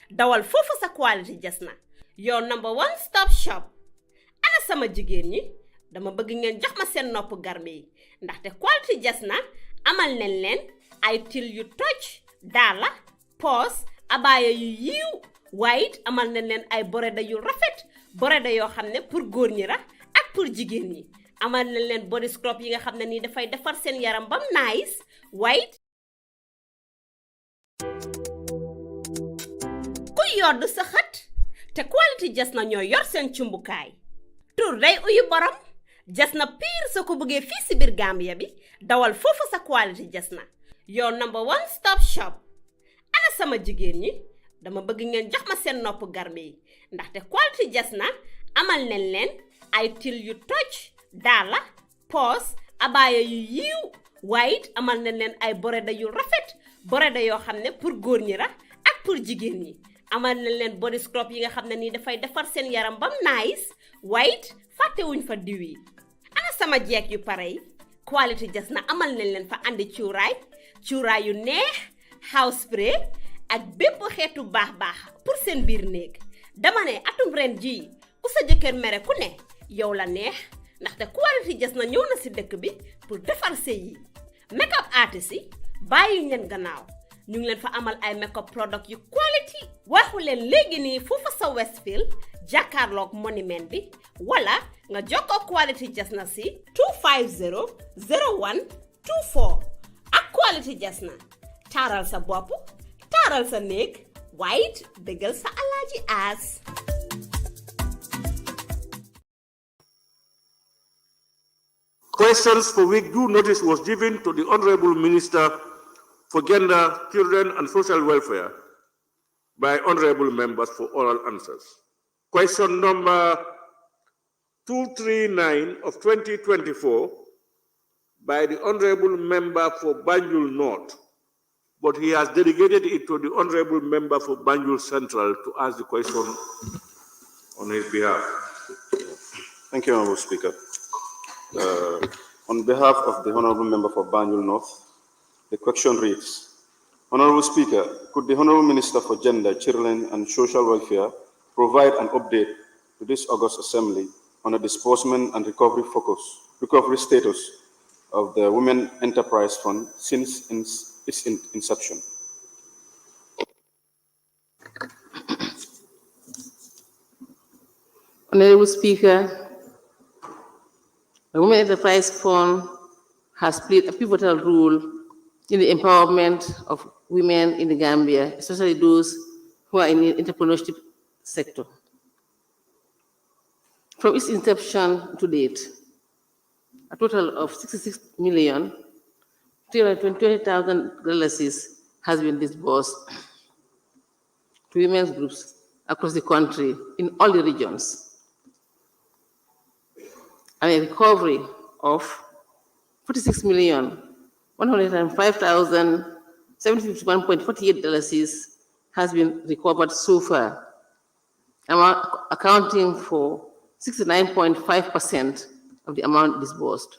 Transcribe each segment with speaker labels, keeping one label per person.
Speaker 1: dawal foofu sa quality jasna your number one stop shop. Ana sama jigéen ñi dama bëgg ngeen jox ma seen nopp garme yi ndaxte quality jasna amal nañ leen ay til yu toj daala poos abaya yu yiiw waaye amal nañ leen ay boreda yu rafet boreda yoo xam ne pour góor ñi la ak pour jigéen ñi amal nañ leen body scrub yi nga xam ne nii dafay defar seen yaram bam nice waaye ku yodd sa xët te quality jasna ñoo yor seen cumbukaay tur day uyu borom jasna pire soo ko bëggee fii si biir Gambia bi dawal foofu sa quality jasna your number one stop shop. Ana sama jigéen ñi dama bëgg ngeen jox ma seen nopp garme yi ndaxte quality jasna amal nañ leen ay til yu toj daala poos abaya yu yiiw waaye amal nañ leen ay boreda yu rafet boreda yoo xam ne pour góor ñi la ak pour jigéen ñi amal nañ leen body scrub yi nga xam ne nii dafay defar seen yaram bam nice waaye fàttewuñ fa diw yi. Ana sama jeeg yu pare yi quality jasna amal nañ leen fa andi cuuraay yu neex house spray ak bépp xeetu baax pour seen biir néeg dama ne atum ren jii ku sa jëkkër mere ku ne yow la neex ndaxte quality jasna ñëw na si dëkk bi pour defar sëy yi. Makeup artist yi bàyyi leen gannaaw ñu ngi leen fa amal ay makeup product yu quality waxu leen léegi nii foofa sa Westfield jàkkaarloog monument bi wala nga jokkoo quality jasna si 250 01 24 ak quality jasna taaral sa bopp taaral sa néeg waaye dëggal sa alaaji aas.
Speaker 2: Questions for which due notice was given to the Honorable Minister for Gender, Children and Social Welfare by Honorable Members for oral answers. Question number 239 of 2024 by the Honorable Member for Banjul North, but he has delegated it to the Honorable Member for Banjul Central to ask the question on his behalf.
Speaker 3: Thank you, Honorable Speaker. On behalf of the Honorable Member for Banjul North, the question reads, Honorable Speaker, could the Honorable Minister for Gender, Children and Social Welfare provide an update to this August Assembly on the disbursement and recovery status of the Women Enterprise Fund since its inception?
Speaker 4: Honorable Speaker, the Women Enterprise Fund has played a pivotal role in the empowerment of women in the Gambia, especially those who are in the entrepreneurship sector. From its inception to date, a total of 66,320,000 dollars has been disbursed to women's groups across the country in all the regions, and a recovery of 46,105,751.48 dollars has been recovered so far, accounting for 69.5% of the amount disbursed.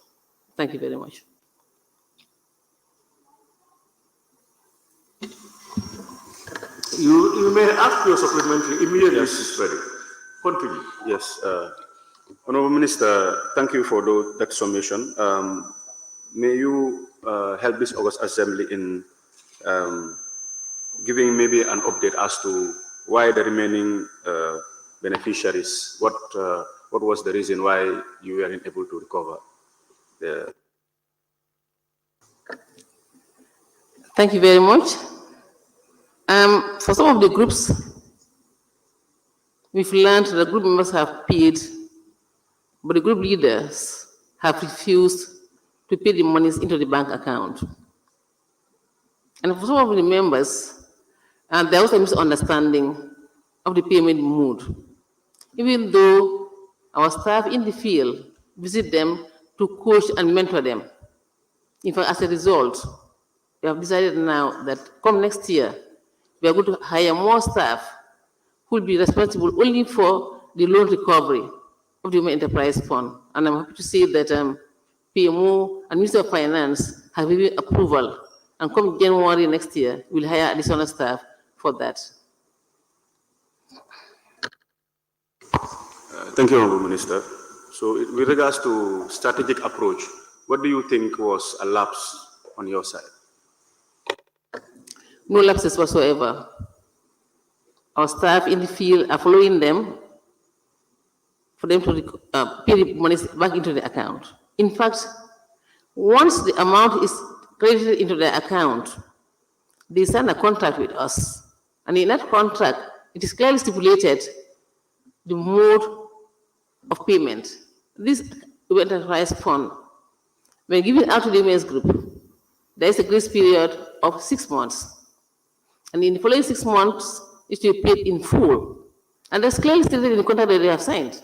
Speaker 4: Thank you very much.
Speaker 2: You may ask your supplementary immediately, Mrs. Perry. Continue.
Speaker 3: Yes. Honorable Minister, thank you for that summation. May you help this August Assembly in giving maybe an update as to why the remaining beneficiaries, what was the reason why you weren't able to recover?
Speaker 4: Thank you very much. For some of the groups, we've learned that the group members have paid, but the group leaders have refused to pay the monies into the bank account. And for some of the members, there was a misunderstanding of the payment mode. Even though our staff in the field visit them to coach and mentor them. In fact, as a result, we have decided now that come next year, we are going to hire more staff who will be responsible only for the loan recovery of the Women Enterprise Fund. And I'm happy to say that PMO and Minister of Finance have given approval, and come January next year, we'll hire additional staff for that.
Speaker 3: Thank you, Honorable Minister. So with regards to strategic approach, what do you think was a lapse on your side?
Speaker 4: No lapses whatsoever. Our staff in the field are following them for them to pay the money back into the account. In fact, once the amount is credited into the account, they sign a contract with us. And in that contract, it is clearly stipulated the mode of payment. This enterprise fund, when given out to the women's group, there is a grace period of 6 months. And in the following 6 months, it should be paid in full. And that's clearly stated in the contract that they have signed.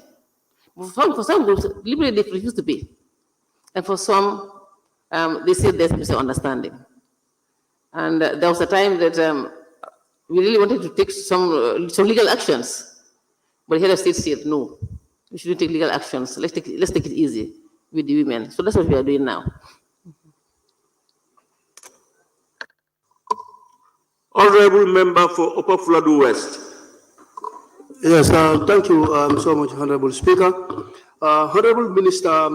Speaker 4: For some groups, deliberately they refuse to pay. And for some, they say there's a misunderstanding. And there was a time that we really wanted to take some legal actions. But the head of state said, no, we shouldn't take legal actions. Let's take it easy with the women. So that's what we are doing now.
Speaker 2: Honorable Member for Upper Flood West.
Speaker 5: Yes, thank you so much, Honorable Speaker. Honorable Minister,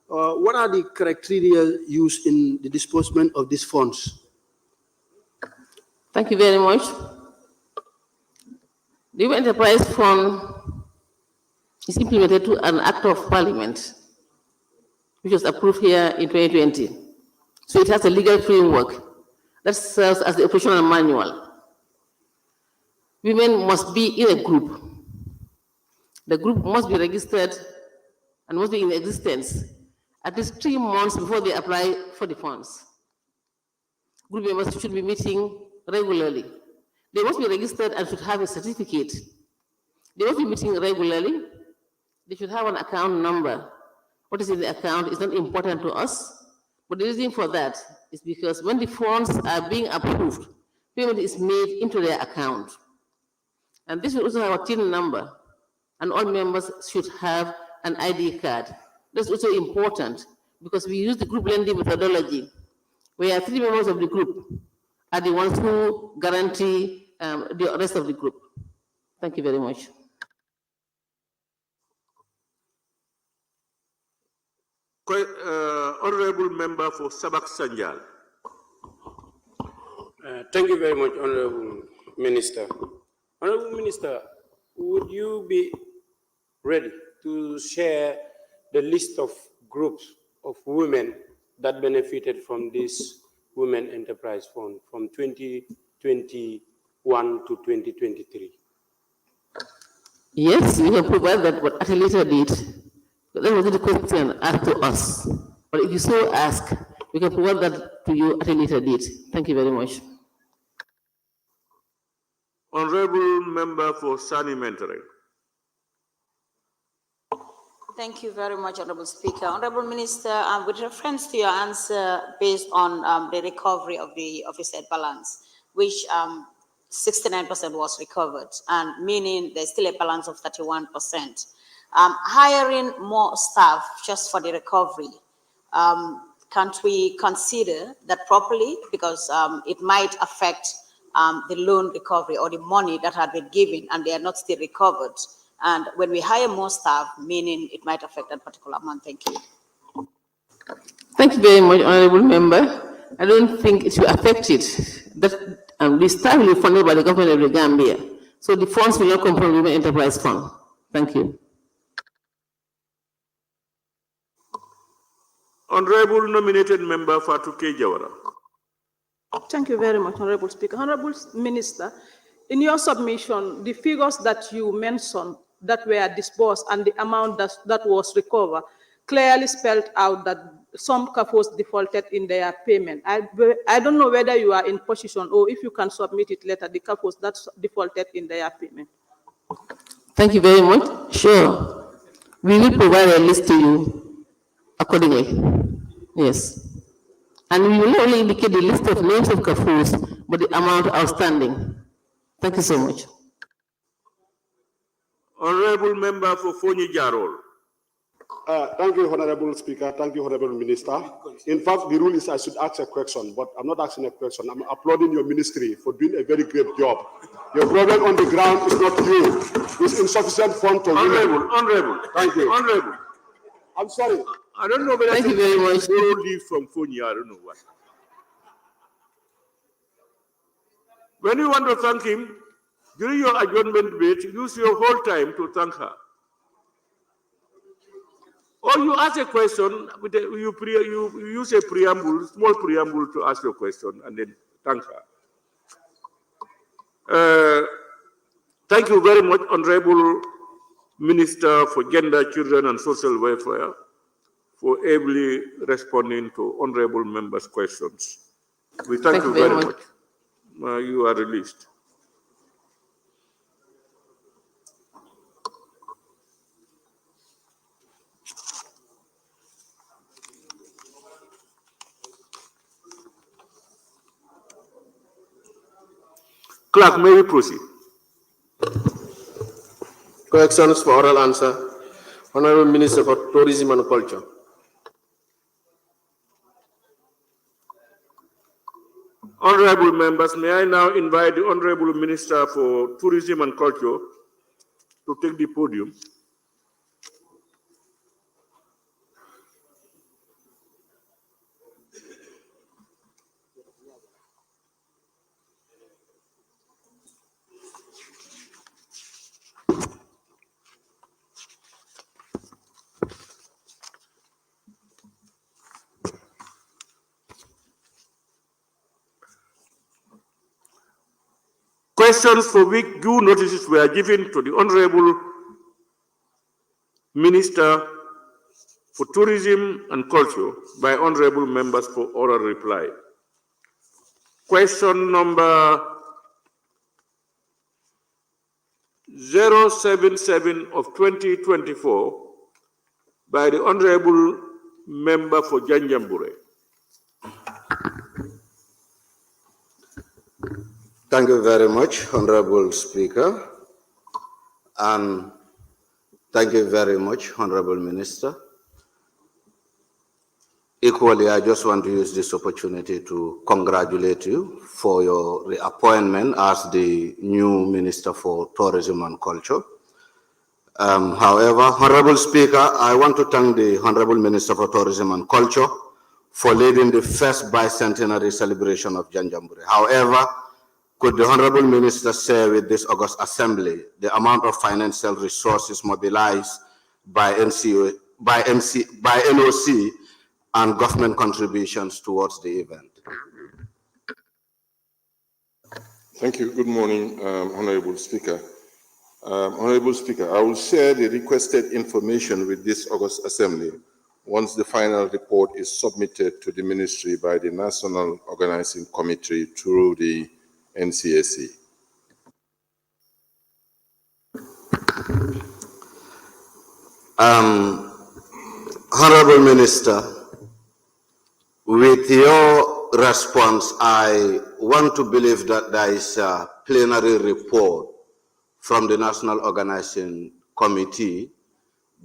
Speaker 5: what are the criteria used in the disbursement of these funds?
Speaker 4: Thank you very much. The Women Enterprise Fund is implemented through an Act of Parliament, which was approved here in 2020. So it has a legal framework that serves as the operational manual. Women must be in a group. The group must be registered and must be in existence at least 3 months before they apply for the funds. Group members should be meeting regularly. They must be registered and should have a certificate. They must be meeting regularly. They should have an account number. What is in the account is not important to us, but the reason for that is because when the funds are being approved, payment is made into their account. And this should also have a TIN number, and all members should have an ID card. That's also important because we use the group lending methodology, where 3 members of the group are the ones who guarantee the rest of the group. Thank you very much.
Speaker 2: Honorable Member for Sabak Sanjal.
Speaker 6: Thank you very much, Honorable Minister. Honorable Minister, would you be ready to share the list of groups of women that benefited from this Women Enterprise Fund from 2021 to 2023?
Speaker 4: Yes, we can provide that, but at a later date. That was the question asked to us. But if you so ask, we can provide that to you at a later date. Thank you very much.
Speaker 2: Honorable Member for Sani Mentere.
Speaker 7: Thank you very much, Honorable Speaker. Honorable Minister, with reference to your answer based on the recovery of the officer balance, which 69% was recovered, and meaning there's still a balance of 31%. Hiring more staff just for the recovery, can't we consider that properly? Because it might affect the loan recovery or the money that had been given and they are not still recovered. And when we hire more staff, meaning it might affect that particular amount. Thank you.
Speaker 4: Thank you very much, Honorable Member. I don't think it will affect it. That the staff will be funded by the government of the Gambia. So the funds will not come from the Women Enterprise Fund. Thank you.
Speaker 2: Honorable Nominated Member Fatuke Jawara.
Speaker 8: Thank you very much, Honorable Speaker. Honorable Minister, in your submission, the figures that you mentioned that were disbursed and the amount that was recovered clearly spelled out that some CAFOs defaulted in their payment. I don't know whether you are in position or if you can submit it later, the CAFOs that defaulted in their payment.
Speaker 4: Thank you very much. Sure. We will provide a list to you accordingly. Yes. And we will not only indicate the list of names of CAFOs, but the amount outstanding. Thank you so much.
Speaker 2: Honorable Member for Fonyi Jarol.
Speaker 9: Thank you, Honorable Speaker. Thank you, Honorable Minister. In fact, the rule is I should ask a question, but I'm not asking a question. I'm applauding your ministry for doing a very great job. Your problem on the ground is not you. It's insufficient fund to
Speaker 2: Honorable.
Speaker 9: Thank you.
Speaker 2: Honorable.
Speaker 9: I'm sorry.
Speaker 2: I don't know whether
Speaker 4: Thank you very much.
Speaker 2: borrow leave from Konya, I don't know what. When you want to thank him, during your adjournment debate, use your whole time to thank her. Or you ask a question, you use a preamble, small preamble to ask your question, and then thank her. Thank you very much, Honorable Minister for Gender, Children and Social Welfare, for ably responding to honorable members' questions. We thank you very much. You are released. Clerk, may we proceed?
Speaker 10: Questions for oral answer. Honorable Minister for Tourism and Culture.
Speaker 2: Honorable members, may I now invite the Honorable Minister for Tourism and Culture to take the podium. Questions for which due notices were given to the Honorable Minister for Tourism and Culture by Honorable members for oral reply. Question number 077 of 2024 by the Honorable Member for Janjanbureh.
Speaker 11: Thank you very much, Honorable Speaker, and thank you very much, Honorable Minister. Equally, I just want to use this opportunity to congratulate you for your reappointment as the new Minister for Tourism and Culture. However, Honorable Speaker, I want to thank the Honorable Minister for Tourism and Culture for leading the first bicentenary celebration of Janjanbureh. However, could the Honorable Minister share with this August Assembly the amount of financial resources mobilized by NOC and government contributions towards the event?
Speaker 12: Thank you. Good morning, Honorable Speaker. Honorable Speaker, I will share the requested information with this August Assembly once the final report is submitted to the Ministry by the National Organizing Committee through the NCSC.
Speaker 11: Honorable Minister, with your response, I want to believe that there is a plenary report from the National Organizing Committee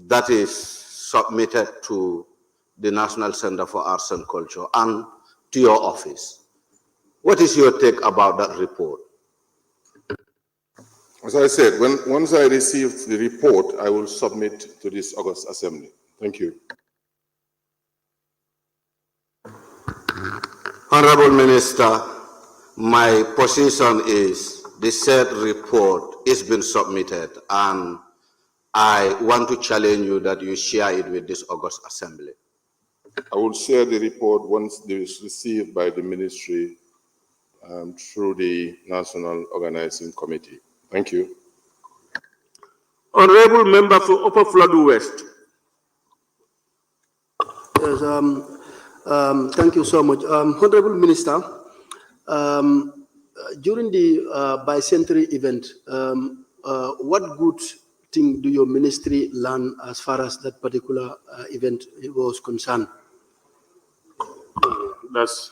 Speaker 11: that is submitted to the National Center for Arts and Culture and to your office. What is your take about that report?
Speaker 12: As I said, once I receive the report, I will submit to this August Assembly. Thank you.
Speaker 11: Honorable Minister, my position is the said report is been submitted, and I want to challenge you that you share it with this August Assembly.
Speaker 12: I will share the report once it is received by the Ministry through the National Organizing Committee. Thank you.
Speaker 2: Honorable Member for Upper Flood West.
Speaker 5: Yes, thank you so much. Honorable Minister, during the bicentenary event, what good thing do your ministry learn as far as that particular event was concerned?
Speaker 6: That's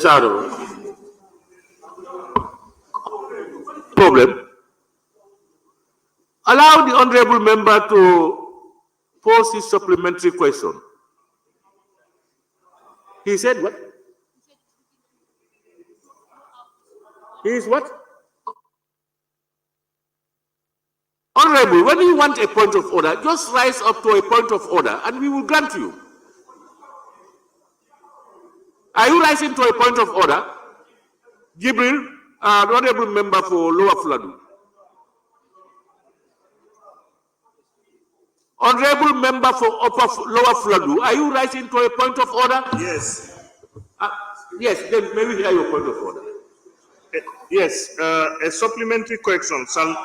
Speaker 6: out of it.
Speaker 2: Problem. Allow the honorable member to pose his supplementary question. He said what? He is what? Honorable, when you want a point of order, just rise up to a point of order and we will grant you. Are you rising to a point of order? Gibril, the honorable member for Lower Fladu. Honorable member for Lower Fladu, are you rising to a point of order?
Speaker 13: Yes.
Speaker 2: Yes, then maybe hear your point of order.
Speaker 13: Yes, a supplementary question shall...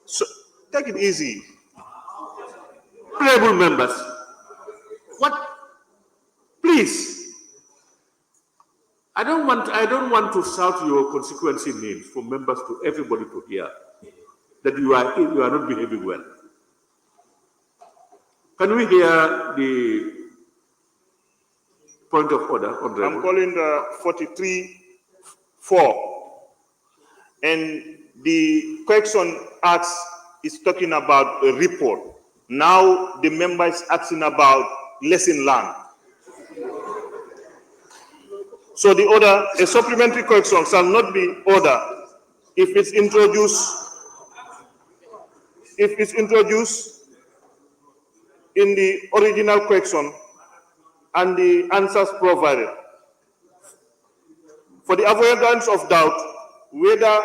Speaker 13: So, take it easy.
Speaker 2: Honorable members, what? Please. I don't want to shout your constituency names for members to everybody to hear that you are not behaving well. Can we hear the point of order, Honorable?
Speaker 13: I'm calling the 43-4. And the question asks is talking about a report. Now the member is asking about lesson learned. So the order, a supplementary question shall not be ordered if it's introduced in the original question and the answers provided. For the avoidance of doubt, whether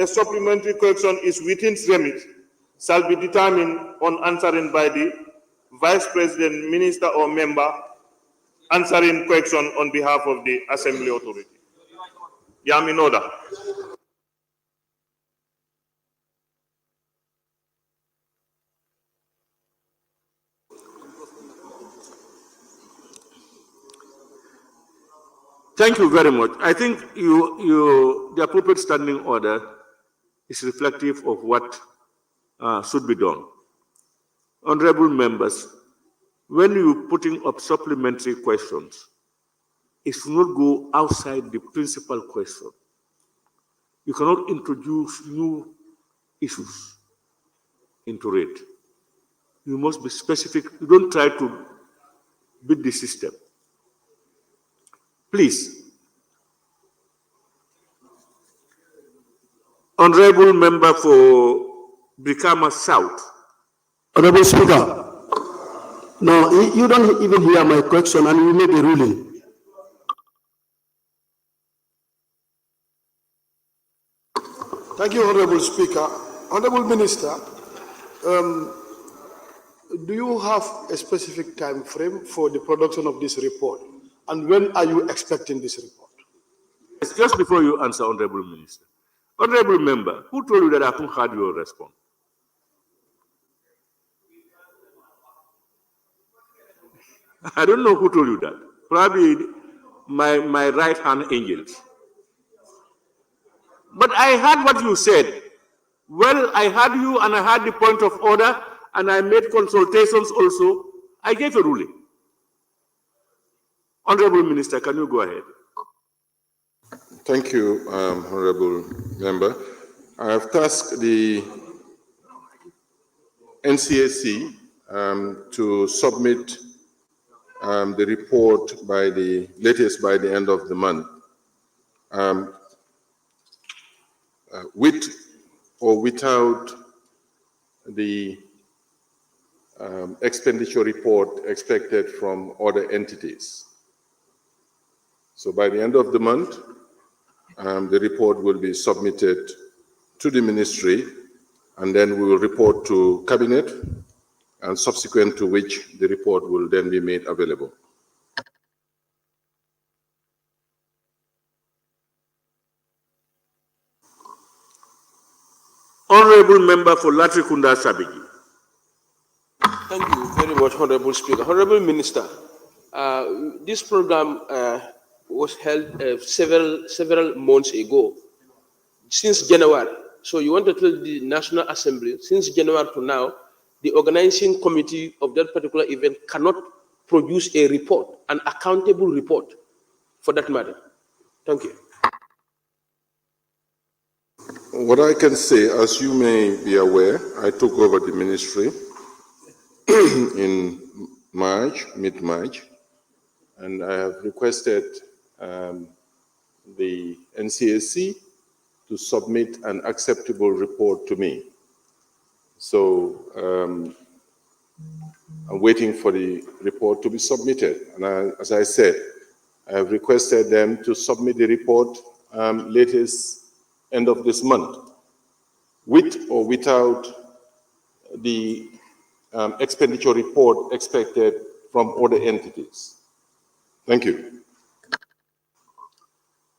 Speaker 13: a supplementary question is within remit shall be determined on answering by the Vice President, Minister or member answering question on behalf of the Assembly Authority. Yeah, I'm in order.
Speaker 2: Thank you very much. I think the appropriate standing order is reflective of what should be done. Honorable members, when you're putting up supplementary questions, it should not go outside the principal question. You cannot introduce new issues into it. You must be specific. You don't try to beat the system. Please. Honorable member for Brikama South.
Speaker 5: Honorable Speaker, no, you don't even hear my question and you make a ruling.
Speaker 9: Thank you, Honorable Speaker. Honorable Minister, do you have a specific time frame for the production of this report? And when are you expecting this report?
Speaker 2: It's just before you answer, Honorable Minister. Honorable Member, who told you that I haven't heard your response? I don't know who told you that. Probably my right-hand angels. But I heard what you said. Well, I heard you and I heard the point of order and I made consultations also. I gave a ruling. Honorable Minister, can you go ahead?
Speaker 12: Thank you, Honorable Member. I have tasked the NCAC to submit the report by the latest by the end of the month. With or without the expenditure report expected from other entities. So by the end of the month, the report will be submitted to the ministry, and then we will report to Cabinet, and subsequent to which the report will then be made available.
Speaker 2: Honorable Member for Latrikunda Sabigi.
Speaker 14: Thank you very much, Honorable Speaker. Honorable Minister, this program was held several months ago, since January. So you want to tell the National Assembly, since January to now, the organizing committee of that particular event cannot produce a report, an accountable report for that matter. Thank you.
Speaker 12: What I can say, as you may be aware, I took over the ministry in March, mid-March, and I have requested the NCAC to submit an acceptable report to me. So I'm waiting for the report to be submitted. And as I said, I have requested them to submit the report latest end of this month, with or without the expenditure report expected from other entities. Thank you.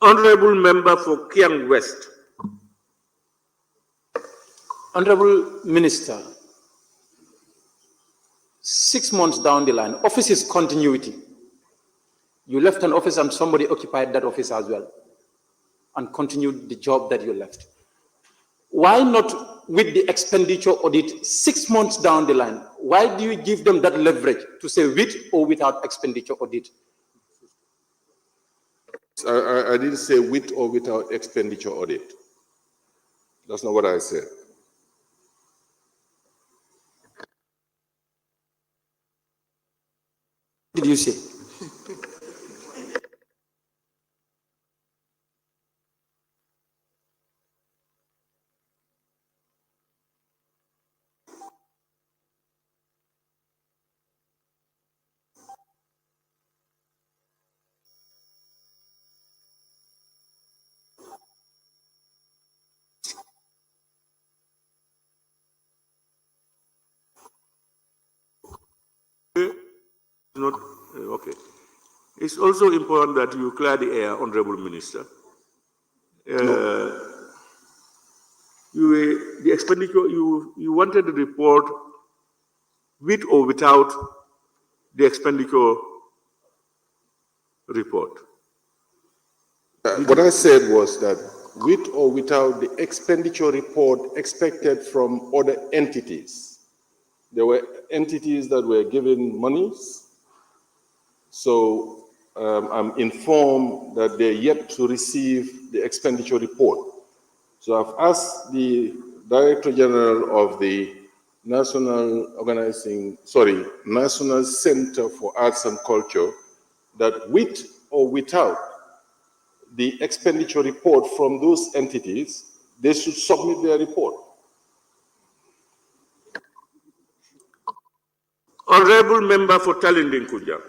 Speaker 2: Honorable Member for Kiang West.
Speaker 15: Honorable Minister, 6 months down the line, office is continuity. You left an office and somebody occupied that office as well and continued the job that you left. Why not with the expenditure audit 6 months down the line? Why do you give them that leverage to say with or without expenditure audit?
Speaker 12: I didn't say with or without expenditure audit. That's not what I said.
Speaker 15: What did you say?
Speaker 2: Not okay. It's also important that you clear the air, Honorable Minister. The expenditure, you wanted the report with or without the expenditure report.
Speaker 12: What I said was that with or without the expenditure report expected from other entities. There were entities that were given monies, so I'm informed that they're yet to receive the expenditure report. So I've asked the Director General of the National Center for Arts and Culture that with or without the expenditure report from those entities, they should submit their report.
Speaker 2: Honorable Member for Talinding Kuja.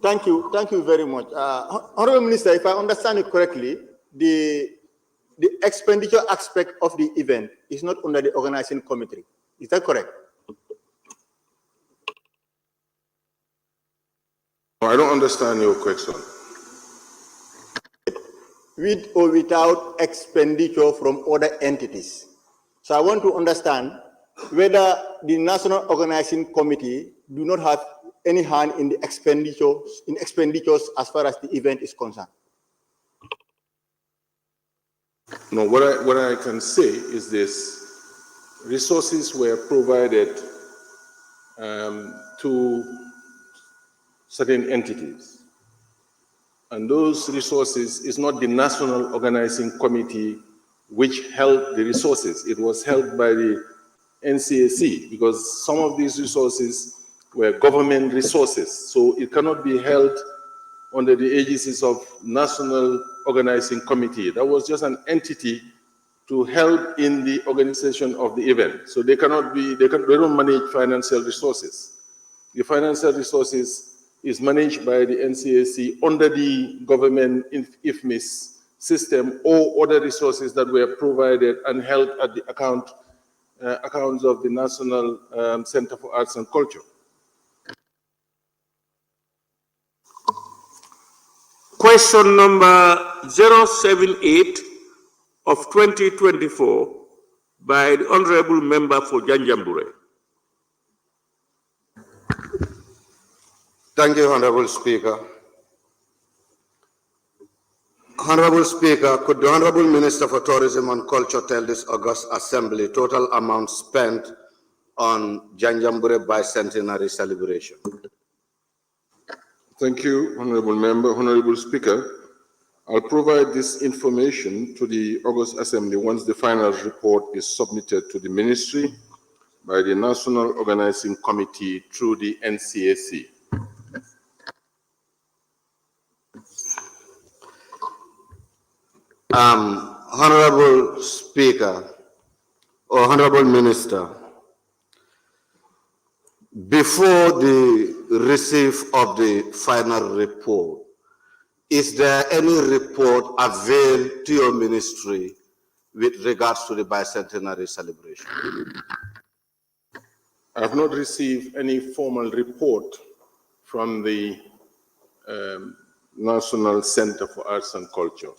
Speaker 16: Thank you very much. Honorable Minister, if I understand it correctly, the expenditure aspect of the event is not under the organizing committee. Is that correct?
Speaker 12: I don't understand your question.
Speaker 16: With or without expenditure from other entities. So I want to understand whether the National Organizing Committee do not have any hand in the expenditures as far as the event is concerned.
Speaker 12: No, what I can say is this: resources were provided to certain entities, and those resources is not the National Organizing Committee which held the resources. It was held by the NCAC, because some of these resources were government resources, so it cannot be held under the aegis of National Organizing Committee. That was just an entity to help in the organization of the event. So they cannot be, they don't manage financial resources. The financial resources is managed by the NCAC under the government IFMIS system, or other resources that were provided and held at the accounts of the National Center for Arts and Culture.
Speaker 2: Question number 078 of 2024 by the Honorable Member for Janjanbureh.
Speaker 11: Thank you, Honorable Speaker. Honorable Speaker, could the Honorable Minister for Tourism and Culture tell this August Assembly total amount spent on Janjanbureh bicentenary celebration?
Speaker 12: Thank you, Honorable Member. Honorable Speaker, I'll provide this information to the August Assembly once the final report is submitted to the Ministry by the National Organizing Committee through the NCAC.
Speaker 11: Honorable Speaker or Honorable Minister, before the receipt of the final report, is there any report availed to your ministry with regards to the bicentenary celebration?
Speaker 12: I have not received any formal report from the National Center for Arts and Culture.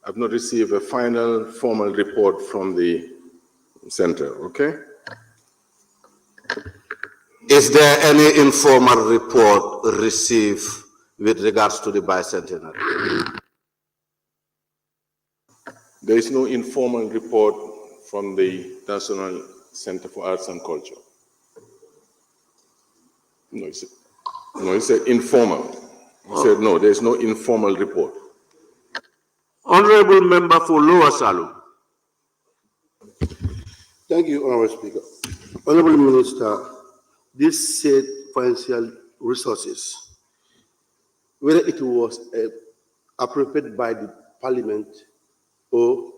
Speaker 12: I've not received a final formal report from the center, okay?
Speaker 11: Is there any informal report received with regards to the bicentenary?
Speaker 12: There is no informal report from the National Center for Arts and Culture. No, it's informal. I said no, there is no informal report.
Speaker 2: Honorable Member for Lower Salum.
Speaker 5: Thank you, Honorable Speaker. Honorable Minister, this said financial resources, whether it was appropriated by the Parliament or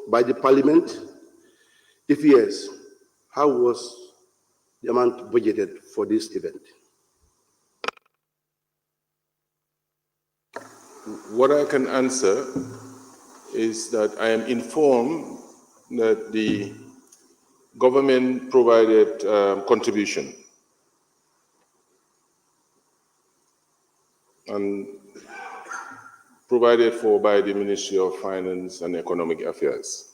Speaker 5: by the Parliament, if yes, how was the amount budgeted for this event?
Speaker 12: What I can answer is that I am informed that the government provided contribution and provided for by the Ministry of Finance and Economic Affairs.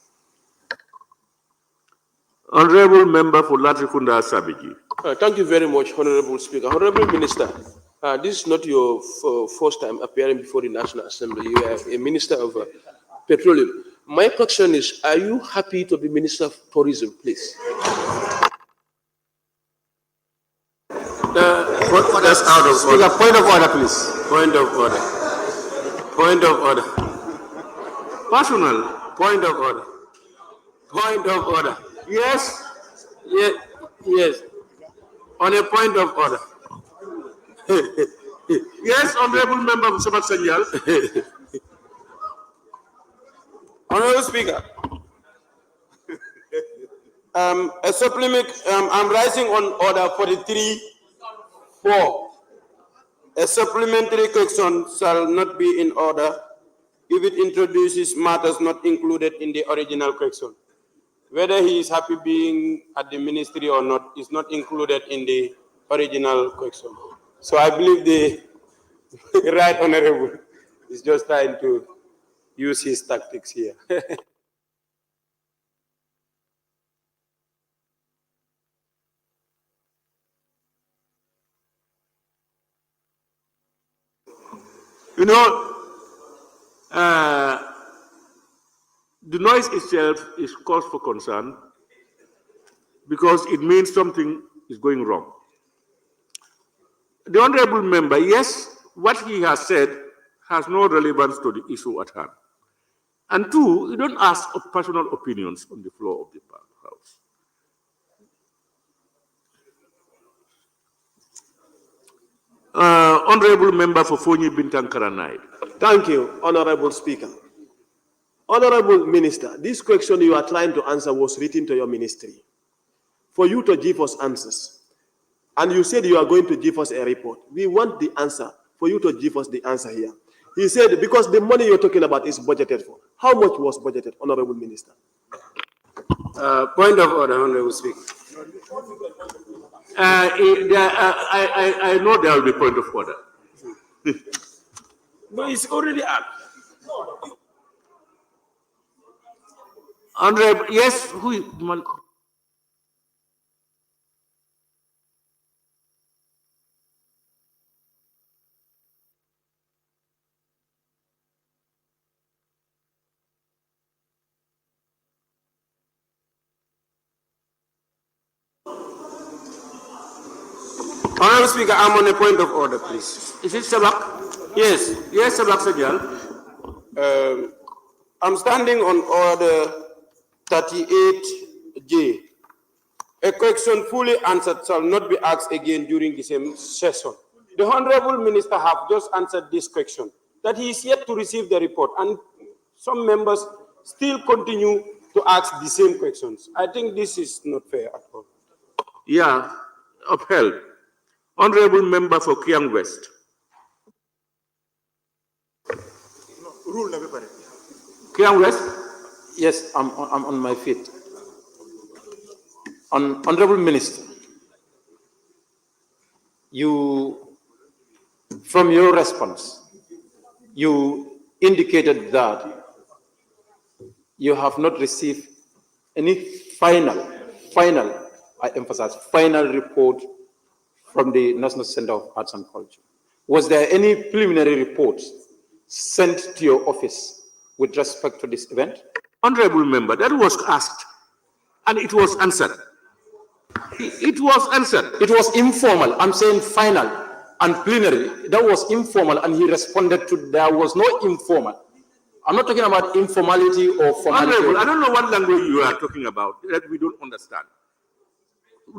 Speaker 2: Honorable Member for Latrikunda Sabiji.
Speaker 14: Thank you very much, Honorable Speaker. Honorable Minister, this is not your first time appearing before the National Assembly. You are a Minister of Petroleum. My question is, are you happy to be Minister of Tourism, please?
Speaker 10: That's out of order. Speaker, point of order, please. Point of order. Point of order.
Speaker 2: Personal.
Speaker 10: Point of order. Point of order.
Speaker 2: Yes.
Speaker 10: Yes. Yes. On a point of order.
Speaker 2: Yes, Honorable Member of Sabat Sanyal.
Speaker 17: Honorable Speaker, a supplement, I'm rising on order 43-4. A supplementary question shall not be in order if it introduces matters not included in the original question. Whether he is happy being at the ministry or not is not included in the original question. So I believe the right honorable is just trying to use his tactics here.
Speaker 2: You know, the noise itself is cause for concern because it means something is going wrong. The Honorable Member, yes, what he has said has no relevance to the issue at hand. And two, you don't ask of personal opinions on the floor of the House. Honorable Member for Fonyi Bintang Karanai.
Speaker 18: Thank you, Honorable Speaker. Honorable Minister, this question you are trying to answer was written to your ministry for you to give us answers. And you said you are going to give us a report. We want the answer, for you to give us the answer here. He said, because the money you're talking about is budgeted for. How much was budgeted, Honorable Minister?
Speaker 10: Point of order, Honorable Speaker.
Speaker 2: I know there will be point of order.
Speaker 10: But it's already up.
Speaker 2: Honorable, yes, who is?
Speaker 17: Honorable Speaker, I'm on a point of order, please.
Speaker 2: Is it Sabak?
Speaker 17: Yes.
Speaker 2: Yes, Sabak Sajal.
Speaker 17: I'm standing on order 38J. A question fully answered shall not be asked again during the same session. The Honorable Minister have just answered this question, that he is yet to receive the report, and some members still continue to ask the same questions. I think this is not fair at all.
Speaker 2: Yeah, upheld. Honorable Member for Kiang West.
Speaker 16: Rule everybody.
Speaker 2: Kiang West?
Speaker 15: Yes, I'm on my feet. Honorable Minister, from your response, you indicated that you have not received any final, I emphasize, final report from the National Center of Arts and Culture. Was there any preliminary reports sent to your office with respect to this event?
Speaker 2: Honorable Member, that was asked, and it was answered. It was answered.
Speaker 15: It was informal. I'm saying final and plenary. That was informal, and he responded to, there was no informal. I'm not talking about informality or formality.
Speaker 2: Honorable, I don't know what language you are talking about that we don't understand.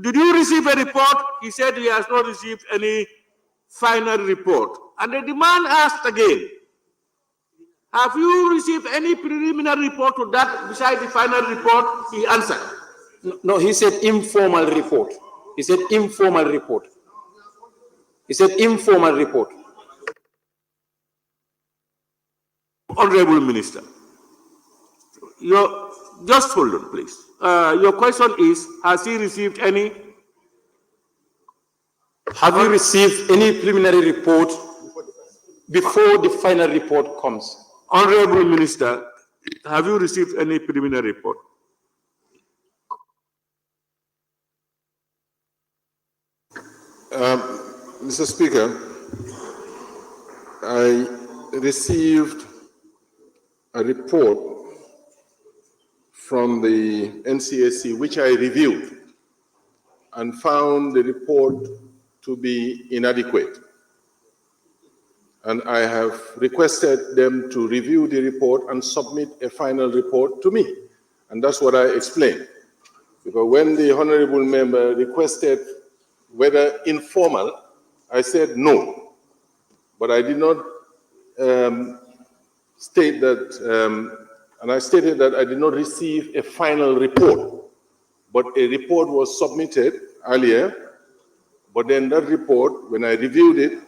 Speaker 2: Did you receive a report? He said he has not received any final report. And the demand asked again, have you received any preliminary report to that beside the final report? He answered.
Speaker 15: No, he said informal report. He said informal report. He said informal report.
Speaker 2: Honorable Minister, just hold on, please. Your question is, has he received any?
Speaker 15: Have you received any preliminary report before the final report comes?
Speaker 2: Honorable Minister, have you received any preliminary report?
Speaker 12: Mr. Speaker, I received a report from the NCAC, which I reviewed and found the report to be inadequate. And I have requested them to review the report and submit a final report to me. And that's what I explained. Because when the honorable member requested whether informal, I said no. But I did not state that, and I stated that I did not receive a final report. But a report was submitted earlier. But then that report, when I reviewed it,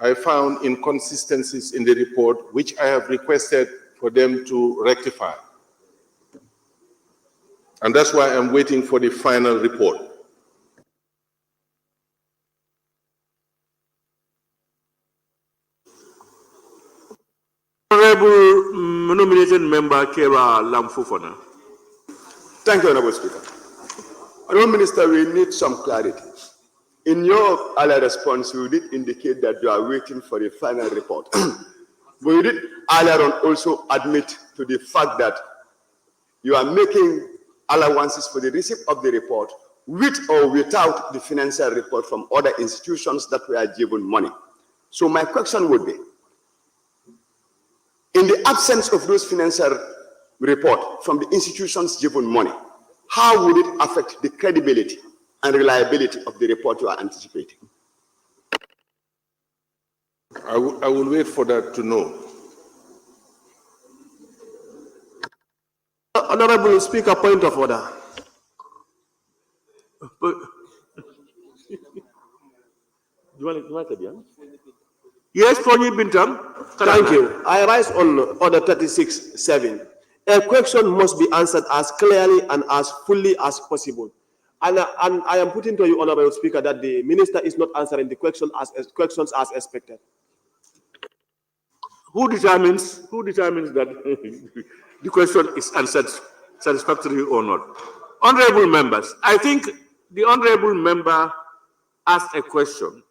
Speaker 12: I found inconsistencies in the report, which I have requested for them to rectify. And that's why I'm waiting for the final report.
Speaker 2: Honorable nominated member Kera Lamfufona.
Speaker 19: Thank you, Honorable Speaker. Honorable Minister, we need some clarity. In your earlier response, you did indicate that you are waiting for the final report. But you did earlier on also admit to the fact that you are making allowances for the receipt of the report with or without the financial report from other institutions that were given money. So my question would be, in the absence of those financial report from the institutions given money, how would it affect the credibility and reliability of the report you are anticipating?
Speaker 12: I will wait for that to know.
Speaker 18: Honorable Speaker, point of order.
Speaker 2: Yes, Tony Bintam.
Speaker 18: Thank you. I rise on order 36.7. A question must be answered as clearly and as fully as possible. And I am putting to you, Honorable Speaker, that the minister is not answering the questions as expected.
Speaker 2: Who determines that the question is answered satisfactorily or not? Honorable members, I think the honorable member asked a question,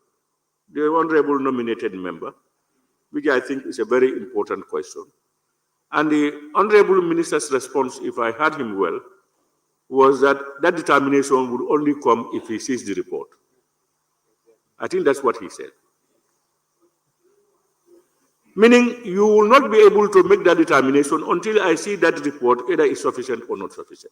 Speaker 2: the honorable nominated member, which I think is a very important question. And the honorable minister's response, if I heard him well, was that that determination would only come if he sees the report. I think that's what he said. Meaning you will not be able to make that determination until I see that report, either is sufficient or not sufficient.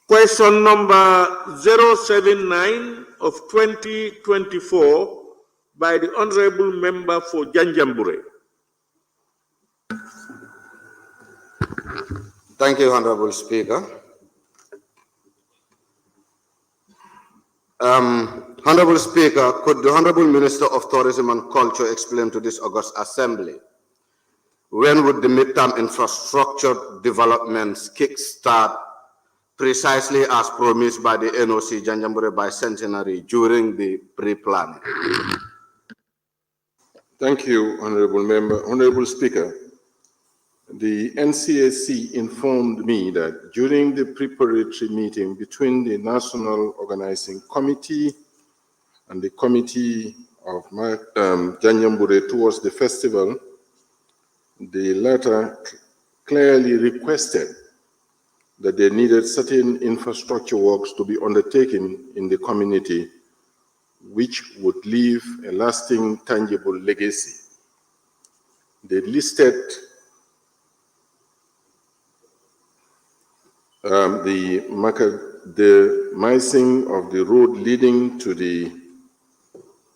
Speaker 2: Question number 079 of 2024 by the Honorable Member for Janjanbureh.
Speaker 11: Thank you, Honorable Speaker. Honorable Speaker, could the Honorable Minister of Tourism and Culture explain to this August Assembly when would the midterm infrastructure developments kickstart precisely as promised by the NOC Janjanbureh bicentenary during the pre-planning?
Speaker 12: Thank you, Honorable Member. Honorable Speaker, the NCAC informed me that during the preparatory meeting between the National Organizing Committee and the Committee of Janjanbureh towards the festival, the latter clearly requested that they needed certain infrastructure works to be undertaken in the community, which would leave a lasting, tangible legacy. They listed the macadamizing of the road leading to the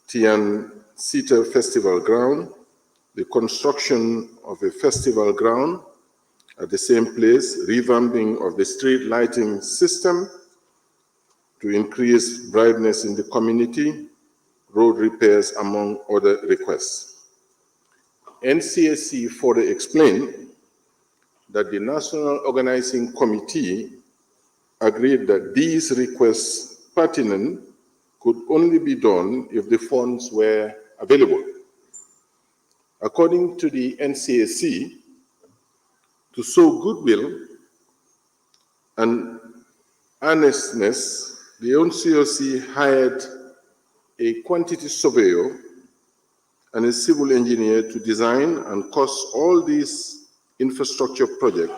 Speaker 12: Tian Sita Festival Ground, the construction of a festival ground at the same place, revamping of the street lighting system to increase brightness in the community, road repairs, among other requests. NCAC further explained that the National Organizing Committee agreed that these requests pertinent could only be done if the funds were available. According to the NCAC, to show goodwill and earnestness, the NCAC hired a quantity surveyor and a civil engineer to design and cost all these infrastructure projects,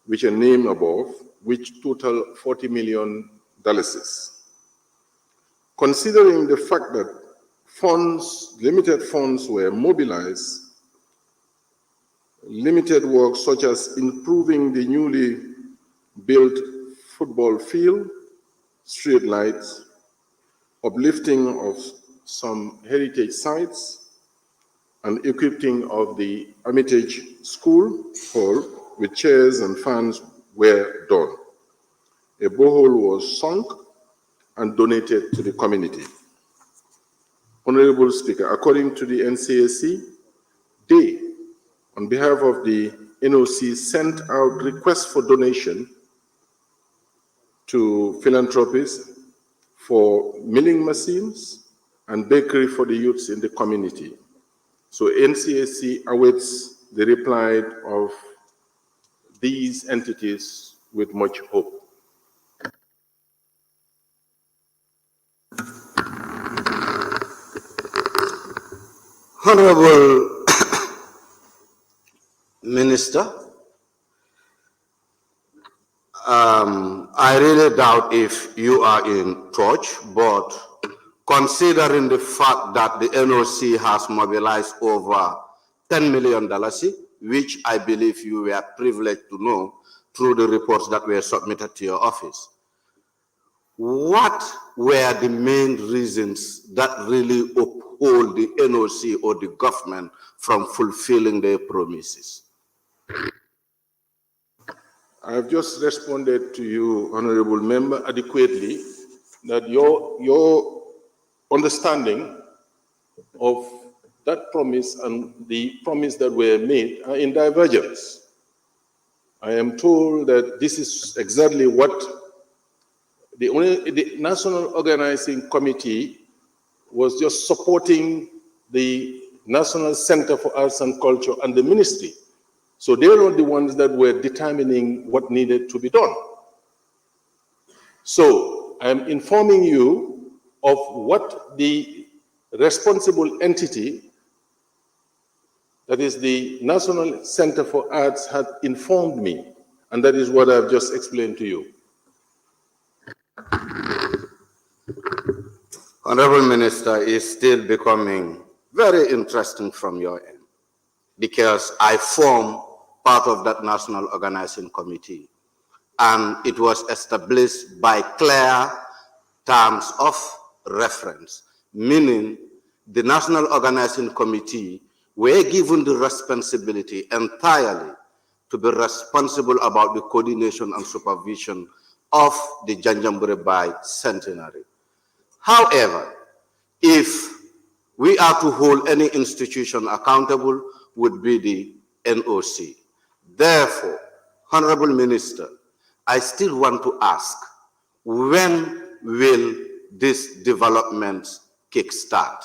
Speaker 12: which are named above, which total $40 million. Considering the fact that limited funds were mobilized, limited work such as improving the newly built football field, street lights, uplifting of some heritage sites, and equipping of the Hermitage School Hall with chairs and fans were done. A borehole was sunk and donated to the community. Honorable Speaker, according to the NCAC, they, on behalf of the NOC, sent out requests for donation to philanthropists for milling machines and bakery for the youths in the community. So NCAC awaits the reply of these entities with much hope.
Speaker 11: Honorable Minister, I really doubt if you are in touch, but considering the fact that the NOC has mobilized over $10 million, which I believe you were privileged to know through the reports that were submitted to your office, what were the main reasons that really uphold the NOC or the government from fulfilling their promises?
Speaker 12: I have just responded to you, Honorable Member, adequately, that your understanding of that promise and the promise that were made are in divergence. I am told that this is exactly what the National Organizing Committee was just supporting the National Center for Arts and Culture and the ministry. So they were the ones that were determining what needed to be done. So I'm informing you of what the responsible entity That is, the National Center for Arts had informed me, and that is what I've just explained to you.
Speaker 11: Honorable Minister, is still becoming very interesting from your end, because I form part of that National Organizing Committee, and it was established by clear terms of reference, meaning the National Organizing Committee were given the responsibility entirely to be responsible about the coordination and supervision of the Janjanbureh bicentenary. However, if we are to hold any institution accountable, would be the NOC. Therefore, Honorable Minister, I still want to ask, when will this development kickstart?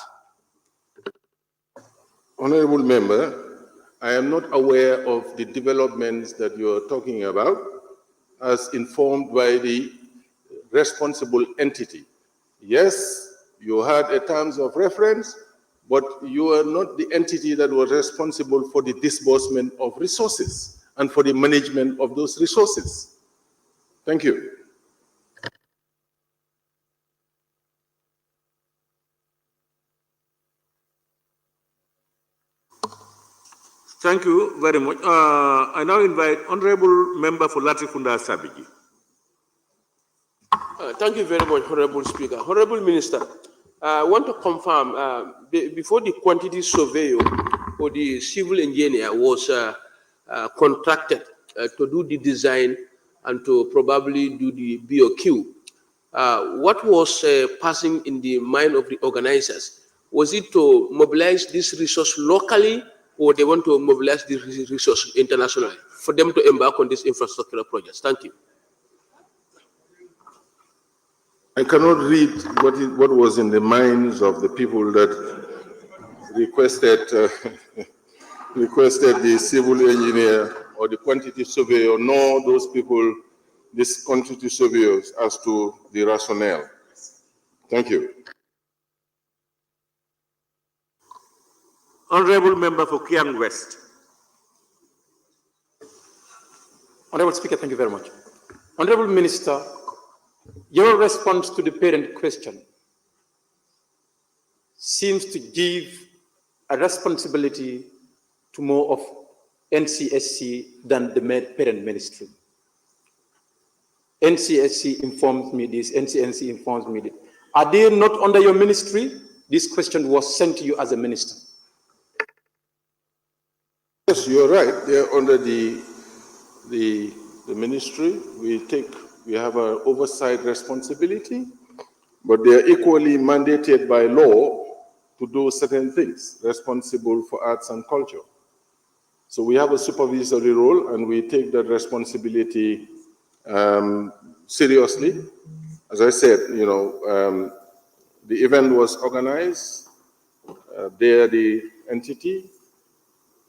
Speaker 12: Honorable Member, I am not aware of the developments that you are talking about as informed by the responsible entity. Yes, you had a terms of reference, but you are not the entity that was responsible for the disbursement of resources and for the management of those resources. Thank you.
Speaker 2: Thank you very much. I now invite Honorable Member for Latrikunda Sabiji.
Speaker 14: Thank you very much, Honorable Speaker. Honorable Minister, I want to confirm, before the quantity surveyor or the civil engineer was contracted to do the design and to probably do the BOQ, what was passing in the mind of the organizers? Was it to mobilize this resource locally, or they want to mobilize this resource internationally for them to embark on this infrastructural projects? Thank you.
Speaker 12: I cannot read what was in the minds of the people that requested requested the civil engineer or the quantity surveyor, nor those people, these quantity surveyors, as to the rationale. Thank you.
Speaker 2: Honorable Member for Kiang West.
Speaker 15: Honorable Speaker, thank you very much. Honorable Minister, your response to the parent question seems to give a responsibility to more of NCSC than the parent ministry. NCSC informs me this, NCNC informs me this. Are they not under your ministry? This question was sent to you as a minister.
Speaker 12: Yes, you're right. They're under the ministry. We have an oversight responsibility, but they are equally mandated by law to do certain things, responsible for arts and culture. So we have a supervisory role, and we take that responsibility seriously. As I said, the event was organized. They are the entity.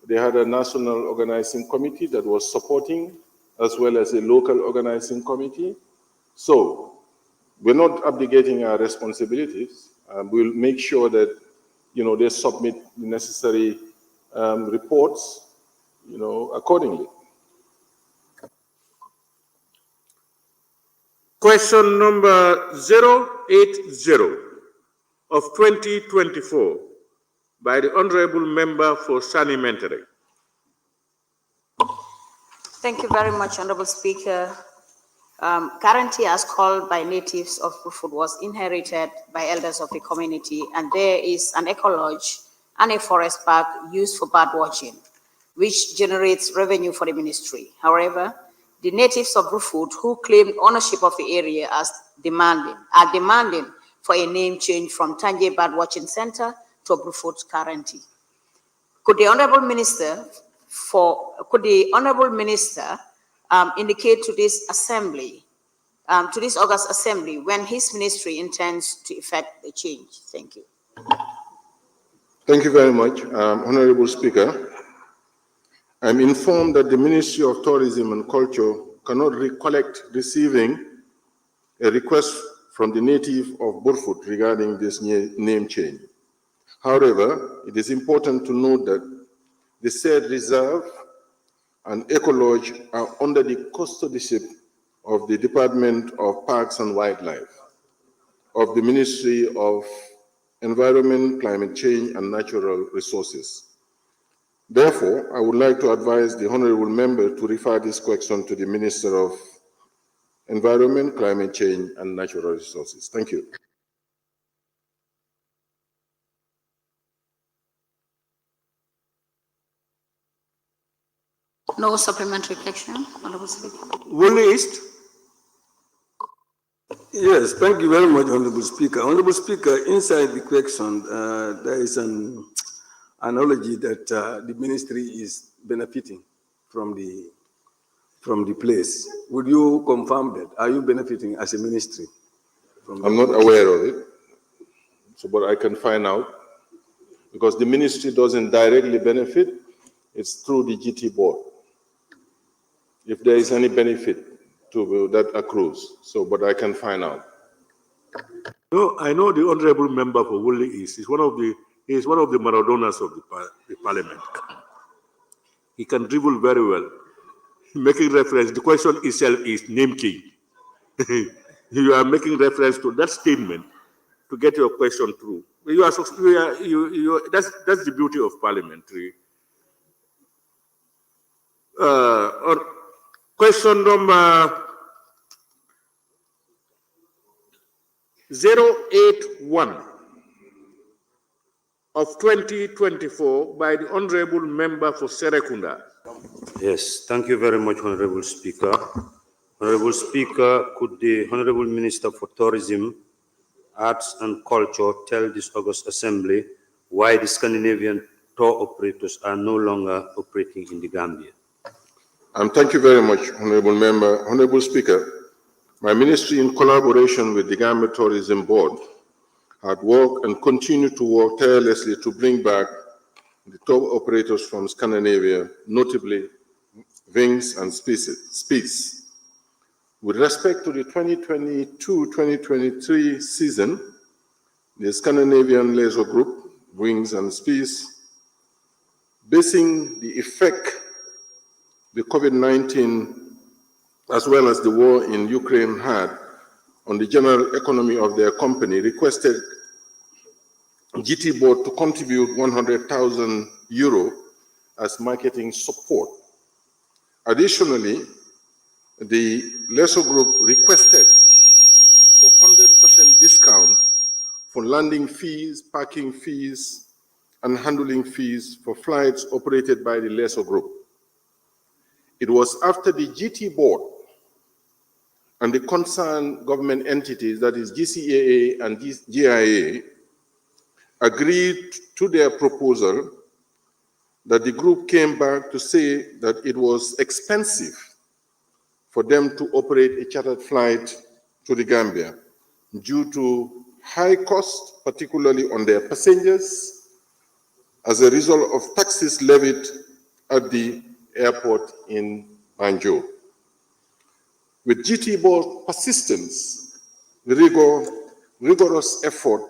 Speaker 12: They had a national organizing committee that was supporting, as well as a local organizing committee. So we're not abdicating our responsibilities. We'll make sure that, they submit the necessary reports, accordingly.
Speaker 2: Question number 080 of 2024 by the Honorable Member for Sani Mentere.
Speaker 7: Thank you very much, Honorable Speaker. Currently, as called by natives of Brufut, was inherited by elders of the community, and there is an eco lodge and a forest park used for bird watching, which generates revenue for the ministry. However, the natives of Brufut who claimed ownership of the area are demanding for a name change from Tanje Bird Watching Center to Brufut currently. Could the Honorable Minister indicate to this assembly, to this August assembly, when his ministry intends to effect the change? Thank you.
Speaker 12: Thank you very much, Honorable Speaker. I'm informed that the Ministry of Tourism and Culture cannot recollect receiving a request from the native of Burfoot regarding this name change. However, it is important to note that The said reserve and Eco Lodge are under the custodianship of the Department of Parks and Wildlife, of the Ministry of Environment, Climate Change and Natural Resources. Therefore, I would like to advise the honorable member to refer this question to the Minister of Environment, Climate Change and Natural Resources. Thank you.
Speaker 7: No supplementary question, Honorable Speaker.
Speaker 20: Wole East. Yes, thank you very much, Honorable Speaker. Honorable Speaker, inside the question, there is an analogy that the ministry is benefiting from the place. Would you confirm that? Are you benefiting as a ministry?
Speaker 12: I'm not aware of it, so but I can find out, because the ministry doesn't directly benefit, it's through the GT board. If there is any benefit to that accrues, so but I can find out.
Speaker 2: No, I know the honorable member for Wole East. He's one of the Maradonas of the parliament. He can dribble very well. Making reference, the question itself is name king. You are making reference to that statement to get your question through. That's the beauty of parliamentary. Question number 081 of 2024 by the honorable member for Serekunda.
Speaker 10: Yes, thank you very much, Honorable Speaker. Honorable Speaker, could the Honorable Minister for Tourism, Arts and Culture tell this August Assembly why the Scandinavian tour operators are no longer operating in the Gambia?
Speaker 12: Thank you very much, Honorable Member. Honorable Speaker, my ministry, in collaboration with the Gambia Tourism Board, had worked and continue to work tirelessly to bring back the tour operators from Scandinavia, notably Wings and Spies. With respect to the 2022-2023 season, the Scandinavian Leisure Group, Wings and Spies, basing the effect the COVID-19 as well as the war in Ukraine had on the general economy of their company, requested GT Board to contribute 100,000 euro as marketing support. Additionally, the Leisure Group requested for 100% discount for landing fees, parking fees, and handling fees for flights operated by the Leisure Group. It was after the GT Board and the concerned government entities, that is GCAA and GIA, agreed to their proposal that the group came back to say that it was expensive for them to operate a chartered flight to the Gambia due to high costs, particularly on their passengers, as a result of taxes levied at the airport in Banjul. With GT Board persistence, rigorous effort,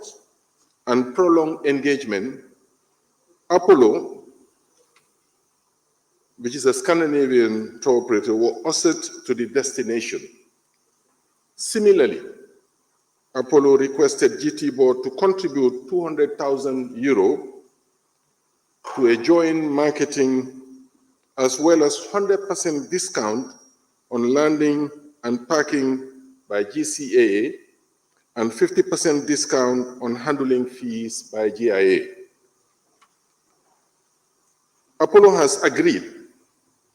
Speaker 12: and prolonged engagement, Apollo, which is a Scandinavian tour operator, was ushered to the destination. Similarly, Apollo requested GT Board to contribute 200,000 euro to a joint marketing as well as 100% discount on landing and parking by GCAA and 50% discount on handling fees by GIA. Apollo has agreed,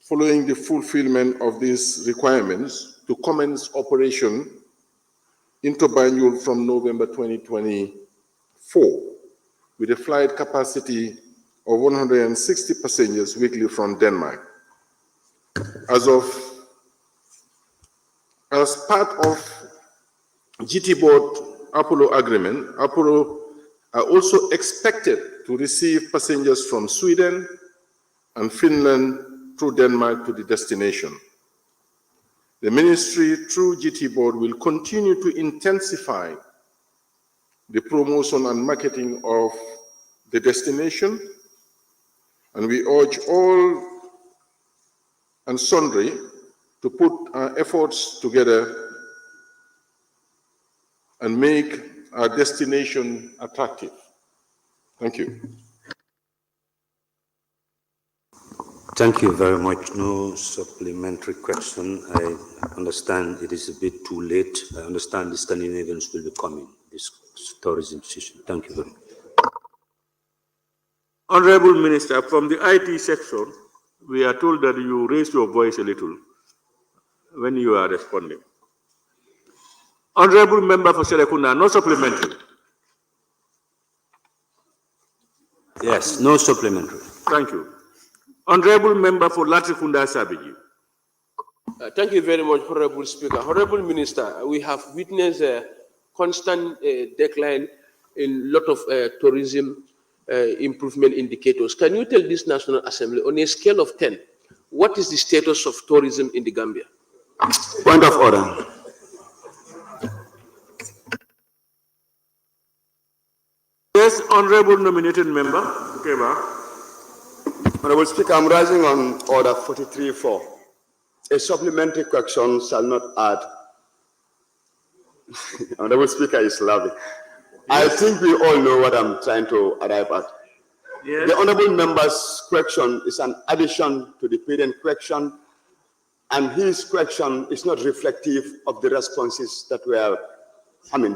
Speaker 12: following the fulfillment of these requirements, to commence operation into Banjul from November 2024 with a flight capacity of 160 passengers weekly from Denmark. As part of GT Board Apollo agreement, Apollo are also expected to receive passengers from Sweden and Finland through Denmark to the destination. The ministry, through GT Board, will continue to intensify the promotion and marketing of the destination And we urge all and sundry to put our efforts together and make our destination attractive. Thank you.
Speaker 10: Thank you very much. No supplementary question. I understand it is a bit too late. I understand the standing events will be coming, this tourism session. Thank you very much.
Speaker 2: Honorable Minister, from the IT section, we are told that you raise your voice a little when you are responding. Honorable Member for Serekunda, no supplementary.
Speaker 10: Yes, no supplementary.
Speaker 2: Thank you. Honorable Member for Latrikunda Sabiji.
Speaker 14: Thank you very much, Honorable Speaker. Honorable Minister, we have witnessed a constant decline in a lot of tourism improvement indicators. Can you tell this National Assembly, on a scale of 10, what is the status of tourism in the Gambia?
Speaker 19: Point of order.
Speaker 2: Yes, Honorable Nominated Member.
Speaker 19: Honorable Speaker, I'm rising on order 43.4. A supplementary question shall not add. Honorable Speaker is laughing. Yes. I think we all know what I'm trying to arrive at. Yes. The honorable member's question is an addition to the parent question, and his question is not reflective of the responses that were,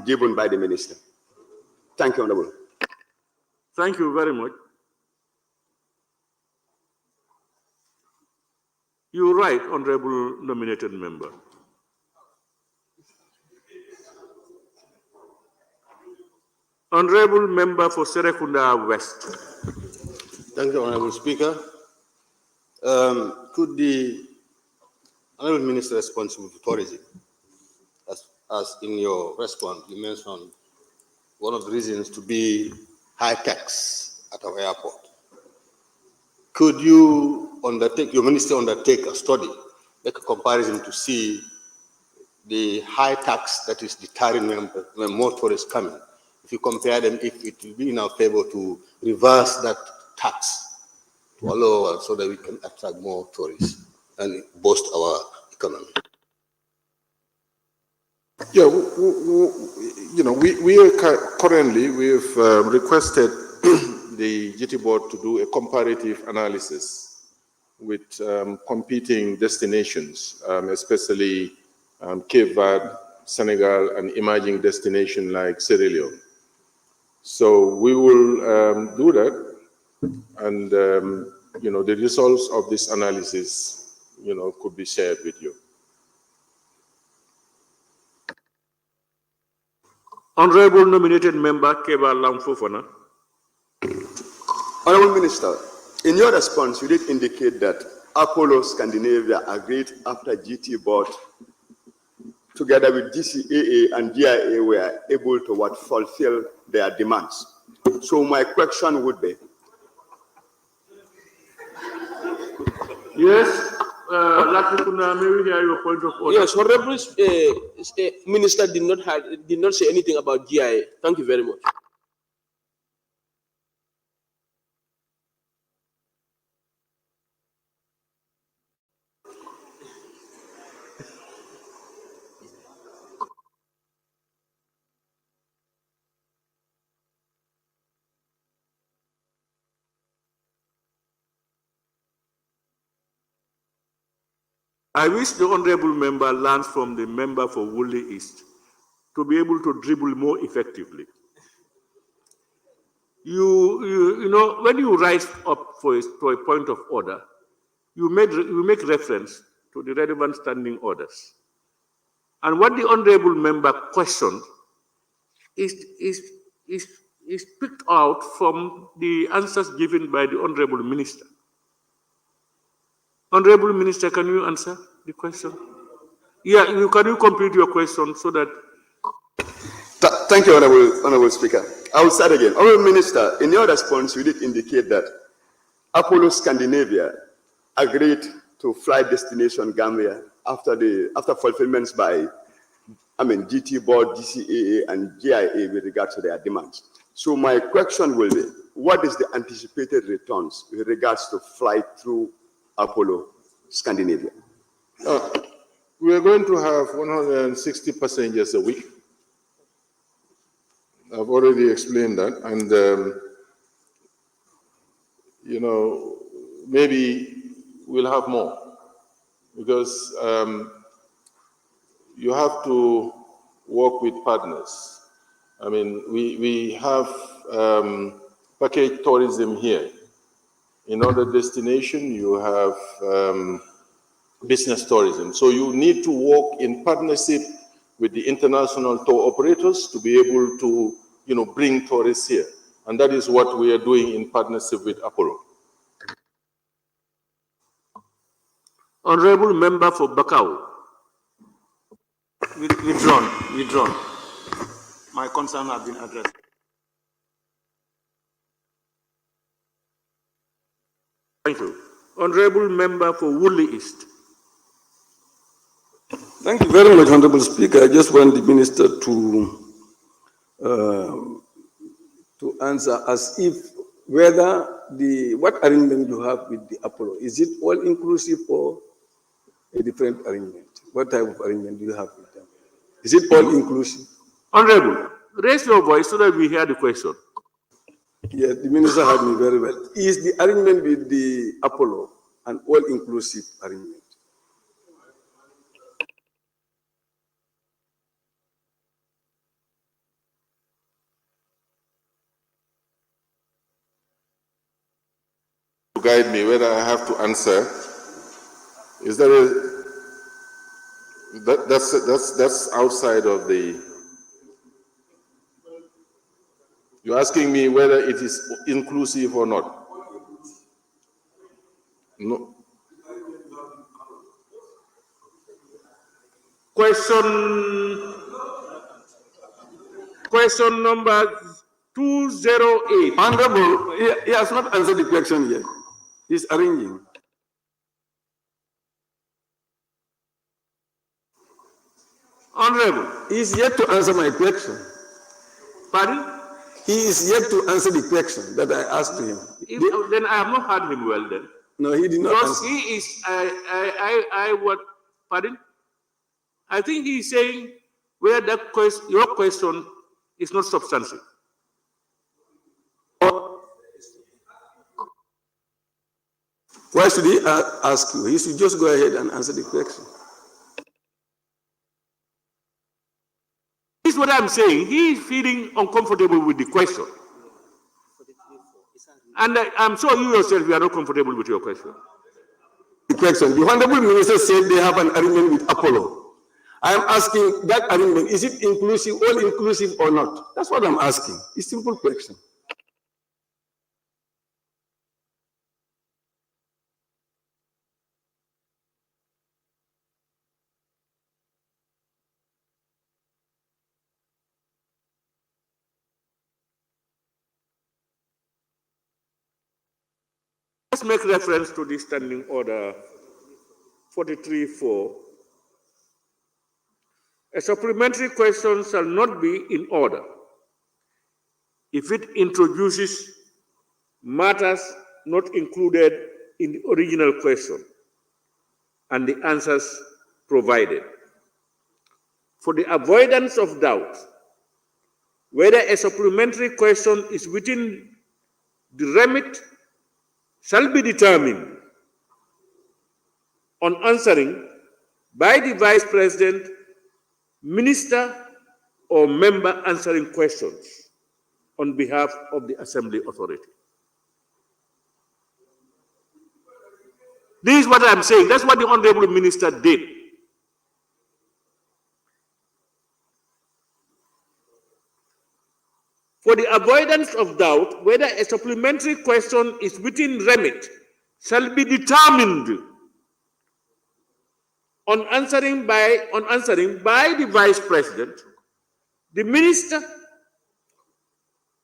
Speaker 19: given by the minister. Thank you, Honorable.
Speaker 2: Thank you very much. You're right, Honorable Nominated Member. Honorable Member for Serekunda West.
Speaker 11: Thank you, Honorable Speaker. Could the Honorable Minister responsible for tourism, as in your response, you mentioned one of the reasons to be high tax at our airport. Could you undertake, your minister undertake a study, make a comparison to see the high tax that is deterring when more tourists come in? If you compare them, if it will be in our favor to reverse that tax to allow so that we can attract more tourists and boost our economy.
Speaker 12: Yeah, we are currently, we've requested the GT board to do a comparative analysis with competing destinations, especially Cape Verde, Senegal, and emerging destinations like Sierra Leone. So we will do that, and the results of this analysis, could be shared with you.
Speaker 2: Honorable Nominated Member Keba Lamfofana.
Speaker 19: Honorable Minister, in your response, you did indicate that Apollo Scandinavia agreed after GT board, together with GCAA and GIA, were able to fulfill their demands. So my question would be,
Speaker 2: yes, may we hear your point of order?
Speaker 14: Yes, Honorable Minister did not say anything about GIA. Thank you very much.
Speaker 2: I wish the Honorable Member learns from the member for Woolly East to be able to dribble more effectively. When you rise up for a point of order, you make reference to the relevant standing orders. And what the Honorable Member questioned is picked out from the answers given by the Honorable Minister. Honorable Minister, can you answer the question? Yeah, can you complete your question so that...
Speaker 19: Thank you, Honorable Speaker. I will start again. Honorable Minister, in your response, you did indicate that Apollo Scandinavia agreed to fly destination Gambia after fulfillments by GT board, GCAA, and GIA with regard to their demands. So my question will be, what is the anticipated returns with regards to flight through Apollo Scandinavia?
Speaker 12: We are going to have 160 passengers a week. I've already explained that. And, you know, maybe we'll have more because you have to work with partners. I mean, we have package tourism here. In other destination, you have business tourism. So you need to work in partnership with the international tour operators to be able to, you know, bring tourists here. And that is what we are doing in partnership with Apollo.
Speaker 2: Honorable Member for Bakau.
Speaker 3: Withdrawn. My concern has been addressed.
Speaker 2: Thank you. Honorable Member for Woodley East.
Speaker 20: Thank you very much, Honorable Speaker. I just want the Minister to answer as if whether what arrangement you have with the Apollo, is it all inclusive or a different arrangement? What type of arrangement do you have with them? Is it all inclusive?
Speaker 2: Honorable, raise your voice so that we hear the question.
Speaker 20: Yes, the Minister heard me very well. Is the arrangement with the Apollo an all-inclusive arrangement?
Speaker 12: To guide me whether I have to answer, is there that's outside of the. You're asking me whether it is inclusive or not. No.
Speaker 2: Question number 208.
Speaker 20: Honorable, he has not answered the question yet. He's arranging.
Speaker 2: Honorable.
Speaker 20: He is yet to answer my question.
Speaker 2: Pardon?
Speaker 20: He is yet to answer the question that I asked him.
Speaker 2: Then I have not heard him well then.
Speaker 20: No, he did not
Speaker 2: Because
Speaker 20: answer.
Speaker 2: he is, pardon? I think he is saying whether that your question is not substantive.
Speaker 20: Why should he ask you? He should just go ahead and answer the question.
Speaker 2: This is what I'm saying. He is feeling uncomfortable with the question. And I'm sure you yourself, you are not comfortable with your question.
Speaker 20: The question, the Honorable Minister said they have an agreement with Apollo. I am asking that agreement, is it inclusive, all inclusive or not? That's what I'm asking. It's a simple question.
Speaker 2: Let's make reference to the standing order 43.4. A supplementary question shall not be in order if it introduces matters not included in the original question and the answers provided. For the avoidance of doubt, whether a supplementary question is within the remit shall be determined on answering by the Vice President, Minister, or member answering questions on behalf of the Assembly Authority. This is what I'm saying. That's what the Honorable Minister did. For the avoidance of doubt, whether a supplementary question is within remit shall be determined on answering by the Vice President, the Minister,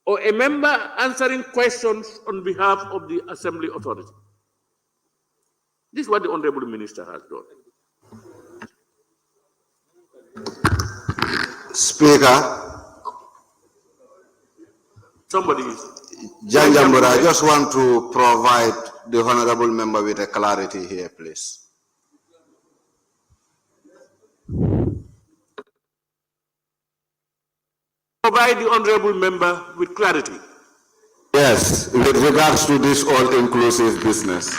Speaker 2: or a member answering questions on behalf of the Assembly Authority. This is what the Honorable Minister has done.
Speaker 11: Speaker,
Speaker 2: Somebody is.
Speaker 11: Janjanbureh, I just want to provide the honorable member with a clarity here, please.
Speaker 2: Provide the honorable member with clarity.
Speaker 11: Yes, with regards to this all-inclusive business.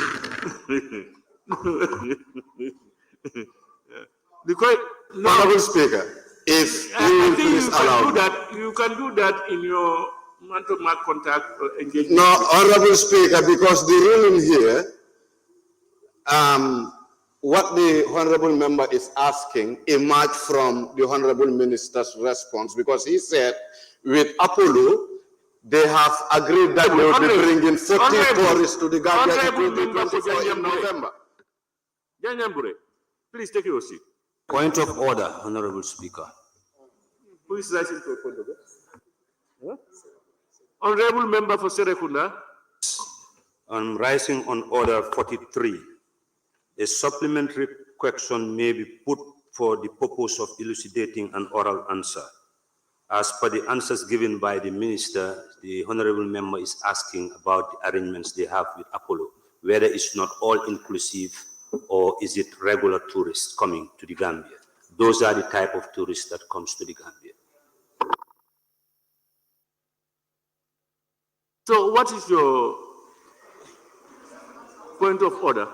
Speaker 2: Because no,
Speaker 11: Honorable Speaker, if you will please allow me.
Speaker 2: You can do that in your man-to-man contact engagement.
Speaker 11: No, Honorable Speaker, because the ruling here, what the honorable member is asking emerged from the honorable minister's response, because he said with Apollo, they have agreed that they will be bringing 40 tourists to the Gambia in November.
Speaker 2: Janjanbureh, please take your seat.
Speaker 10: Point of order, Honorable Speaker.
Speaker 2: Who is rising to a point of order? Honorable member for Serekunda.
Speaker 10: I'm rising on order 43. A supplementary question may be put for the purpose of elucidating an oral answer. As per the answers given by the minister, the honorable member is asking about the arrangements they have with Apollo, whether it's not all-inclusive or is it regular tourists coming to the Gambia. Those are the type of tourists that comes to the Gambia.
Speaker 2: So what is your point of order?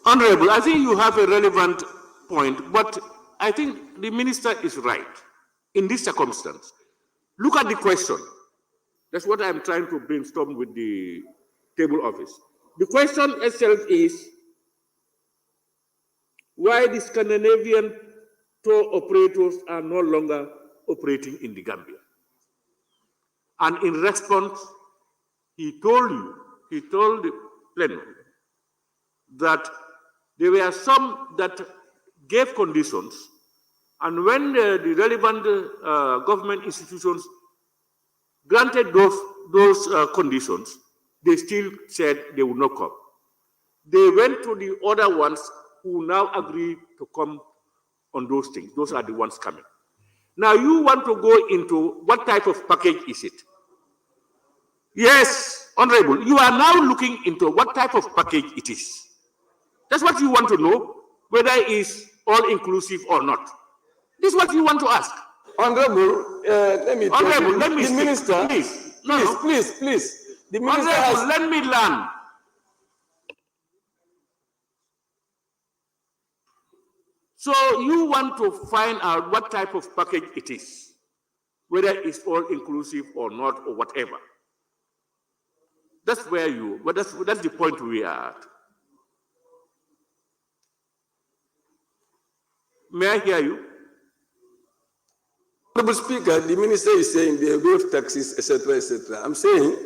Speaker 2: Honorable, I think you have a relevant point, but I think the minister is right in this circumstance. Look at the question. That's what I'm trying to brainstorm with the table office. The question itself is why the Scandinavian tour operators are no longer operating in the Gambia. And in response, he told the plenary that there were some that gave conditions, and when the relevant government institutions granted those conditions, they still said they would not come. They went to the other ones who now agree to come on those things. Those are the ones coming. Now you want to go into what type of package is it? Yes, Honorable, you are now looking into what type of package it is. That's what you want to know, whether it is all-inclusive or not. This is what you want to ask.
Speaker 20: Honorable, let me tell you,
Speaker 2: let me
Speaker 20: the
Speaker 2: speak.
Speaker 20: minister,
Speaker 2: Please.
Speaker 20: The minister
Speaker 2: Honorable, let me learn. So you want to find out what type of package it is, whether it's all-inclusive or not, or whatever. That's where that's the point we are at. May I hear you?
Speaker 20: Honorable Speaker, the minister is saying they waive taxes, etc., etc. I'm saying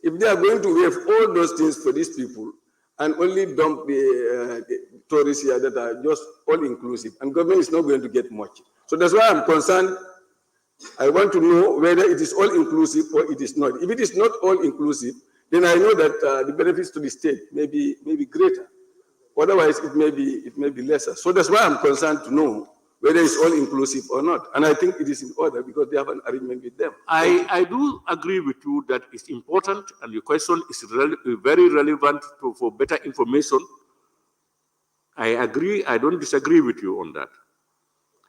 Speaker 20: if they are going to waive all those things for these people and only dump the tourists here that are just all-inclusive, and government is not going to get much. So that's why I'm concerned I want to know whether it is all inclusive or it is not. If it is not all inclusive, then I know that the benefits to the state may be greater. Otherwise, it may be lesser. So that's why I'm concerned to know whether it's all inclusive or not. And I think it is in order because they have an arrangement with them.
Speaker 2: I do agree with you that it's important, and your question is very relevant for better information. I agree. I don't disagree with you on that.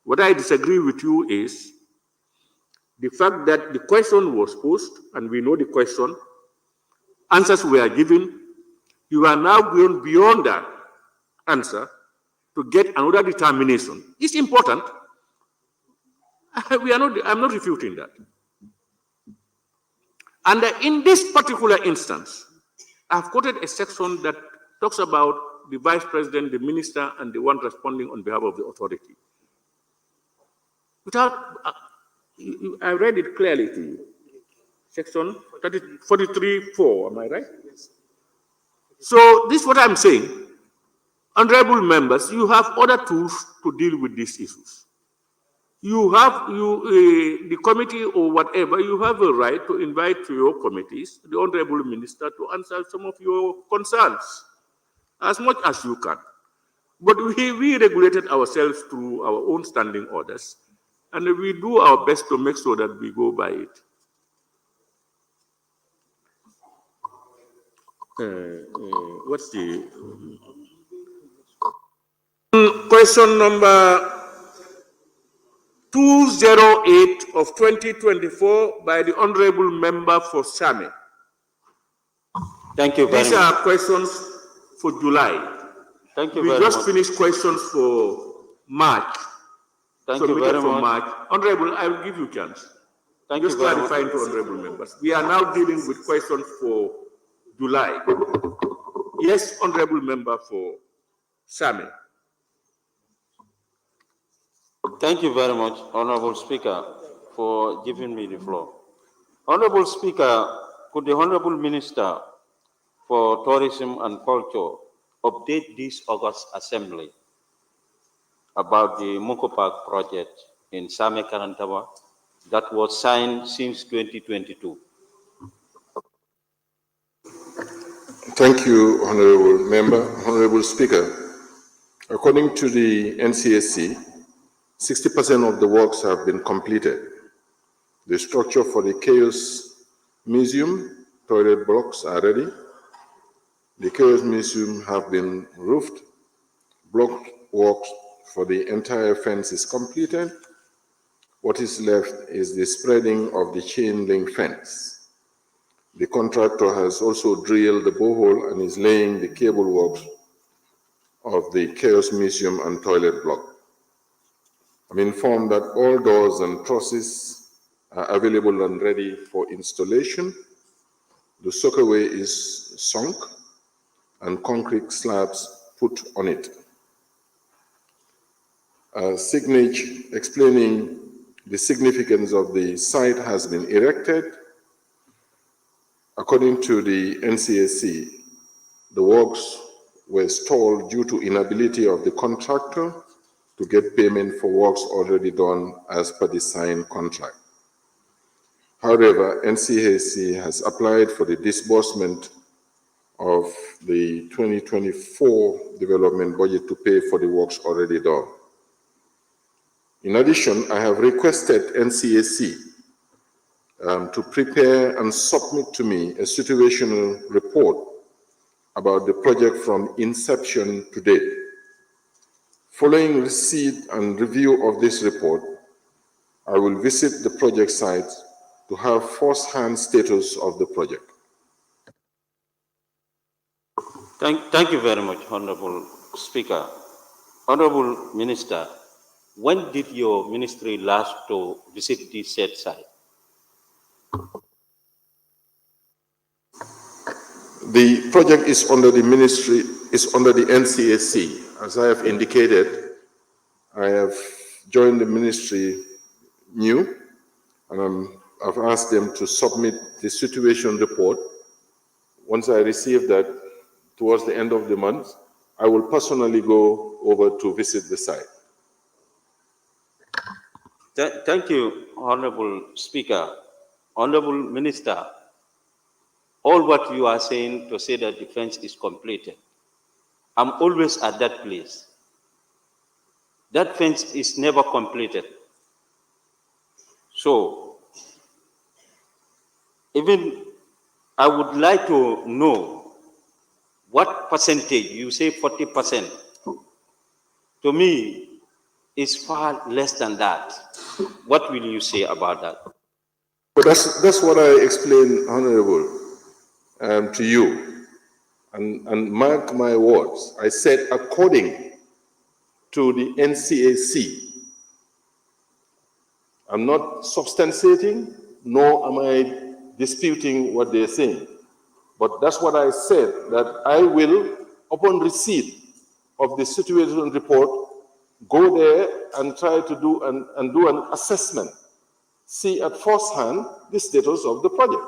Speaker 2: What I disagree with you is the fact that the question was posed, and we know the question, answers were given. You are now going beyond that answer to get another determination. It's important. I'm not refuting that. And in this particular instance, I've quoted a section that talks about the vice president, the minister, and the one responding on behalf of the authority. I read it clearly to you. Section 43.4, am I right? So this is what I'm saying. Honorable members, you have other tools to deal with these issues. You have, the committee or whatever, you have a right to invite to your committees the Honorable Minister to answer some of your concerns as much as you can. But we regulated ourselves through our own standing orders, and we do our best to make sure that we go by it. What's the question number 208 of 2024 by the Honorable Member for Sami.
Speaker 15: Thank you very much.
Speaker 2: These are questions for July.
Speaker 15: Thank you
Speaker 2: we
Speaker 15: very
Speaker 2: just
Speaker 15: much.
Speaker 2: finished questions for March.
Speaker 15: Thank you very
Speaker 2: for
Speaker 15: much.
Speaker 2: March. Honorable, I will give you a chance.
Speaker 15: Thank
Speaker 2: just
Speaker 15: you very much.
Speaker 2: clarifying to honorable members. We are now dealing with questions for July. Yes, honorable member for Sami.
Speaker 17: Thank you very much, Honorable Speaker, for giving me the floor. Honorable Speaker, could the Honorable Minister for Tourism and Culture update this August Assembly about the Moko Park project in Same Karantawa that was signed since 2022?
Speaker 12: Thank you, Honorable Member. Honorable Speaker, according to the NCSC, 60% of the works have been completed. The structure for the Chaos Museum toilet blocks are ready. The Chaos Museum have been roofed. Block works for the entire fence is completed. What is left is the spreading of the chain link fence. The contractor has also drilled the borehole and is laying the cable works of the Chaos Museum and toilet block. I'm informed that all doors and trusses are available and ready for installation. The soakaway is sunk and concrete slabs put on it. A signage explaining the significance of the site has been erected. According to the NCSC, the works were stalled due to inability of the contractor to get payment for works already done as per the signed contract. However, NCSC has applied for the disbursement of the 2024 development budget to pay for the works already done. In addition, I have requested NCSC to prepare and submit to me a situational report about the project from inception to date. Following receipt and review of this report, I will visit the project site to have first-hand status of the project.
Speaker 17: Thank you very much, Honorable Speaker. Honorable Minister, when did your ministry last to visit this said site?
Speaker 12: The project is under the ministry, is under the NCSC. As I have indicated, I have joined the ministry new, and I've asked them to submit the situation report. Once I receive that towards the end of the month, I will personally go over to visit the site.
Speaker 21: Thank you, Honorable Speaker. Honorable Minister, all what you are saying to say that the fence is completed, I'm always at that place. That fence is never completed. So, even I would like to know what percentage, you say 40%. To me, it's far less than that. What will you say about that?
Speaker 12: But that's what I explained, Honorable, to you. And mark my words, I said according to the NCAC. I'm not substantiating, nor am I disputing what they're saying. But that's what I said, that I will, upon receipt of the situation report, go there and try to do an assessment, see at first hand the status of the project.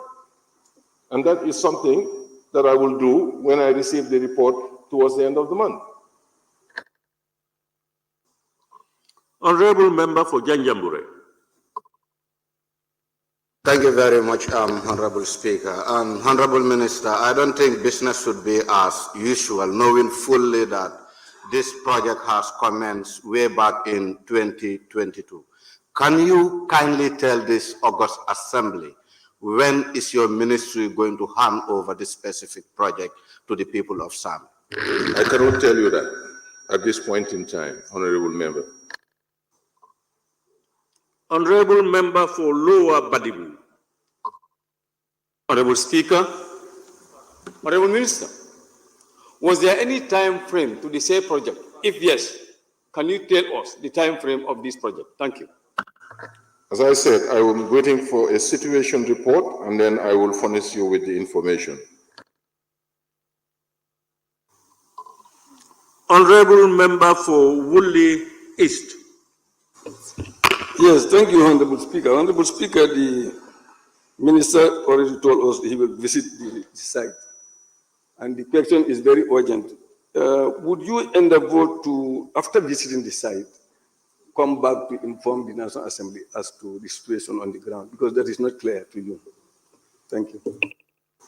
Speaker 12: And that is something that I will do when I receive the report towards the end of the month.
Speaker 2: Honorable Member for Janjanbureh.
Speaker 11: Thank you very much, Honorable Speaker. Honorable Minister, I don't think business should be as usual, knowing fully that this project has commenced way back in 2022. Can you kindly tell this August Assembly, when is your ministry going to hand over this specific project to the people of Samba?
Speaker 12: I cannot tell you that at this point in time, Honorable Member.
Speaker 2: Honorable Member for Lower Badibu.
Speaker 22: Honorable Speaker, Honorable Minister, was there any time frame to the said project? If yes, can you tell us the time frame of this project? Thank you.
Speaker 12: As I said, I am waiting for a situation report and then I will furnish you with the information.
Speaker 2: Honorable Member for Woolly East.
Speaker 20: Yes, thank you, Honorable Speaker. Honorable Speaker, the Minister already told us he will visit the site, and the question is very urgent. Would you endeavor to, after visiting the site, come back to inform the National Assembly as to the situation on the ground, because that is not clear to you? Thank you.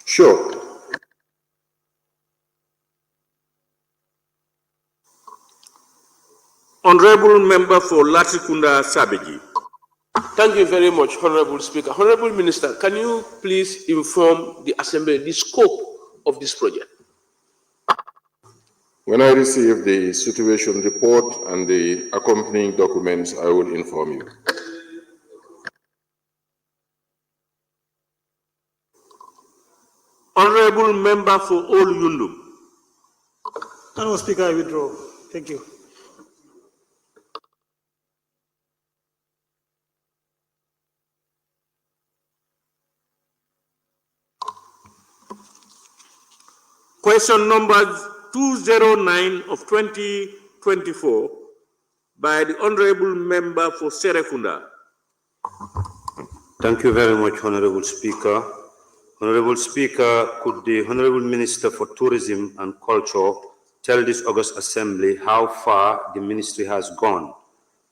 Speaker 12: Sure.
Speaker 2: Honorable Member for Latrikunda Sabiji.
Speaker 14: Thank you very much, Honorable Speaker. Honorable Minister, can you please inform the Assembly the scope of this project?
Speaker 12: When I receive the situation report and the accompanying documents, I will inform you.
Speaker 2: Honorable Member for Ol Yundum.
Speaker 23: Honorable Speaker, I withdraw. Thank you.
Speaker 2: Question number 209 of 2024 by the Honorable Member for Serekunda.
Speaker 10: Thank you very much, Honorable Speaker. Honorable Speaker, could the Honorable Minister for Tourism and Culture tell this August Assembly how far the ministry has gone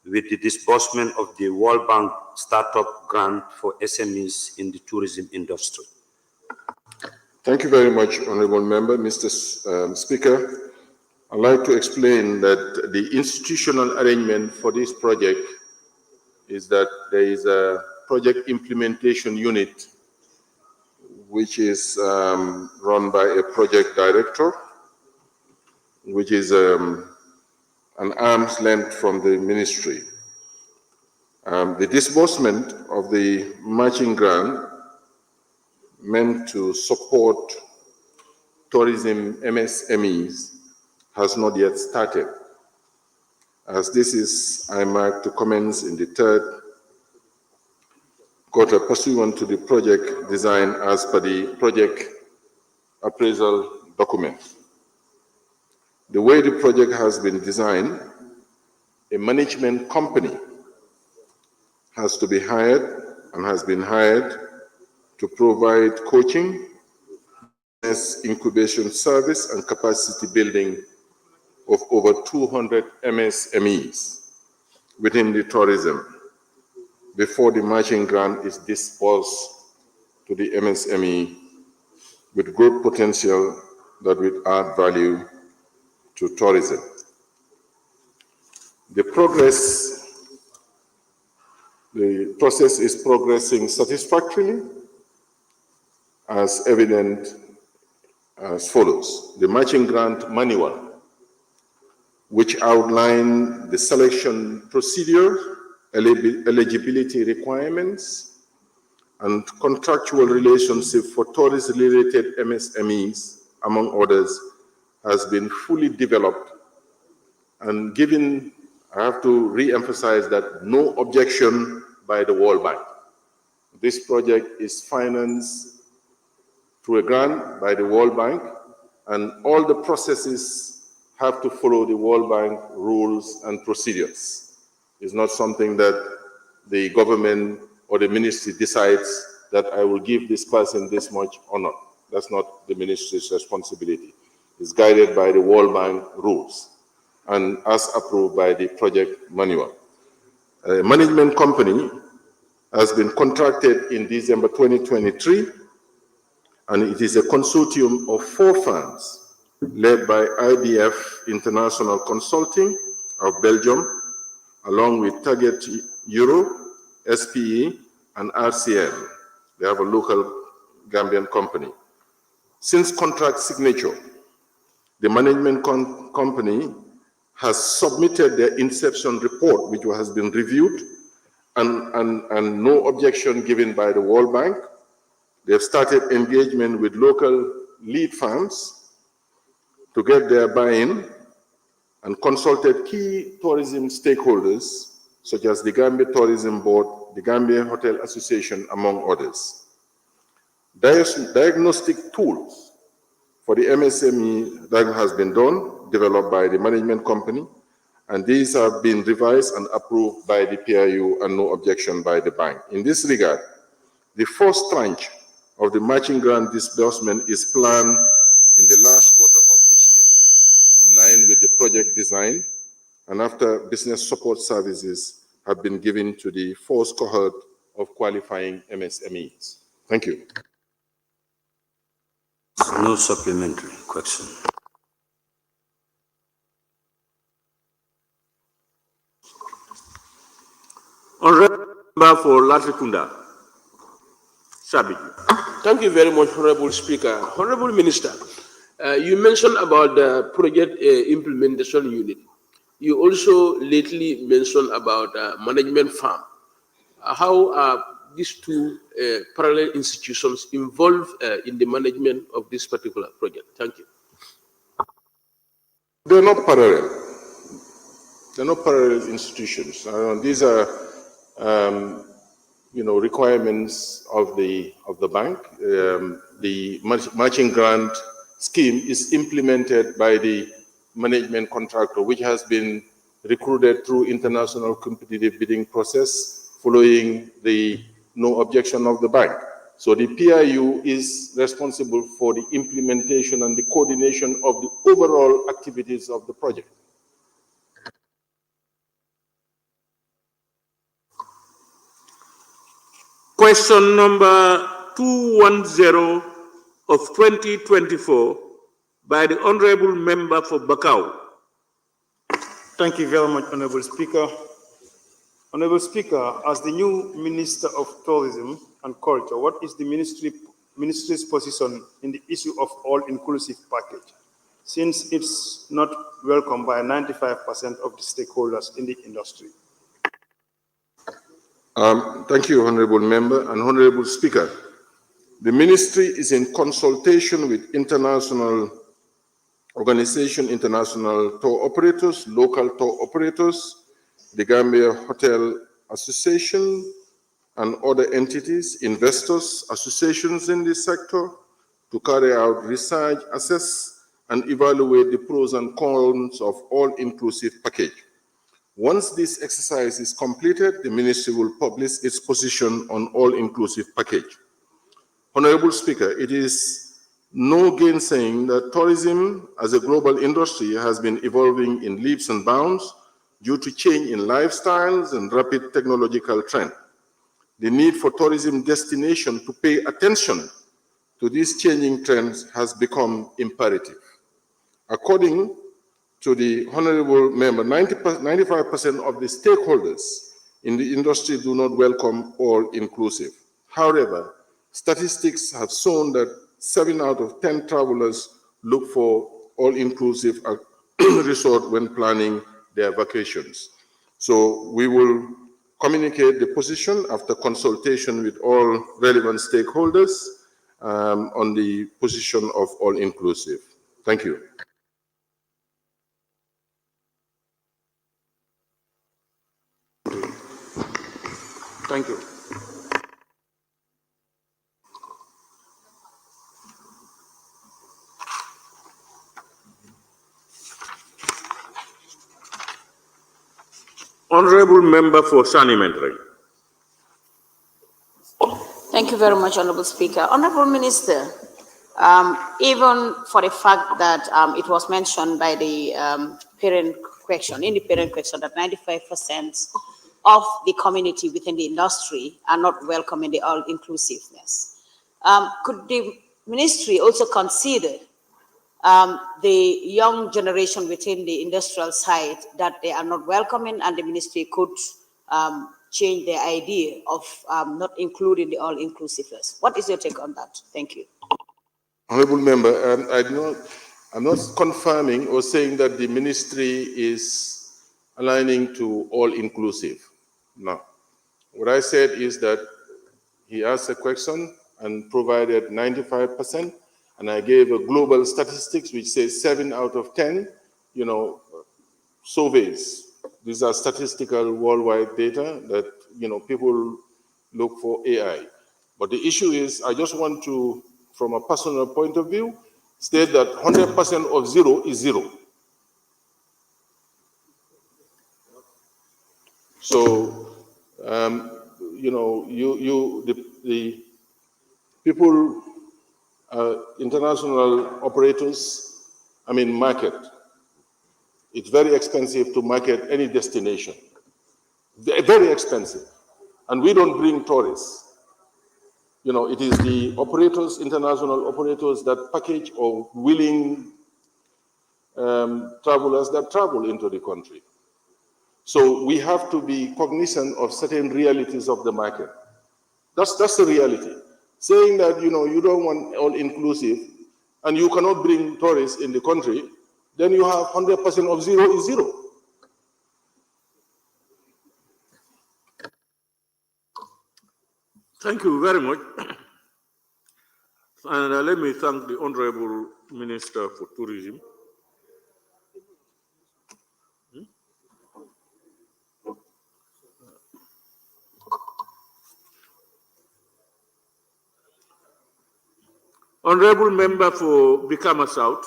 Speaker 10: with the disbursement of the World Bank Startup Grant for SMEs in the tourism industry?
Speaker 12: Thank you very much, Honorable Member. Mr. Speaker, I'd like to explain that the institutional arrangement for this project is that there is a project implementation unit which is run by a project director, which is an arm's length from the ministry. The disbursement of the matching grant meant to support tourism MSMEs has not yet started, as this is earmarked to commence in the third quarter pursuant to the project design as per the project appraisal document. The way the project has been designed, a management company has to be hired and has been hired to provide coaching, incubation service, and capacity building of over 200 MSMEs within the tourism. before the matching grant is disbursed to the MSME with growth potential that will add value to tourism. The process is progressing satisfactorily, as evident as follows. The matching grant manual, which outlines the selection procedure, eligibility requirements, and contractual relationship for tourist-related MSMEs, among others, has been fully developed and given. I have to re-emphasize that no objection by the World Bank. This project is financed through a grant by the World Bank, and all the processes have to follow the World Bank rules and procedures. It's not something that the government or the ministry decides that I will give this person this much or not. That's not the ministry's responsibility. It's guided by the World Bank rules and as approved by the project manual. A management company has been contracted in December 2023, and it is a consortium of 4 firms led by IBF International Consulting of Belgium, along with Target Euro, SPE, and RCM. They have a local Gambian company. Since contract signature, the management company has submitted their inception report, which has been reviewed, and no objection given by the World Bank. They've started engagement with local lead firms to get their buy-in and consulted key tourism stakeholders, such as the Gambia Tourism Board, the Gambia Hotel Association, among others. Diagnostic tools for the MSME that has been developed by the management company, and these have been revised and approved by the PIU and no objection by the bank. In this regard, the first tranche of the matching grant disbursement is planned in the last quarter of this year, in line with the project design, and after business support services have been given to the first cohort of qualifying MSMEs. Thank you.
Speaker 10: No supplementary question.
Speaker 2: Honorable Member for Latrikunda, Sabi.
Speaker 14: Thank you very much, Honorable Speaker. Honorable Minister, you mentioned about the project implementation unit. You also lately mentioned about management firm. How are these two parallel institutions involved in the management of this particular project? Thank you.
Speaker 12: They're not parallel. They're not parallel institutions. These are, requirements of the bank. The matching grant scheme is implemented by the management contractor, which has been recruited through international competitive bidding process following the no objection of the bank. So the PIU is responsible for the implementation and the coordination of the overall activities of the project.
Speaker 2: Question number 210 of 2024 by the Honorable Member for Bakau.
Speaker 23: Thank you very much, Honorable Speaker. Honorable Speaker, as the new Minister of Tourism and Culture, what is the ministry's position in the issue of all-inclusive package, since it's not welcomed by 95% of the stakeholders in the industry?
Speaker 12: Thank you, Honorable Member and Honorable Speaker. The ministry is in consultation with international organizations, international tour operators, local tour operators, the Gambia Hotel Association, and other entities, investors, associations in this sector, to carry out research, assess, and evaluate the pros and cons of all-inclusive package. Once this exercise is completed, the ministry will publish its position on all-inclusive package. Honorable Speaker, it is no gainsaying that tourism as a global industry has been evolving in leaps and bounds due to change in lifestyles and rapid technological trend. The need for tourism destination to pay attention to these changing trends has become imperative. According to the Honorable Member, 95% of the stakeholders in the industry do not welcome all-inclusive. However, statistics have shown that 7 out of 10 travelers look for all-inclusive resort when planning their vacations. So we will communicate the position after consultation with all relevant stakeholders on the position of all-inclusive. Thank you.
Speaker 2: Thank you. Honorable Member for Sanimentary.
Speaker 7: Thank you very much, Honorable Speaker. Honorable Minister, even for the fact that it was mentioned by the parent question, in the parent question, that 95% of the community within the industry are not welcoming the all-inclusiveness. Could the ministry also consider the young generation within the industrial side that they are not welcoming, and the ministry could change their idea of not including the all-inclusiveness? What is your take on that? Thank you.
Speaker 12: Honorable Member, I'm not confirming or saying that the ministry is aligning to all-inclusive. No. What I said is that he asked a question and provided 95%, and I gave a global statistics which says 7 out of 10, surveys. These are statistical worldwide data that, people look for AI. But the issue is, I just want to, from a personal point of view, state that 100% of 0 is 0. So, the people, international operators, market. It's very expensive to market any destination. Very expensive. And we don't bring tourists. It is the operators, international operators, that package or willing travelers that travel into the country. So we have to be cognizant of certain realities of the market. That's the reality. Saying that, you don't want all-inclusive and you cannot bring tourists in the country, then you have 100% of 0 is 0.
Speaker 2: Thank you very much. And let me thank the Honorable Minister for Tourism. Honorable Member for Bikama South.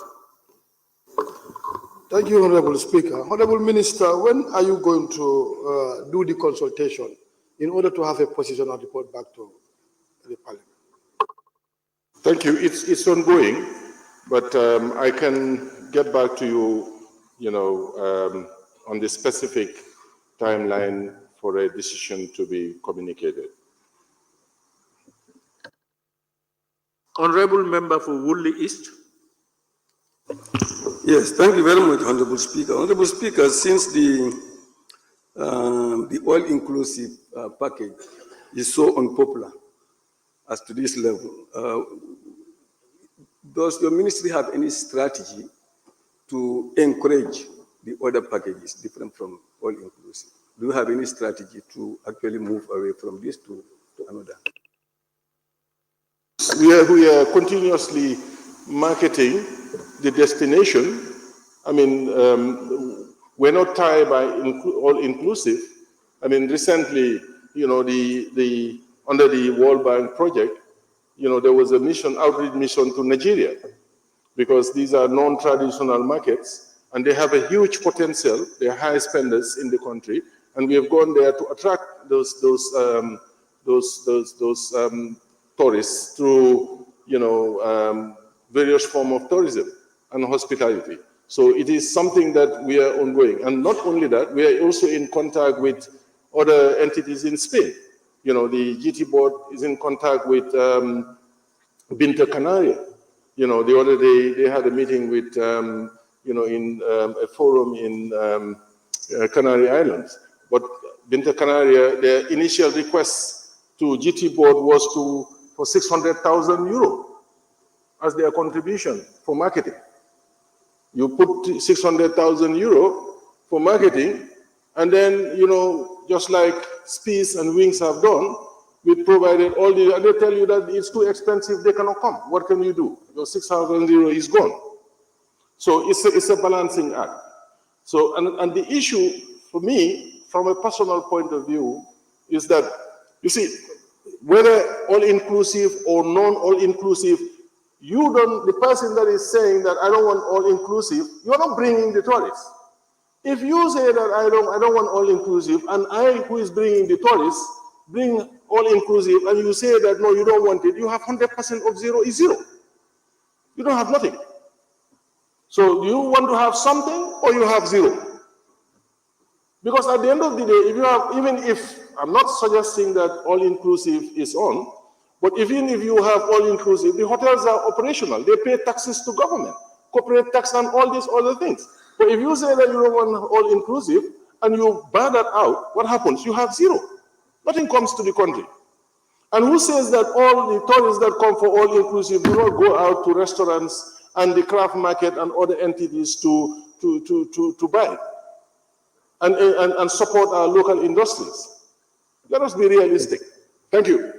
Speaker 5: Thank you, Honorable Speaker. Honorable Minister, when are you going to do the consultation in order to have a position and report back to the Parliament?
Speaker 12: Thank you. It's ongoing, but I can get back to you, on the specific timeline for a decision to be communicated.
Speaker 2: Honorable Member for Woodley East.
Speaker 20: Yes, thank you very much, Honorable Speaker. Honorable Speaker, since the all-inclusive package is so unpopular as to this level, does your ministry have any strategy to encourage the other packages different from all-inclusive? Do you have any strategy to actually move away from this to another?
Speaker 12: We are continuously marketing the destination. We're not tied by all-inclusive. Recently, under the World Bank project, there was a outreach mission to Nigeria, because these are non-traditional markets and they have a huge potential. They're high spenders in the country, and we have gone there to attract those tourists through, various forms of tourism and hospitality. So it is something that we are ongoing. And not only that, we are also in contact with other entities in Spain. You know, the GT board is in contact with Binta Canaria. You know, the other day they had a meeting with, you know, in a forum in Canary Islands. But Binta Canaria, their initial request to GT board was for 600,000 euro as their contribution for marketing. You put 600,000 euro for marketing, and then, you know, just like Space and Wings have done, we provided all the, and they tell you that it's too expensive, they cannot come. What can you do? Your 6,000 euro is gone. So it's a balancing act. So, and the issue for me, from a personal point of view, is that, you see, whether all-inclusive or non-all-inclusive, the person that is saying that I don't want all-inclusive, you're not bringing the tourists. If you say that I don't want all-inclusive, and I, who is bringing the tourists, bring all-inclusive, and you say that no, you don't want it, you have 100% of zero is zero. You don't have nothing. So you want to have something, or you have zero. Because at the end of the day, if you have, even if, I'm not suggesting that all-inclusive is on, but even if you have all-inclusive, the hotels are operational. They pay taxes to government, corporate tax and all these other things. But if you say that you don't want all-inclusive and you buy that out, what happens? You have zero. Nothing comes to the country. And who says that all the tourists that come for all-inclusive do not go out to restaurants and the craft market and other entities to buy and support our local industries? Let us be realistic. Thank you.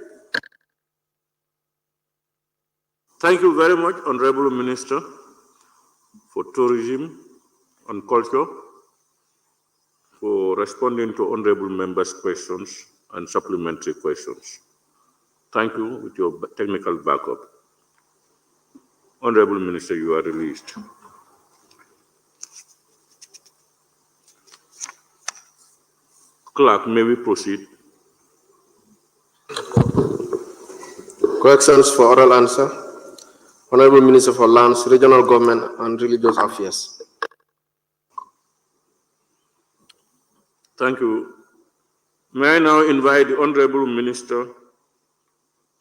Speaker 2: Thank you very much, Honorable Minister for Tourism and Culture, for responding to Honorable Members' questions and supplementary questions. Thank you with your technical backup. Honorable Minister, you are released. Clerk, may we proceed?
Speaker 1: Questions for oral answer. Honorable Minister for Lands, Regional Government and Religious Affairs.
Speaker 2: Thank you. May I now invite the Honorable Minister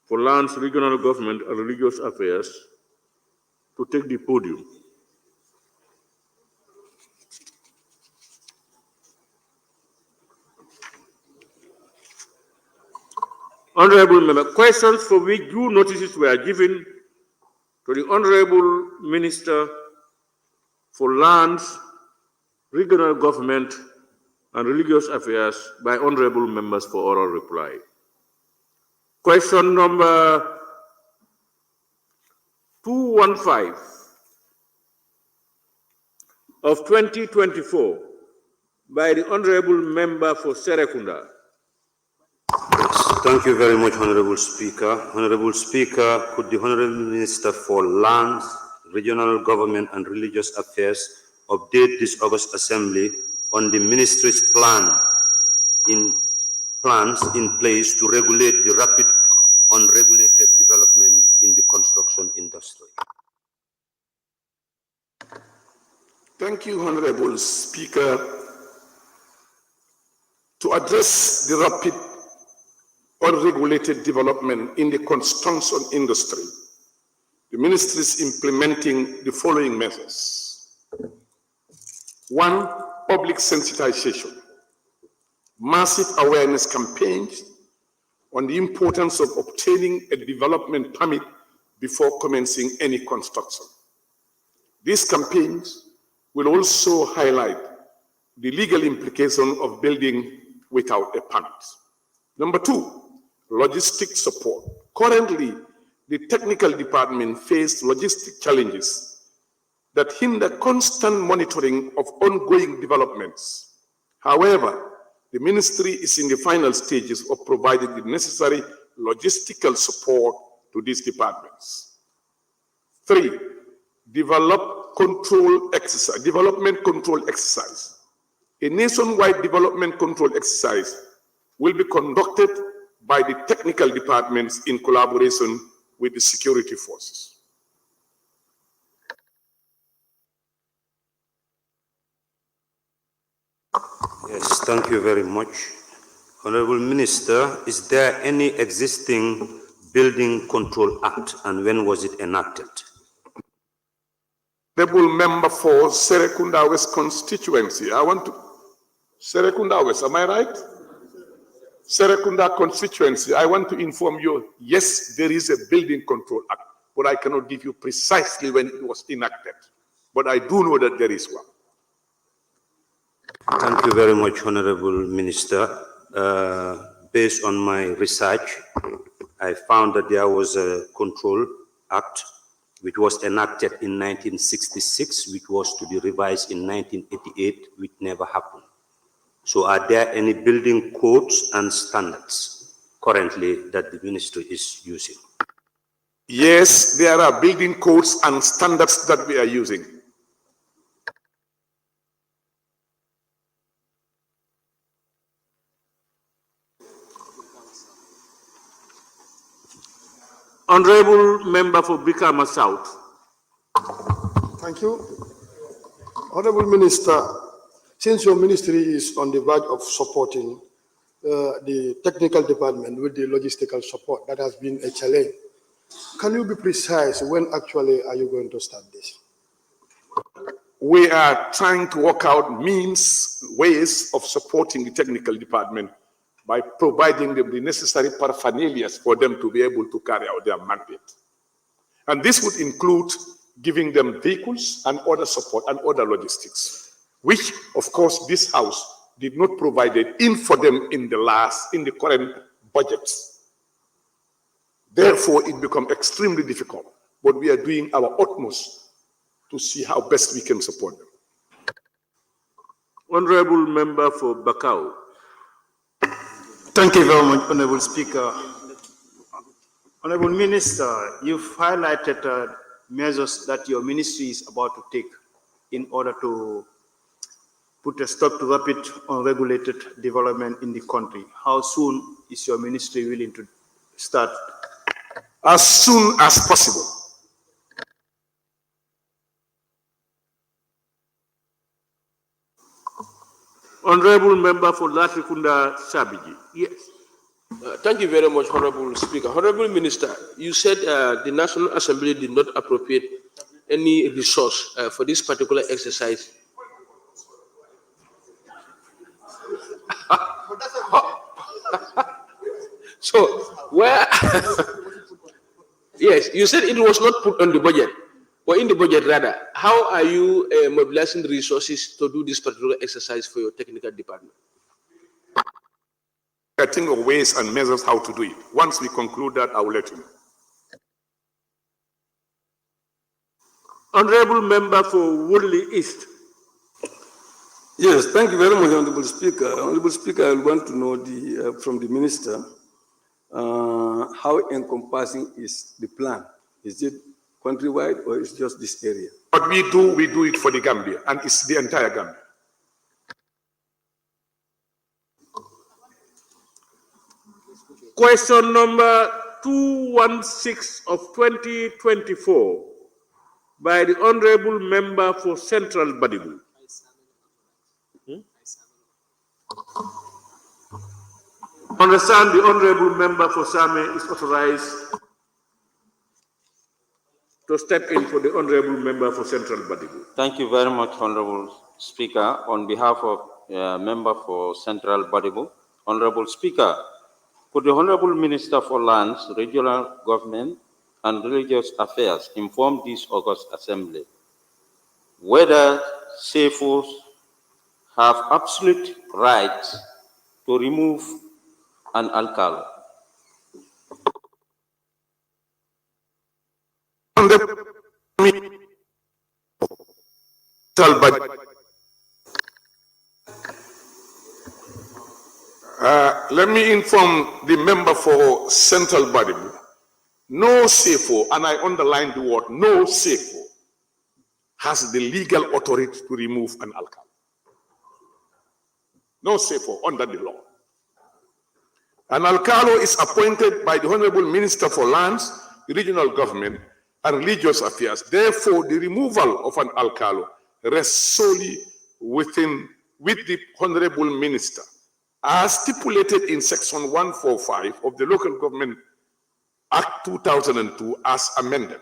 Speaker 2: for Lands, Regional Government and Religious Affairs to take the podium. Honorable Member, questions for which due notices were given to the Honorable Minister for Lands, Regional Government and Religious Affairs by Honorable Members for oral reply. Question number 215 of 2024 by the Honorable Member for Serekunda.
Speaker 10: Thank you very much, Honorable Speaker. Honorable Speaker, could the Honorable Minister for Lands, Regional Government and Religious Affairs update this August Assembly on the Ministry's plans in place to regulate the rapid unregulated development in the construction industry?
Speaker 4: Thank you, Honorable Speaker. To address the rapid unregulated development in the construction industry, the Ministry is implementing the following measures. 1, public sensitization. Massive awareness campaigns on the importance of obtaining a development permit before commencing any construction. These campaigns will also highlight the legal implication of building without a permit. Number 2, logistic support. Currently, the technical department faces logistic challenges that hinder constant monitoring of ongoing developments. However, the ministry is in the final stages of providing the necessary logistical support to these departments. 3, development control exercise. A nationwide development control exercise will be conducted by the technical departments in collaboration with the security forces.
Speaker 10: Yes, thank you very much. Honorable Minister, is there any existing Building Control Act, and when was it enacted?
Speaker 4: Honorable member for Serekunda West constituency. Serekunda West, am I right? Serekunda constituency, I want to inform you, yes, there is a Building Control Act, but I cannot give you precisely when it was enacted. But I do know that there is one.
Speaker 10: Thank you very much, Honorable Minister. Based on my research, I found that there was a Control Act which was enacted in 1966, which was to be revised in 1988, which never happened. So are there any building codes and standards currently that the ministry is using?
Speaker 4: Yes, there are building codes and standards that we are using.
Speaker 2: Honorable Member for Brikama South.
Speaker 5: Thank you. Honorable Minister, since your ministry is on the verge of supporting the technical department with the logistical support, that has been a challenge. Can you be precise when actually are you going to start this?
Speaker 4: We are trying to work out ways of supporting the technical department by providing them the necessary paraphernalia for them to be able to carry out their mandate. And this would include giving them vehicles and other support and other logistics, which, of course, this House did not provide it in for them in the current budgets. Therefore, it becomes extremely difficult, but we are doing our utmost to see how best we can support them.
Speaker 2: Honorable Member for Bakau.
Speaker 23: Thank you very much, Honorable Speaker. Honorable Minister, you've highlighted measures that your ministry is about to take in order to put a stop to rapid unregulated development in the country. How soon is your ministry willing to start?
Speaker 4: As soon as possible.
Speaker 2: Honorable Member for Latrikunda Sabiji. Yes.
Speaker 14: Thank you very much, Honorable Speaker. Honorable Minister, you said the National Assembly did not appropriate any resource for this particular exercise. So, where? Yes, you said it was not put on the budget, or in the budget rather. How are you mobilizing the resources to do this particular exercise for your technical department?
Speaker 4: I think of ways and measures how to do it. Once we conclude that, I will let you know.
Speaker 2: Honorable Member for Woodley East.
Speaker 20: Yes, thank you very much, Honorable Speaker. Honorable Speaker, I want to know from the Minister how encompassing is the plan? Is it countrywide or is it just this area?
Speaker 4: What we do it for the Gambia, and it's the entire Gambia.
Speaker 2: Question number 216 of 2024 by the Honorable Member for Central Badibu. Understand the Honorable Member for Same is authorized to step in for the Honorable Member for Central Badibu.
Speaker 21: Thank you very much, Honorable Speaker. On behalf of Member for Central Badibu, Honorable Speaker, could the Honorable Minister for Lands, Regional Government and Religious Affairs inform this August Assembly whether CFOs have absolute rights to remove an alcalde?
Speaker 4: Let me inform the member for Central Badibu. No CFO, and I underline the word no CFO, has the legal authority to remove an alcalde. No CFO under the law. An alcalde is appointed by the Honorable Minister for Lands, Regional Government, and Religious Affairs. Therefore, the removal of an alcalde rests solely with the Honorable Minister as stipulated in Section 145 of the Local Government Act 2002 as amended,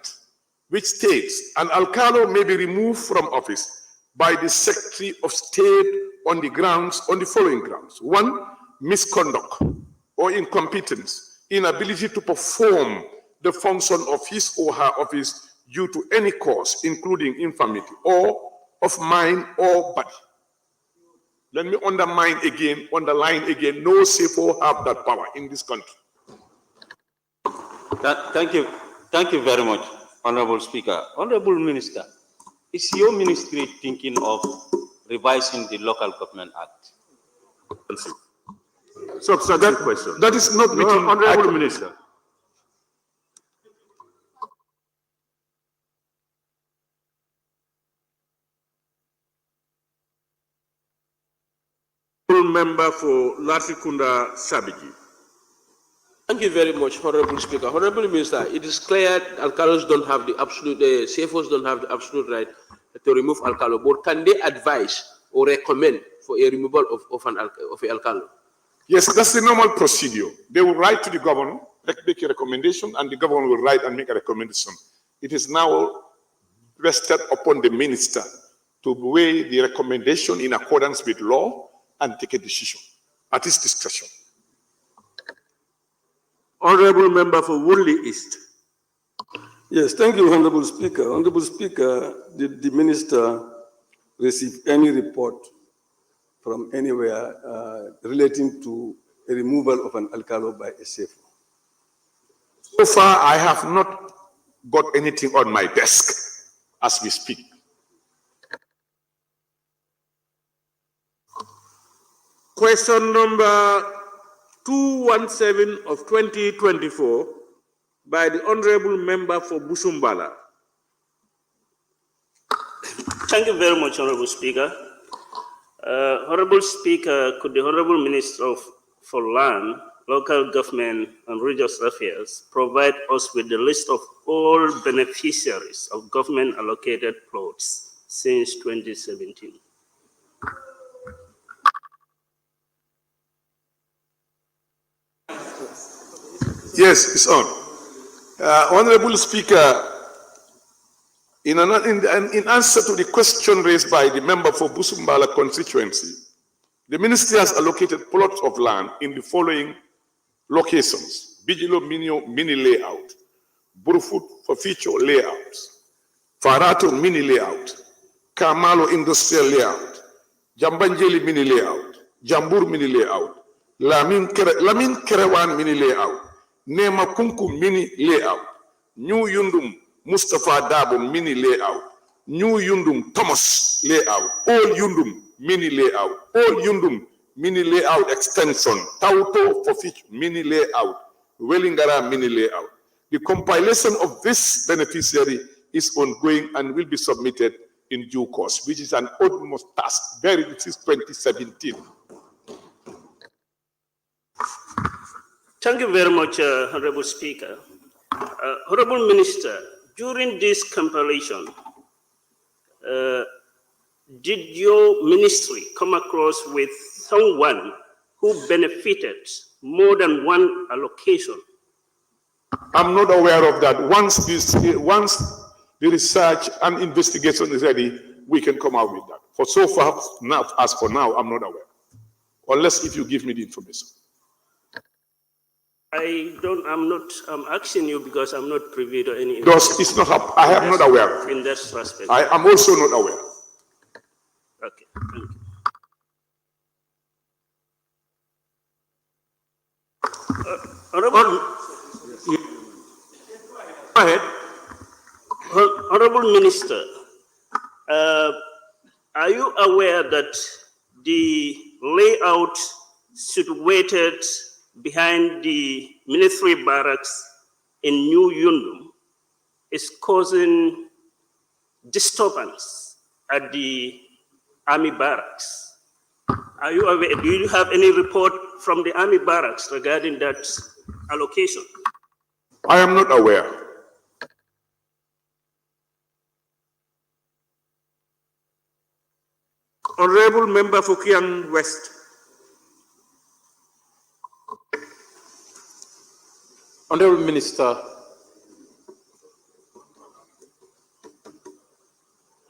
Speaker 4: which states an alcalo may be removed from office by the Secretary of State on the following grounds. 1, misconduct or incompetence, inability to perform the function of his or her office due to any cause, including infirmity or of mind or body. Let me underline again, no CFO have that power in this country.
Speaker 21: Thank you very much, Honorable Speaker. Honorable Minister, is your ministry thinking of revising the Local Government Act?
Speaker 4: So that question. That is not within
Speaker 2: Honorable Minister. Member for Latrikunda Sabiji.
Speaker 14: Thank you very much, Honorable Speaker. Honorable Minister, it is clear alcalos don't have the absolute, CFOs don't have the absolute right to remove alcalo, but can they advise or recommend for a removal of an alcalo?
Speaker 4: Yes, that's the normal procedure. They will write to the governor, make a recommendation, and the governor will write and make a recommendation. It is now rested upon the minister to weigh the recommendation in accordance with law and take a decision at his discretion.
Speaker 2: Honorable Member for Woodley East.
Speaker 20: Yes, thank you, Honorable Speaker. Honorable Speaker, did the minister receive any report from anywhere relating to a removal of an alcalo by a CFO?
Speaker 4: So far, I have not got anything on my desk as we speak.
Speaker 2: Question number 217 of 2024 by the Honorable Member for Busumbala.
Speaker 6: Thank you very much, Honorable Speaker. Honorable Speaker, could the Honorable Minister for Land, Local Government and Regional Affairs provide us with the list of all beneficiaries of government allocated plots since 2017?
Speaker 4: Yes, it's on. Honorable Speaker, in answer to the question raised by the member for Busumbala constituency, the ministry has allocated plots of land in the following locations: Bijilo mini layout, Burfoot for future layouts, Farato mini layout, Kamalo industrial layout, Jambanjeli mini layout, Jambur mini layout, Lamin Kerewan mini layout, Nema Kunku mini layout, New Yundum Mustafa Dabo mini layout, New Yundum Thomas layout, Old Yundum mini layout, Old Yundum mini layout extension, Tauto for future mini layout, Wellingara mini layout. The compilation of this beneficiary is ongoing and will be submitted in due course, which is an utmost task, since 2017.
Speaker 6: Thank you very much, Honorable Speaker. Honorable Minister, during this compilation, did your ministry come across with someone who benefited more than one allocation?
Speaker 4: I'm not aware of that. Once the research and investigation is ready, we can come out with that. For so far, now, as for now, I'm not aware. Unless if you give me the information.
Speaker 6: I'm asking you because I'm not privy to any
Speaker 4: It's not up. I am not aware.
Speaker 6: In that respect.
Speaker 4: I am also not aware.
Speaker 6: Okay, thank you. Honorable,
Speaker 2: go ahead.
Speaker 6: Honorable Minister, are you aware that the layout situated behind the military barracks in New Yundum is causing disturbance at the army barracks? Are you aware? Do you have any report from the army barracks regarding that allocation?
Speaker 4: I am not aware.
Speaker 2: Honorable Member for Kiang West.
Speaker 15: Honorable Minister,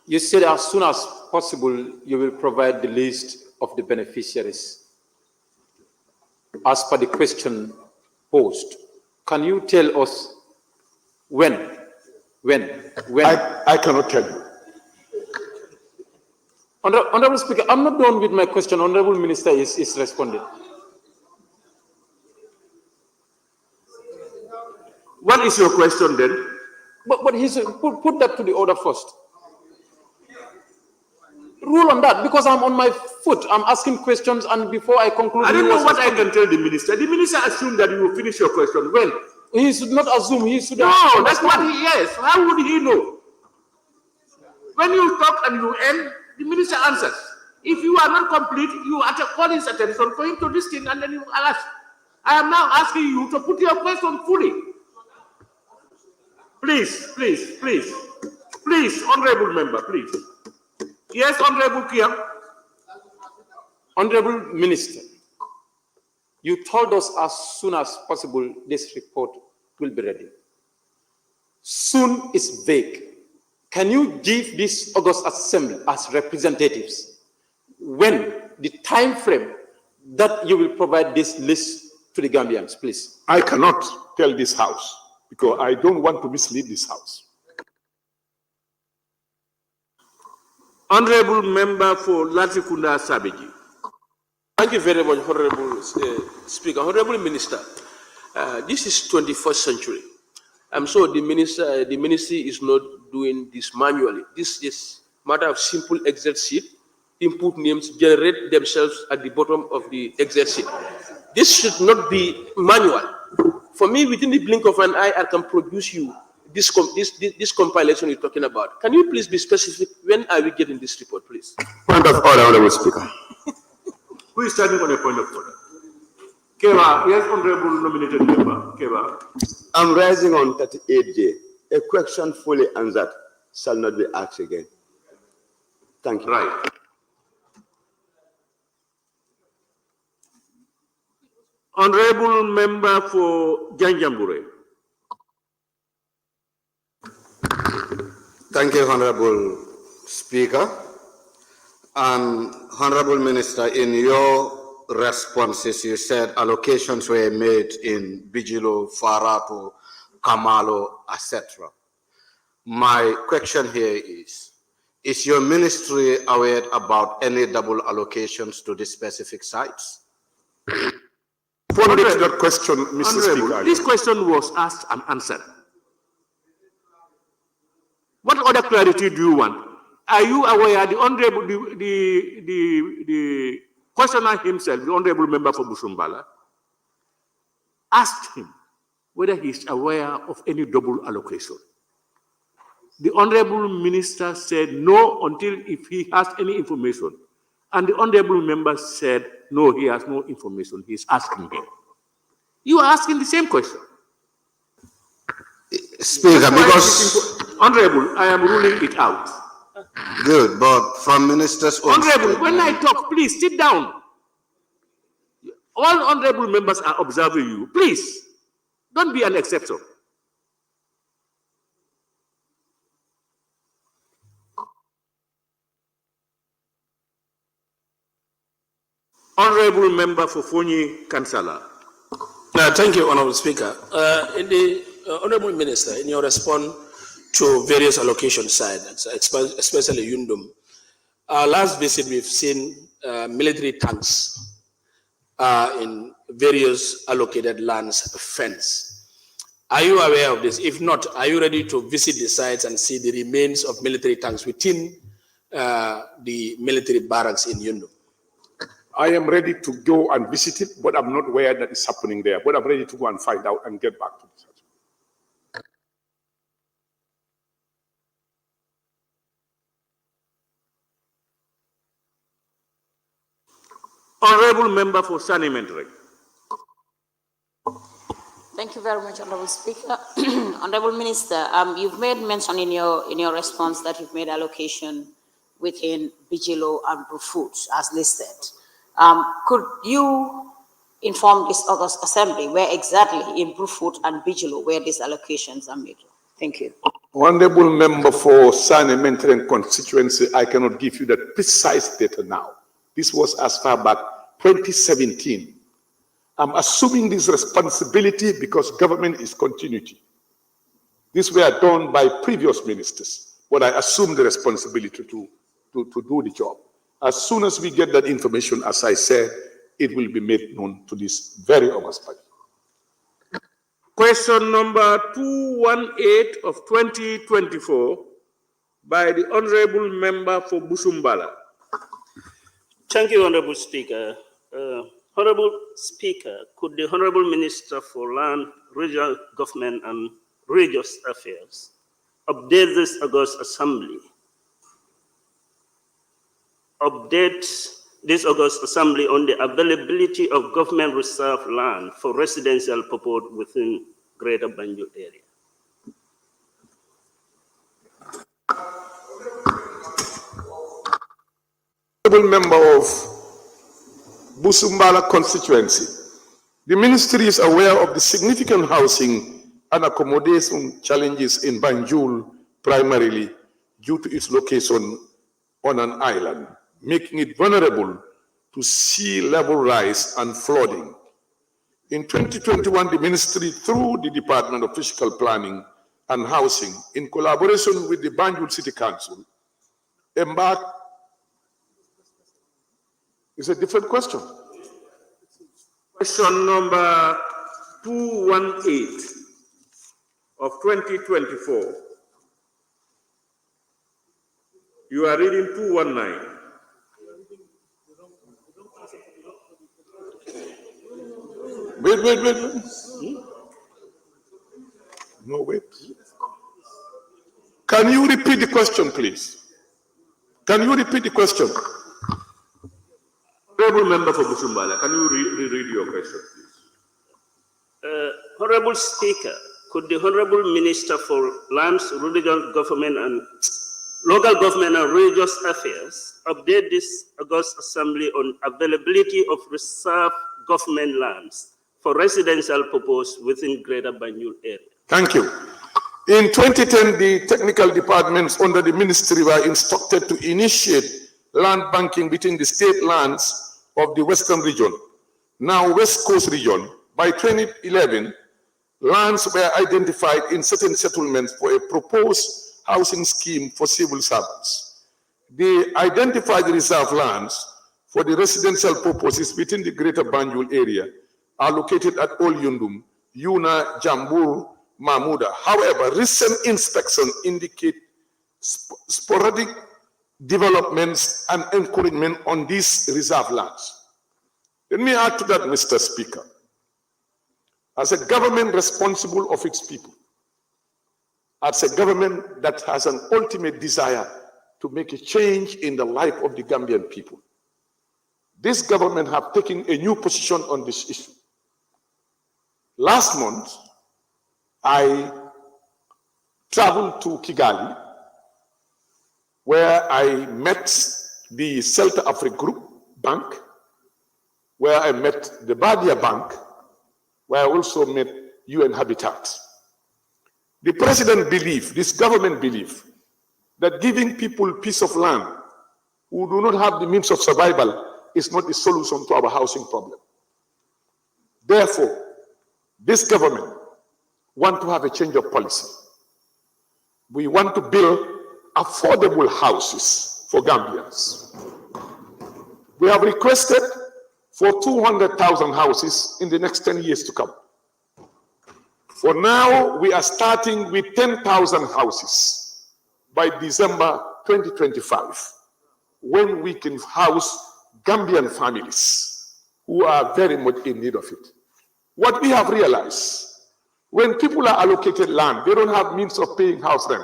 Speaker 15: you said as soon as possible you will provide the list of the beneficiaries as per the question posed. Can you tell us when?
Speaker 4: I cannot tell you.
Speaker 15: Honorable Speaker, I'm not done with my question. Honorable Minister is responding.
Speaker 2: What is your question then?
Speaker 15: But he's put that to the order first. Rule on that, because I'm on my foot. I'm asking questions, and before I conclude,
Speaker 2: I don't know what I can tell the minister. The minister assumed that you will finish your question. Well,
Speaker 15: he should not assume. He should.
Speaker 2: No, that's what he is. How would he know? When you talk and you end, the minister answers. If you are not complete, you have to call his attention for him to listen, and then you ask. I am now asking you to put your question fully. Please, honorable member, please. Yes, Honorable Kia.
Speaker 15: Honorable Minister, you told us as soon as possible this report will be ready. Soon is vague. Can you give this August Assembly as representatives when the time frame that you will provide this list to the Gambians, please?
Speaker 4: I cannot tell this House because I don't want to mislead this House.
Speaker 2: Honorable Member for Latrikunda Sabiji.
Speaker 14: Thank you very much, Honorable Speaker. Honorable Minister, this is 21st century. I'm sure the ministry is not doing this manually. This is matter of simple Excel sheet. Input names generate themselves at the bottom of the Excel sheet. This should not be manual. For me, within the blink of an eye, I can produce you this compilation you're talking about. Can you please be specific? When are we getting this report, please?
Speaker 19: Point of order, Honorable Speaker.
Speaker 2: Who is standing on a point of order? Keva, yes, Honorable nominated member. Keva.
Speaker 19: I'm rising on 38J. A question fully answered shall not be asked again. Thank you.
Speaker 2: Right. Honorable member for Janjanbureh.
Speaker 11: Thank you, Honorable Speaker. And Honorable Minister, in your responses, you said allocations were made in Bijilo, Farato, Kamalo, etc. My question here is your ministry aware about any double allocations to the specific sites?
Speaker 4: Responding to that question, Mr. Speaker.
Speaker 2: This question was asked and answered. What other clarity do you want? Are you aware the honorable, the questioner himself, the honorable member for Busumbala, asked him whether he is aware of any double allocation. The honorable minister said no until if he has any information. And the honorable member said no, he has no information. He is asking him. You are asking the same question.
Speaker 11: Speaker, because...
Speaker 2: Honorable, I am ruling it out.
Speaker 11: Good, but from minister's own
Speaker 2: Honorable, when I talk, please sit down. All honorable members are observing you. Please, don't be an exception. Honorable member for Fonyi Kansala.
Speaker 8: Thank you, Honorable Speaker. Honorable Minister, in your response to various allocation sites, especially Yundum, our last visit we've seen military tanks in various allocated lands fence. Are you aware of this? If not, are you ready to visit the sites and see the remains of military tanks within the military barracks in Yundum?
Speaker 4: I am ready to go and visit it, but I'm not aware that it's happening there. But I'm ready to go and find out and get back to this.
Speaker 2: Honorable member for Sanimentary.
Speaker 7: Thank you very much, Honorable Speaker. Honorable Minister, you've made mention in your response that you've made allocation within Bijilo and Foods as listed. Could you inform this August Assembly where exactly in Brufut and Banjul where these allocations are made. Thank you.
Speaker 4: Honorable member for Sane Menteren constituency, I cannot give you that precise data now. This was as far back 2017. I'm assuming this responsibility because government is continuity. These were done by previous ministers, but I assume the responsibility to do the job. As soon as we get that information, as I said, it will be made known to this very august body.
Speaker 2: Question number 218 of 2024 by the Honorable Member for Busumbala.
Speaker 6: Thank you, Honorable Speaker. Honorable Speaker, could the Honorable Minister for Land, Regional Government and Religious Affairs update this August Assembly? Update this August Assembly on the availability of government reserve land for residential purpose within Greater Banjul area.
Speaker 4: Honorable member of Busumbala constituency, the ministry is aware of the significant housing and accommodation challenges in Banjul, primarily due to its location on an island, making it vulnerable to sea level rise and flooding. In 2021, the ministry, through the Department of Physical Planning and Housing, in collaboration with the Banjul City Council, embarked. It's a different question.
Speaker 2: Question number 218 of 2024. You are reading 219.
Speaker 4: Wait. No, wait. Can you repeat the question, please? Can you repeat the question?
Speaker 2: Honorable Member for Busumbala, can you read your question, please?
Speaker 6: Honorable Speaker, could the Honorable Minister for Lands, Regional Government and Local Government and Religious Affairs update this August Assembly on availability of reserve government lands for residential purpose within Greater Banjul area?
Speaker 4: Thank you. In 2010, the technical departments under the ministry were instructed to initiate land banking between the state lands of the Western region, now West Coast region. By 2011, lands were identified in certain settlements for a proposed housing scheme for civil servants. They identified the reserve lands for the residential purposes within the Greater Banjul area are located at Ol Yundum, Yuna, Jambur, Mahmuda. However, recent inspection indicate sporadic developments and encouragement on these reserve lands. Let me add to that, Mr. Speaker. As a government responsible of its people, as a government that has an ultimate desire to make a change in the life of the Gambian people, this government have taken a new position on this issue. Last month, I traveled to Kigali, where I met the Celta Africa Group Bank, where I met the Badia Bank, where I also met UN Habitat. The president believed, this government believed, that giving people piece of land who do not have the means of survival is not the solution to our housing problem. Therefore, this government wants to have a change of policy. We want to build affordable houses for Gambians. We have requested for 200,000 houses in the next 10 years to come. For now, we are starting with 10,000 houses by December 2025, when we can house Gambian families who are very much in need of it. What we have realized, when people are allocated land, they don't have means of paying house rent.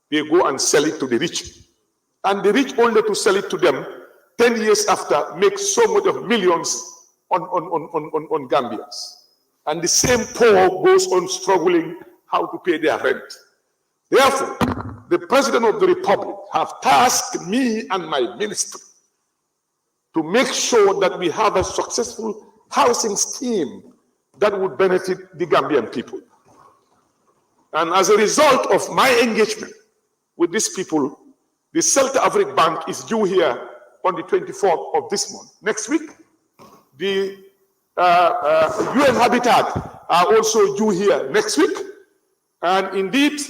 Speaker 4: They go and sell it to the rich. And the rich, only to sell it to them 10 years after, make so much of millions on Gambians. And the same poor goes on struggling how to pay their rent. Therefore, the President of the Republic have tasked me and my ministry to make sure that we have a successful housing scheme that would benefit the Gambian people. And as a result of my engagement with these people, the Celta Afrique Bank is due here on the 24th of this month. Next week, the UN Habitat are also due here next week. And indeed,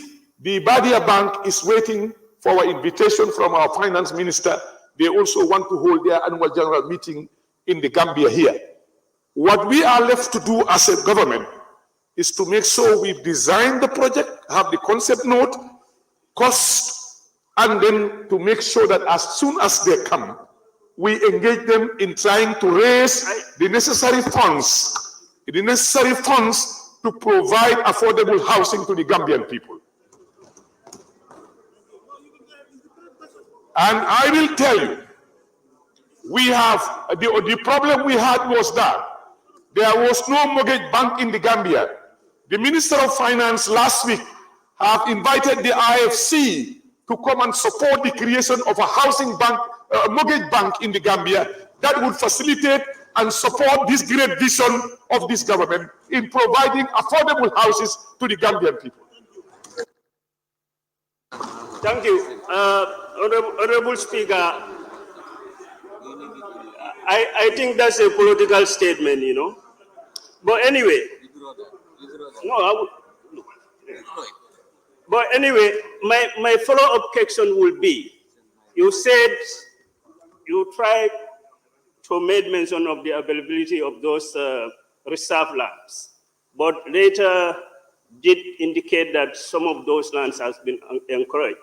Speaker 4: the Badia Bank is waiting for our invitation from our finance minister. They also want to hold their annual general meeting in the Gambia here. What we are left to do as a government is to make sure we've designed the project, have the concept note, cost, and then to make sure that as soon as they come, we engage them in trying to raise the necessary funds to provide affordable housing to the Gambian people. And I will tell you, we have, the problem we had was that there was no mortgage bank in the Gambia. The Minister of Finance last week have invited the IFC to come and support the creation of a housing bank, a mortgage bank in the Gambia that would facilitate and support this great vision of this government in providing affordable houses to the Gambian people.
Speaker 6: Thank you. Honorable Speaker, I think that's a political statement, you know. But anyway, but anyway, my follow-up question will be, you said you tried to make mention of the availability of those reserve lands, but later did indicate that some of those lands has been encouraged.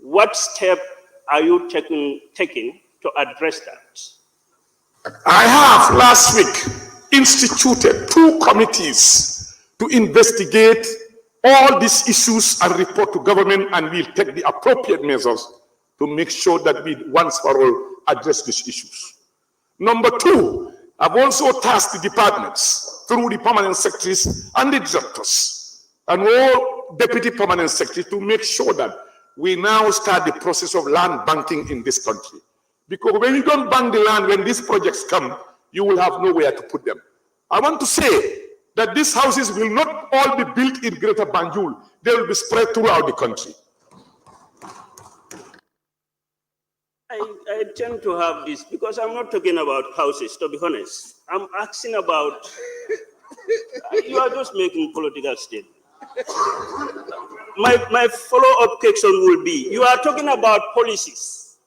Speaker 6: What step are you taking to address that?
Speaker 4: I have last week instituted 2 committees to investigate all these issues and report to government, and we'll take the appropriate measures to make sure that we once for all address these issues. Number 2, I've also tasked the departments through the permanent secretaries and the directors and all deputy permanent secretaries to make sure that we now start the process of land banking in this country. Because when you don't bank the land, when these projects come, you will have nowhere to put them. I want to say that these houses will not all be built in Greater Banjul. They will be spread throughout the country.
Speaker 6: I tend to have this because I'm not talking about houses, to be honest. I'm asking about, you are just making political statements. My follow-up question will be, you are talking about policies,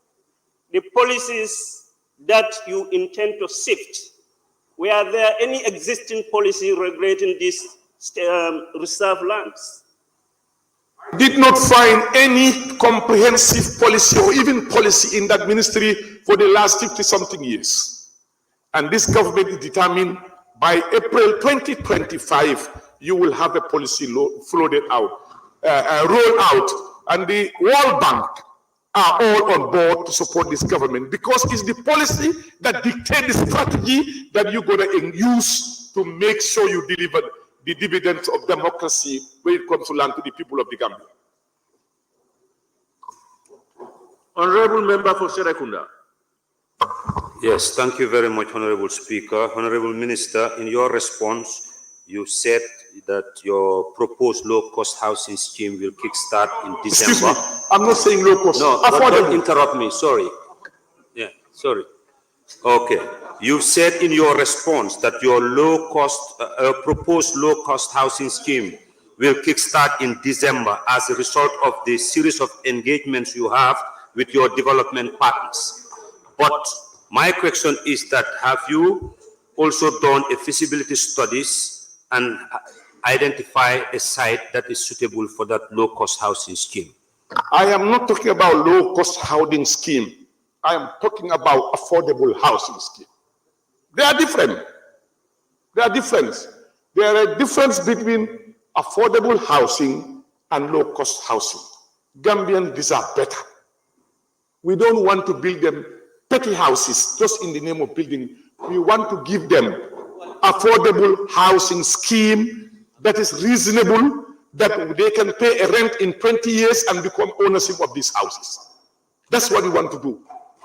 Speaker 6: the policies that you intend to shift. Were there any existing policy regulating these reserve lands?
Speaker 4: Did not find any comprehensive policy or even policy in that ministry for the last 50-something years. And this government is determined by April 2025, you will have a policy floated out, rolled out, and the World Bank are all on board to support this government because it's the policy that dictates the strategy that you're going to use to make sure you deliver the dividends of democracy when it comes to land to the people of the Gambia.
Speaker 2: Honorable Member for Serekunda.
Speaker 10: Yes, thank you very much, Honorable Speaker. Honorable Minister, in your response, you said that your proposed low-cost housing scheme will kickstart in December.
Speaker 4: Excuse me, I'm not saying low-cost.
Speaker 10: No, don't interrupt me, sorry. Yeah, sorry. Okay. You said in your response that your proposed low-cost housing scheme will kickstart in December as a result of the series of engagements you have with your development partners. But my question is that have you also done a feasibility studies and identify a site that is suitable for that low-cost housing scheme?
Speaker 4: I am not talking about low-cost housing scheme. I am talking about affordable housing scheme. They are different. They are different. There are a difference between affordable housing and low-cost housing. Gambians deserve better. We don't want to build them petty houses just in the name of building. We want to give them affordable housing scheme that is reasonable, that they can pay a rent in 20 years and become ownership of these houses. That's what we want to do.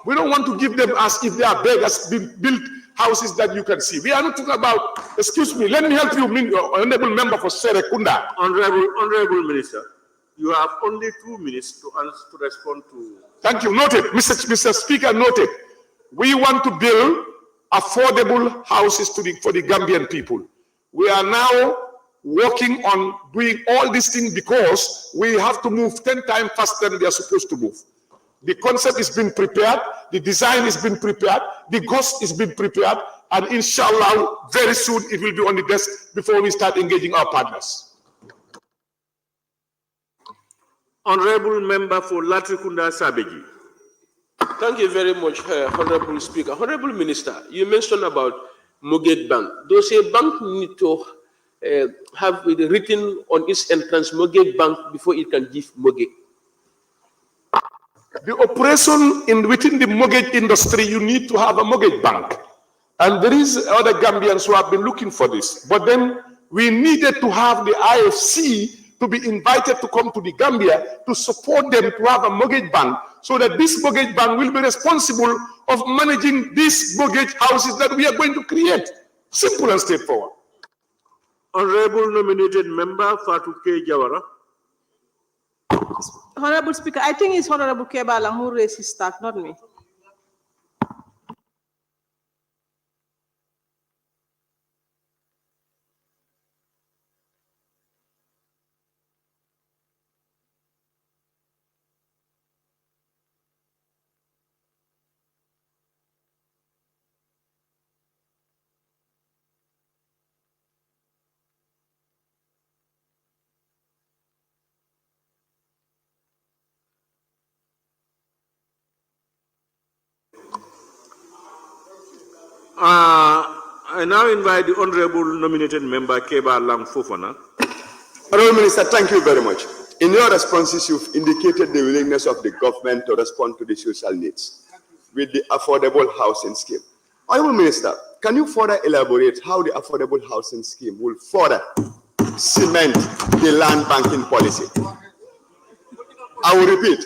Speaker 4: We don't want to give them as if they are beggars being built houses that you can see. We are not talking about, excuse me, let me help you, Honorable Member for Serekunda.
Speaker 2: Honorable Minister, you have only 2 minutes to respond to.
Speaker 4: Thank you. Noted. Mr. Speaker, noted. We want to build affordable houses for the Gambian people. We are now working on doing all these things because we have to move 10 times faster than we are supposed to move. The concept is being prepared, the design is being prepared, the cost is being prepared, and inshallah, very soon it will be on the desk before we start engaging our partners.
Speaker 2: Honorable Member for Latrikunda Sabeji.
Speaker 14: Thank you very much, Honorable Speaker. Honorable Minister, you mentioned about mortgage bank. Does a bank need to have it written on its entrance mortgage bank before it can give mortgage?
Speaker 4: The operation within the mortgage industry, you need to have a mortgage bank. And there is other Gambians who have been looking for this. But then we needed to have the IFC to be invited to come to the Gambia to support them to have a mortgage bank, so that this mortgage bank will be responsible of managing these mortgage houses that we are going to create. Simple and straightforward.
Speaker 2: Honorable nominated member Fatou K. Jawara.
Speaker 9: Honorable Speaker, I think it's Honorable Kebala who raised his stack, not me.
Speaker 2: I now invite the Honorable nominated member Keba Lang Fofana.
Speaker 19: Honorable Minister, thank you very much. In your responses, you've indicated the willingness of the government to respond to the social needs with the affordable housing scheme. Honorable Minister, can you further elaborate how the affordable housing scheme will further cement the land banking policy? I will repeat.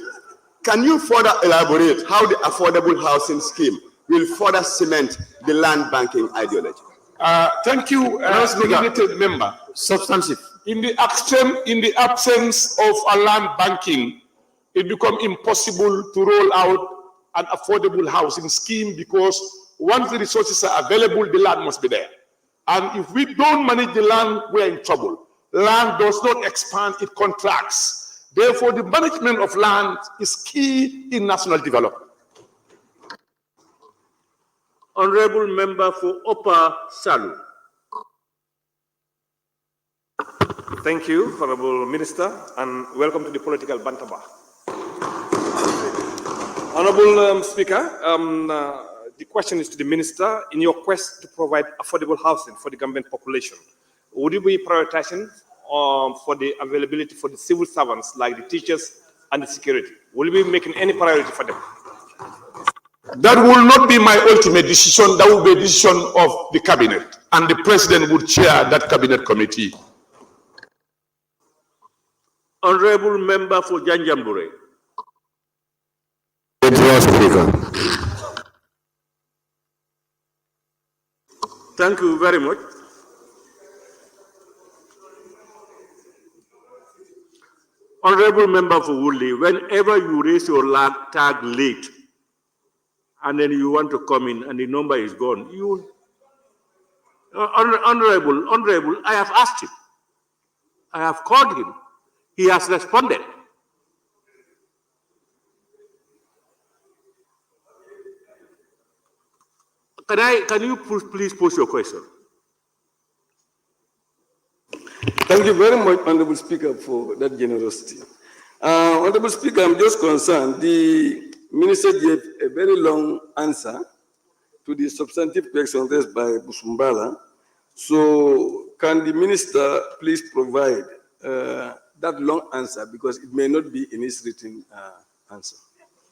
Speaker 19: Can you further elaborate how the affordable housing scheme will further cement the land banking ideology?
Speaker 4: Thank you, nominated member.
Speaker 19: Substantive.
Speaker 4: In the absence of a land banking, it becomes impossible to roll out an affordable housing scheme, because once the resources are available, the land must be there. And if we don't manage the land, we're in trouble. Land does not expand, it contracts. Therefore, the management of land is key in national development.
Speaker 2: Honorable member for Upper Salu.
Speaker 13: Thank you, Honorable Minister, and welcome to the political bantaba. Honorable Speaker, the question is to the Minister. In your quest to provide affordable housing for the Gambian population, would you be prioritizing for the availability for the civil servants like the teachers and the security? Will you be making any priority for them?
Speaker 4: That will not be my ultimate decision. That will be a decision of the cabinet, and the president would chair that cabinet committee.
Speaker 2: Honorable member for Janjanbureh. Thank you very much. Honorable member for Woodley, whenever you raise your tag late, and then you want to come in and the number is gone, you, Honorable, I have asked him. I have called him. He has responded. Can you please pose your question?
Speaker 20: Thank you very much, Honorable Speaker, for that generosity. Honorable Speaker, I'm just concerned. The Minister gave a very long answer to the substantive question raised by Busumbala. So can the Minister please provide that long answer, because it may not be in his written answer.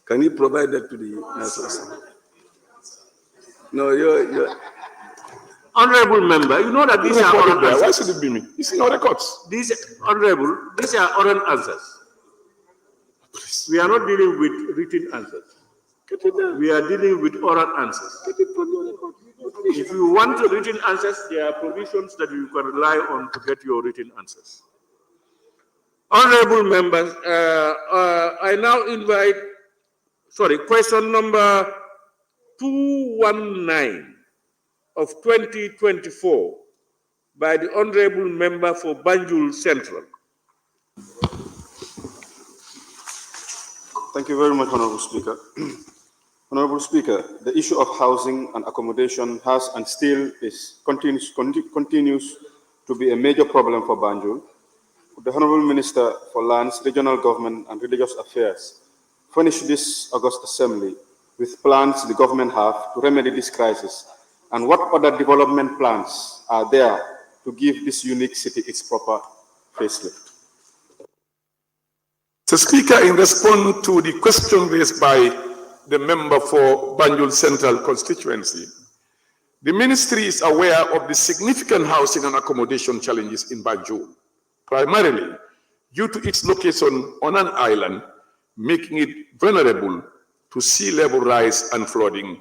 Speaker 20: Can you provide that to the National? No, you're
Speaker 2: Honorable member, you know that these are oral answers.
Speaker 4: Why should it be me? It's in our records.
Speaker 2: These are oral answers. We are not dealing with written answers. We are dealing with oral answers.
Speaker 4: Get it from your record.
Speaker 2: If you want written answers, there are provisions that you can rely on to get your written answers. Honorable members, I now invite, question number 219 of 2024 by the Honorable Member for Banjul Central.
Speaker 3: Thank you very much, Honorable Speaker. Honorable Speaker, the issue of housing and accommodation has and still continues to be a major problem for Banjul. The Honorable Minister for Lands, Regional Government and Religious Affairs furnished this August Assembly with plans the government have to remedy this crisis, and what other development plans are there to give this unique city its proper facelift?
Speaker 4: Mr. Speaker, in response to the question raised by the member for Banjul Central constituency, the ministry is aware of the significant housing and accommodation challenges in Banjul, primarily due to its location on an island, making it vulnerable to sea level rise and flooding.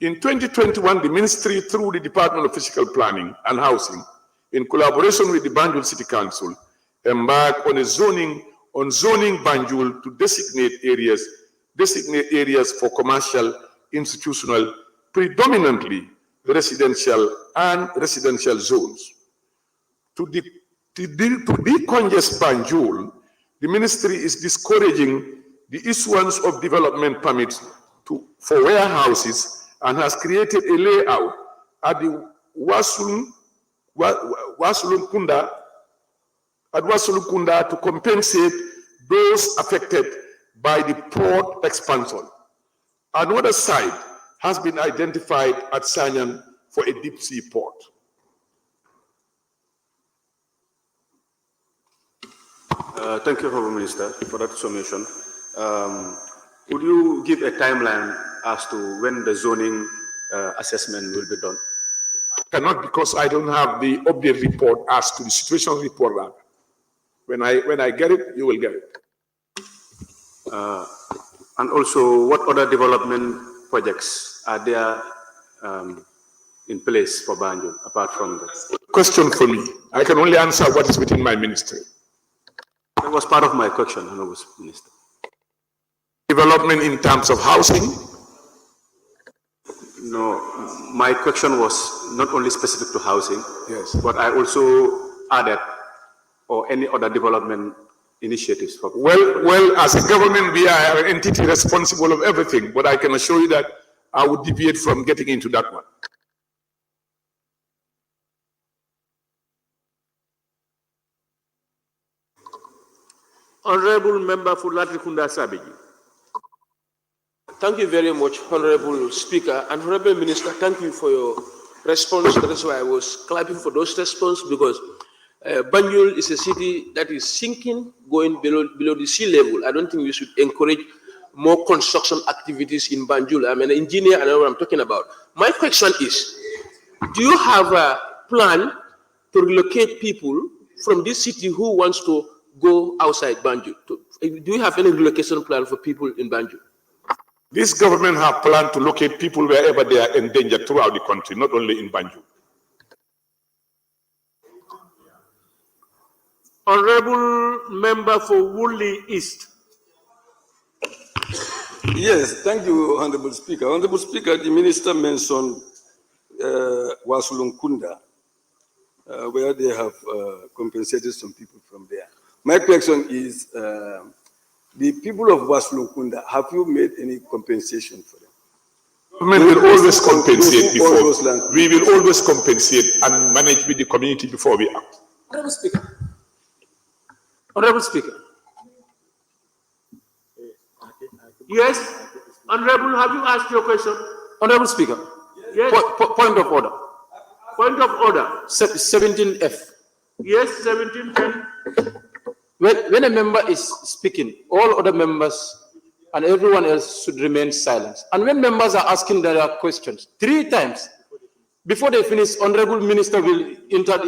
Speaker 4: In 2021, the ministry, through the Department of Physical Planning and Housing, in collaboration with the Banjul City Council, embarked on zoning Banjul to designate areas for commercial, institutional, predominantly residential zones. To decongest Banjul, the ministry is discouraging the issuance of development permits for warehouses and has created a layout at the Wasulukunda to compensate those affected by the port expansion. Another site has been identified at Sanyan for a deep sea port.
Speaker 3: Thank you, Honorable Minister, for that summation. Would you give a timeline as to when the zoning assessment will be done?
Speaker 4: I cannot, because I don't have the update report as to the situation report. When I get it, you will get it.
Speaker 3: And also, what other development projects are there in place for Banjul, apart from this?
Speaker 4: Question for me. I can only answer what is within my ministry.
Speaker 3: That was part of my question, Honorable Minister.
Speaker 4: Development in terms of housing?
Speaker 3: No, my question was not only specific to housing,
Speaker 4: yes,
Speaker 3: but I also added, or any other development initiatives for.
Speaker 4: Well, as a government, we are an entity responsible of everything, but I can assure you that I would deviate from getting into that one.
Speaker 2: Honorable Member for Latrikunda Sabiji.
Speaker 14: Thank you very much, Honorable Speaker. And Honorable Minister, thank you for your response. That's why I was clapping for those responses, because Banjul is a city that is sinking, going below the sea level. I don't think we should encourage more construction activities in Banjul. I'm an engineer, I know what I'm talking about. My question is, do you have a plan to relocate people from this city who wants to go outside Banjul? Do you have any relocation plan for people in Banjul?
Speaker 4: This government have planned to locate people wherever they are endangered throughout the country, not only in Banjul.
Speaker 2: Honorable Member for Woolly East.
Speaker 20: Yes, thank you, Honorable Speaker. Honorable Speaker, the Minister mentioned Wasulukunda, where they have compensated some people from there. My question is, the people of Wasulukunda, have you made any compensation for them?
Speaker 4: We will always compensate before. We will always compensate and manage with the community before we act.
Speaker 15: Honorable Speaker. Honorable Speaker.
Speaker 2: Yes, Honorable, have you asked your question?
Speaker 15: Honorable Speaker.
Speaker 2: Yes.
Speaker 15: Point of order.
Speaker 2: Point of order.
Speaker 15: 17F.
Speaker 2: Yes, 1710.
Speaker 15: When a member is speaking, all other members and everyone else should remain silent. And when members are asking their questions 3 times, before they finish, Honorable Minister will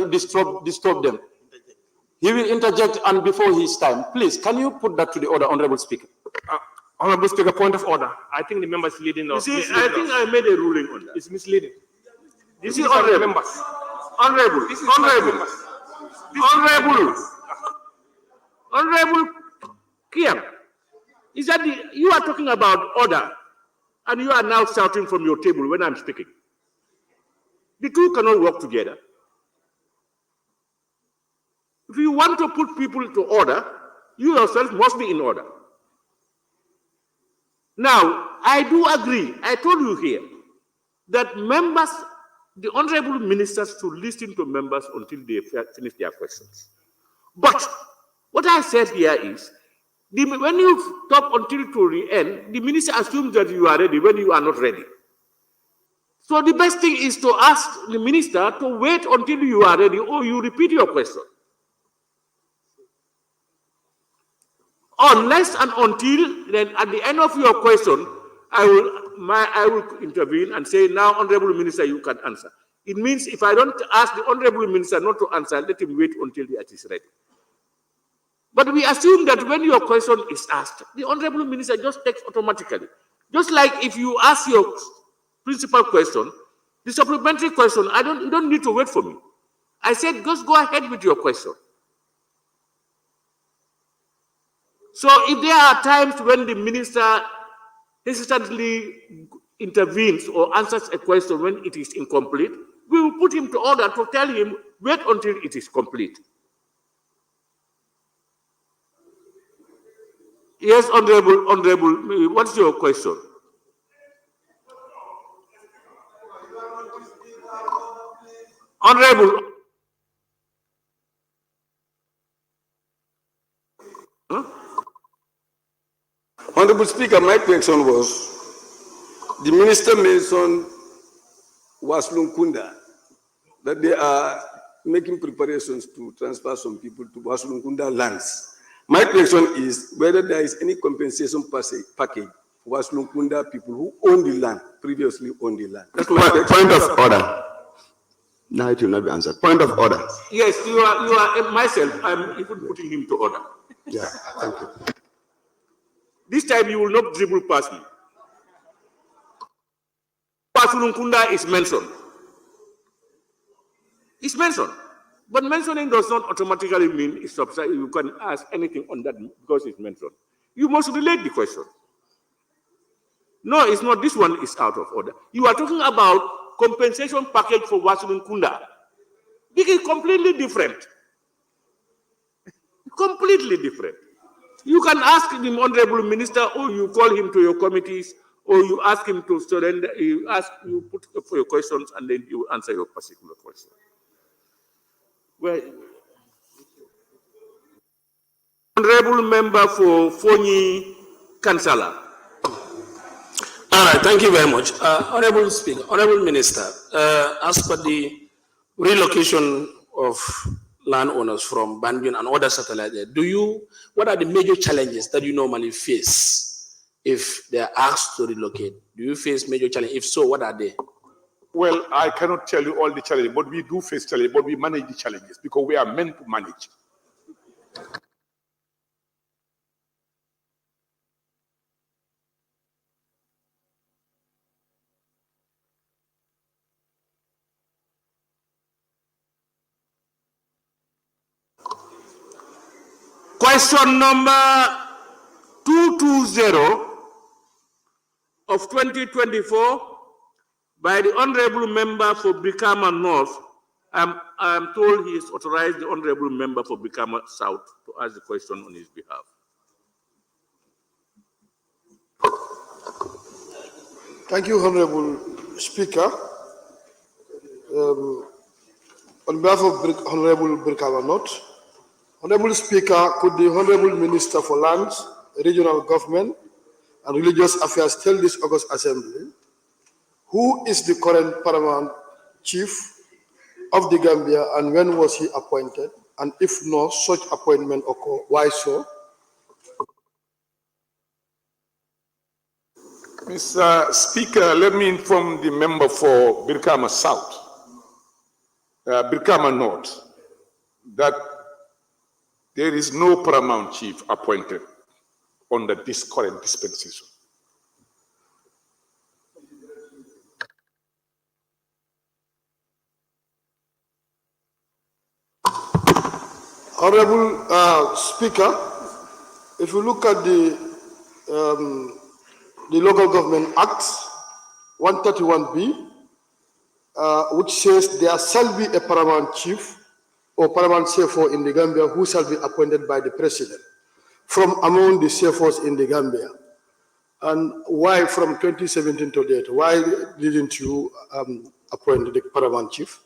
Speaker 15: disturb them. He will interject and before his time. Please, can you put that to the order, Honorable Speaker?
Speaker 13: Honorable Speaker, point of order. I think the member is leading us.
Speaker 2: You see, I think I made a ruling on that.
Speaker 13: It's misleading.
Speaker 2: This is honorable. Honorable. Honorable Kiam, is that you are talking about order, and you are now shouting from your table when I'm speaking. The two cannot work together. If you want to put people to order, you yourself must be in order. Now, I do agree, I told you here, that members, the honorable ministers should listen to members until they finish their questions. But what I said here is, when you stop until to the end, the minister assumes that you are ready when you are not ready. So the best thing is to ask the minister to wait until you are ready or you repeat your question. Unless and until, then at the end of your question, I will intervene and say, now, Honorable Minister, you can answer. It means if I don't ask the Honorable Minister not to answer, let him wait until it is ready. But we assume that when your question is asked, the Honorable Minister just takes automatically. Just like if you ask your principal question, the supplementary question, you don't need to wait for me. I said, just go ahead with your question. So if there are times when the minister hesitantly intervenes or answers a question when it is incomplete, we will put him to order to tell him, wait until it is complete. Yes, Honorable, what's your question? Honorable.
Speaker 20: Huh? Honorable Speaker, my question was, the minister mentioned Waslung Kunda, that they are making preparations to transfer some people to Waslung Kunda lands. My question is whether there is any compensation package for Waslung Kunda people who own the land, previously owned the land. That's my
Speaker 19: point of order. Now it will not be answered. Point of order.
Speaker 2: Yes, you are myself. I'm even putting him to order.
Speaker 19: Yeah, thank you.
Speaker 2: This time you will not dribble past me. Waslung Kunda is mentioned. It's mentioned. But mentioning does not automatically mean it's subsided. You can ask anything on that because it's mentioned. You must relate the question. No, it's not. This one is out of order. You are talking about compensation package for Waslung Kunda. This is completely different. Completely different. You can ask the Honorable Minister, or you call him to your committees, or you ask him to surrender, you put for your questions, and then he will answer your particular question. Well, Honorable Member for Fonyi Kansala.
Speaker 8: All right, thank you very much. Honorable Speaker, Honorable Minister, as per the relocation of landowners from Banjul and other satellites, what are the major challenges that you normally face if they are asked to relocate? Do you face major challenges? If so, what are they?
Speaker 4: Well, I cannot tell you all the challenges, but we do face challenges, but we manage the challenges because we are meant to manage.
Speaker 2: Question number 220 of 2024 by the Honorable Member for Brikama North. I'm told he has authorized the Honorable Member for Brikama South to ask the question on his behalf.
Speaker 5: Thank you, Honorable Speaker. On behalf of Honorable Brikama North, Honorable Speaker, could the Honorable Minister for Lands, Regional Government, and Religious Affairs tell this August Assembly who is the current Paramount Chief of the Gambia and when was he appointed? And if no such appointment occur, why so?
Speaker 4: Mr. Speaker, let me inform the member for Brikama South, Brikama North, that there is no Paramount Chief appointed under this current dispensation.
Speaker 5: Honorable Speaker, if you look at the Local Government Act 131B, which says there shall be a Paramount Chief or Paramount CFO in the Gambia who shall be appointed by the President from among the CFOs in the Gambia. And why from 2017 to date, why didn't you appoint the Paramount Chief?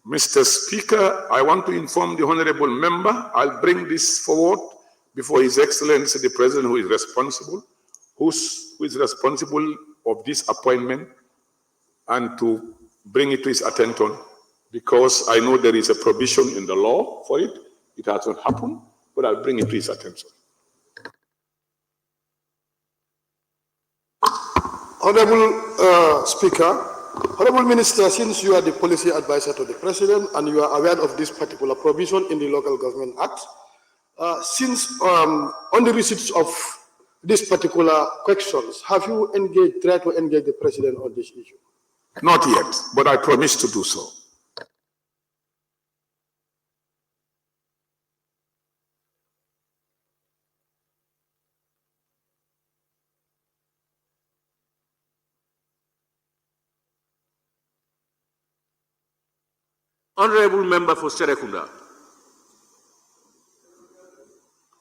Speaker 4: Mr. Speaker, I want to inform the honorable member, I'll bring this forward before His Excellency the President who is responsible, who is responsible of this appointment, and to bring it to his attention, because I know there is a provision in the law for it. It has not happened, but I'll bring it to his attention.
Speaker 5: Honorable Speaker, Honorable Minister, since you are the policy advisor to the President and you are aware of this particular provision in the Local Government Act, since on the receipts of these particular questions, have you tried to engage the President on this issue?
Speaker 4: Not yet, but I promise to do so.
Speaker 2: Honorable Member for Serekunda.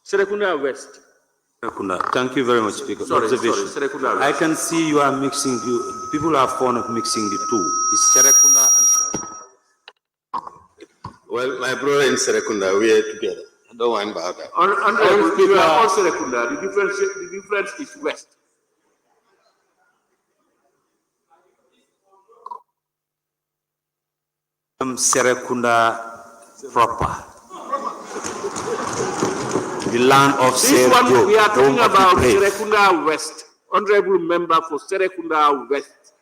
Speaker 2: Serekunda West.
Speaker 10: Serekunda. Thank you very much, Speaker.
Speaker 2: Sorry,
Speaker 10: Serekunda. I can see you are mixing, people are fond of mixing the two. It's Serekunda and...
Speaker 11: Well, my brother in Serekunda, we are together. Don't worry about that.
Speaker 2: Honorable, you are all Serekunda. The difference is West.
Speaker 10: Serekunda proper. The land of
Speaker 2: This one, we are talking about Serekunda West. Honorable Member for Serekunda West.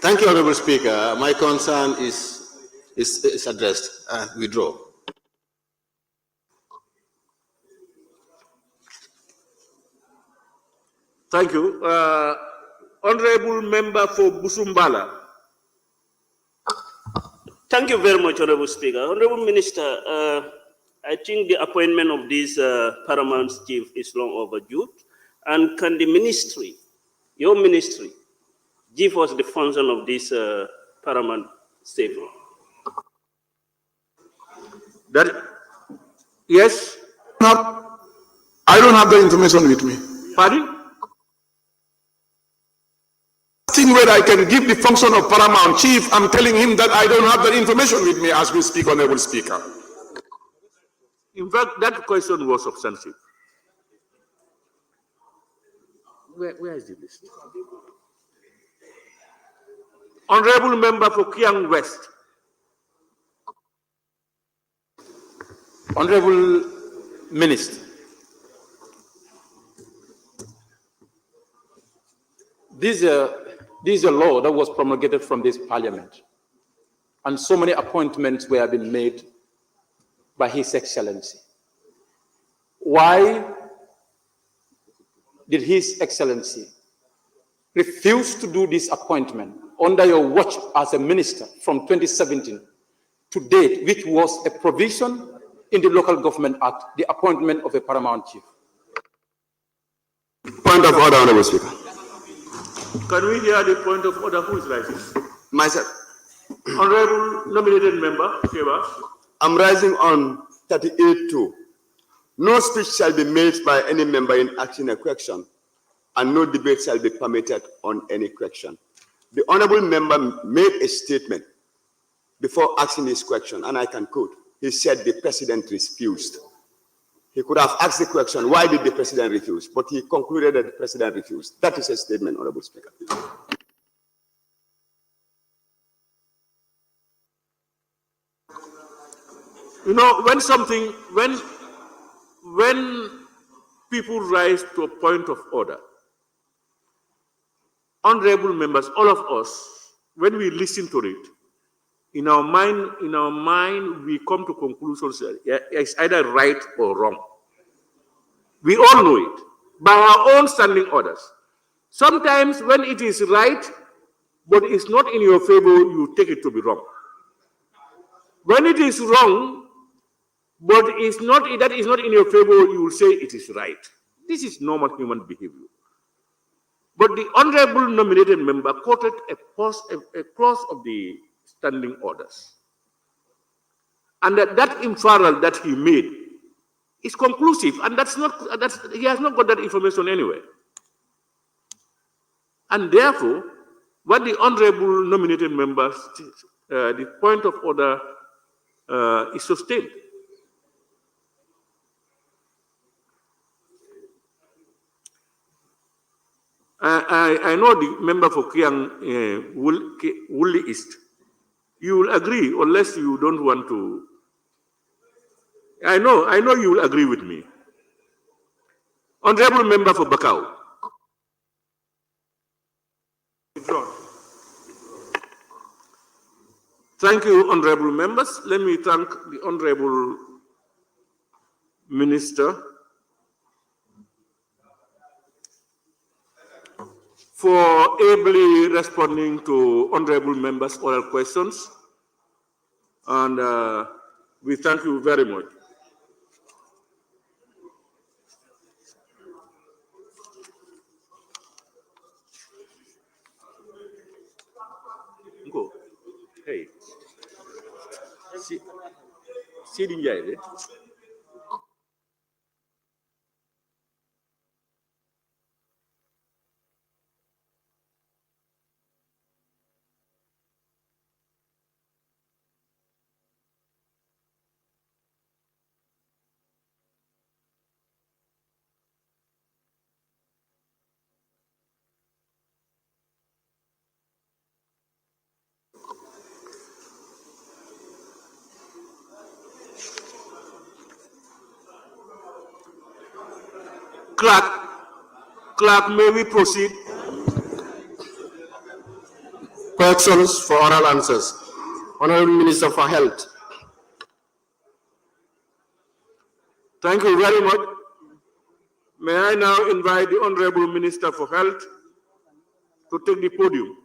Speaker 11: Thank you, Honorable Speaker. My concern is addressed. Withdraw.
Speaker 2: Thank you. Honorable Member for Busumbala.
Speaker 6: Thank you very much, Honorable Speaker. Honorable Minister, I think the appointment of this Paramount Chief is long overdue. And can the ministry, your ministry, give us the function of this Paramount Chief?
Speaker 2: Yes?
Speaker 4: I don't have the information with me.
Speaker 2: Pardon?
Speaker 4: Where I can give the function of Paramount Chief, I'm telling him that I don't have the information with me as we speak, Honorable Speaker.
Speaker 2: In fact, that question was substantive. Where is the list? Honorable Member for Kiang West.
Speaker 15: Honorable Minister, this is a law that was promulgated from this parliament, and so many appointments were being made by His Excellency. Why did His Excellency refuse to do this appointment under your watch as a minister from 2017 to date, which was a provision in the Local Government Act, the appointment of a Paramount Chief?
Speaker 19: Point of order, Honorable Speaker.
Speaker 2: Can we hear the point of order? Who is rising?
Speaker 19: Myself.
Speaker 2: Honorable nominated member, Sheva.
Speaker 19: I'm rising on 38-2. No speech shall be made by any member in asking a question, and no debate shall be permitted on any question. The honorable member made a statement before asking his question, and I can quote. He said the president refused. He could have asked the question, why did the president refuse? But he concluded that the president refused. That is a statement, Honorable Speaker.
Speaker 2: You know, when people rise to a point of order, honorable members, all of us, when we listen to it, in our mind, we come to conclusions that it's either right or wrong. We all know it by our own standing orders. Sometimes when it is right, but it's not in your favor, you take it to be wrong. When it is wrong, but that is not in your favor, you will say it is right. This is normal human behavior. But the honorable nominated member quoted a clause of the standing orders. And that inferral that he made is conclusive, and he has not got that information anywhere. And therefore, what the honorable nominated members, the point of order is sustained. I know the member for Kiang Woolley East. You will agree, unless you don't want to. I know you will agree with me. Honorable member for Bakau. Thank you, honorable members. Let me thank the honorable minister for ably responding to honorable members' oral questions. And we thank you very much. Go. Hey. See the Clerk, may we proceed?
Speaker 1: Questions for oral answers. Honorable Minister for Health.
Speaker 2: Thank you very much. May I now invite the Honorable Minister for Health to take the podium.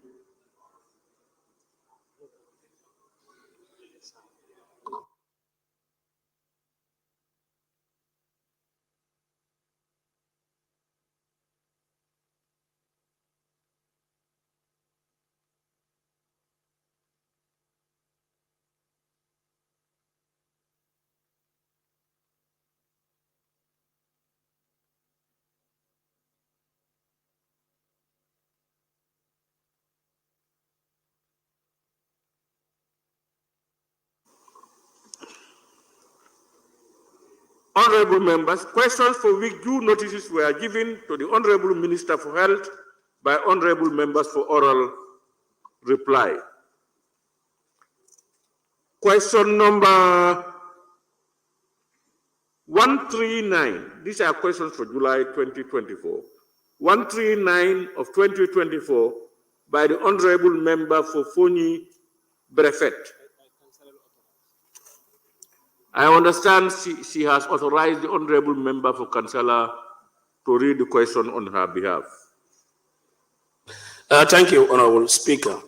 Speaker 2: Honorable members, questions for which due notices were given to the Honorable Minister for Health by honorable members for oral reply. Question number 139. These are questions for July 2024. 139 of 2024 by the Honorable Member for Foni Brefet. I understand she has authorized the Honorable Member for Kansala to read the question on her behalf.
Speaker 8: Thank you, Honorable Speaker.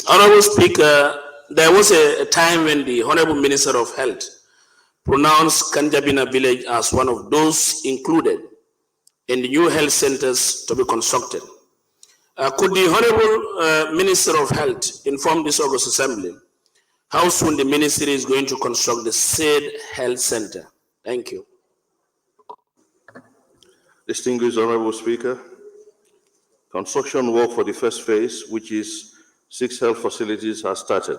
Speaker 8: Honorable Speaker, there was a time when the Honorable Minister of Health pronounced Kanjabina village as one of those included in the new health centers to be constructed. Could the Honorable Minister of Health inform this August Assembly how soon the ministry is going to construct the said health center? Thank you.
Speaker 12: Distinguished Honorable Speaker, construction work for the first phase, which is 6 health facilities, has started.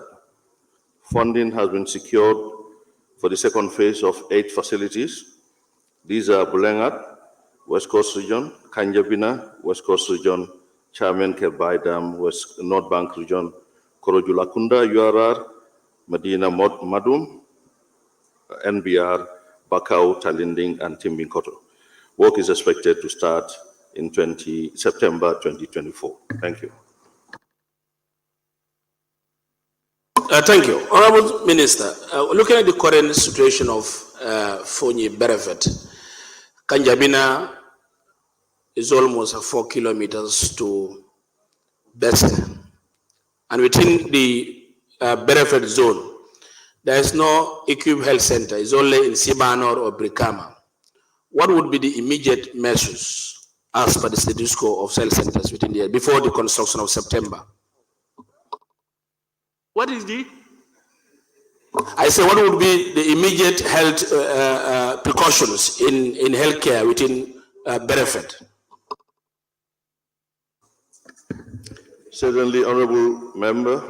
Speaker 12: Funding has been secured for the second phase of 8 facilities. These are Bulengat, West Coast Region, Kanjabina, West Coast Region, Chairman Kebai Dam, North Bank Region, Korojulakunda, URR, Medina Madum, NBR, Bakau, Talinding, and Timbinkoto. Work is expected to start in September 2024. Thank you.
Speaker 8: Thank you. Honorable Minister, looking at the current situation of Foni Berefet, Kanjabina is almost 4 kilometers to Beske. And within the Berefet zone, there is no equipped health center. It's only in Sibanor or Brikama. What would be the immediate measures as per the status quo of health centers within the year before the construction of September?
Speaker 2: What is the?
Speaker 8: I say, what would be the immediate health precautions in healthcare within Berefet?
Speaker 12: Certainly, Honorable Member,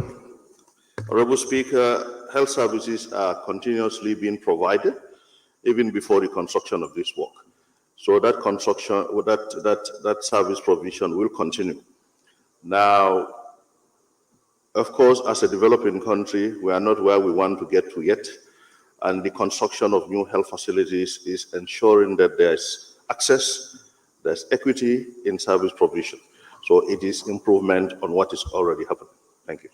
Speaker 12: Honorable Speaker, health services are continuously being provided even before the construction of this work. So that construction, that service provision will continue. Now, of course, as a developing country, we are not where we want to get to yet. And the construction of new health facilities is ensuring that there's access, there's equity in service provision. So it is improvement on what is already happening. Thank you.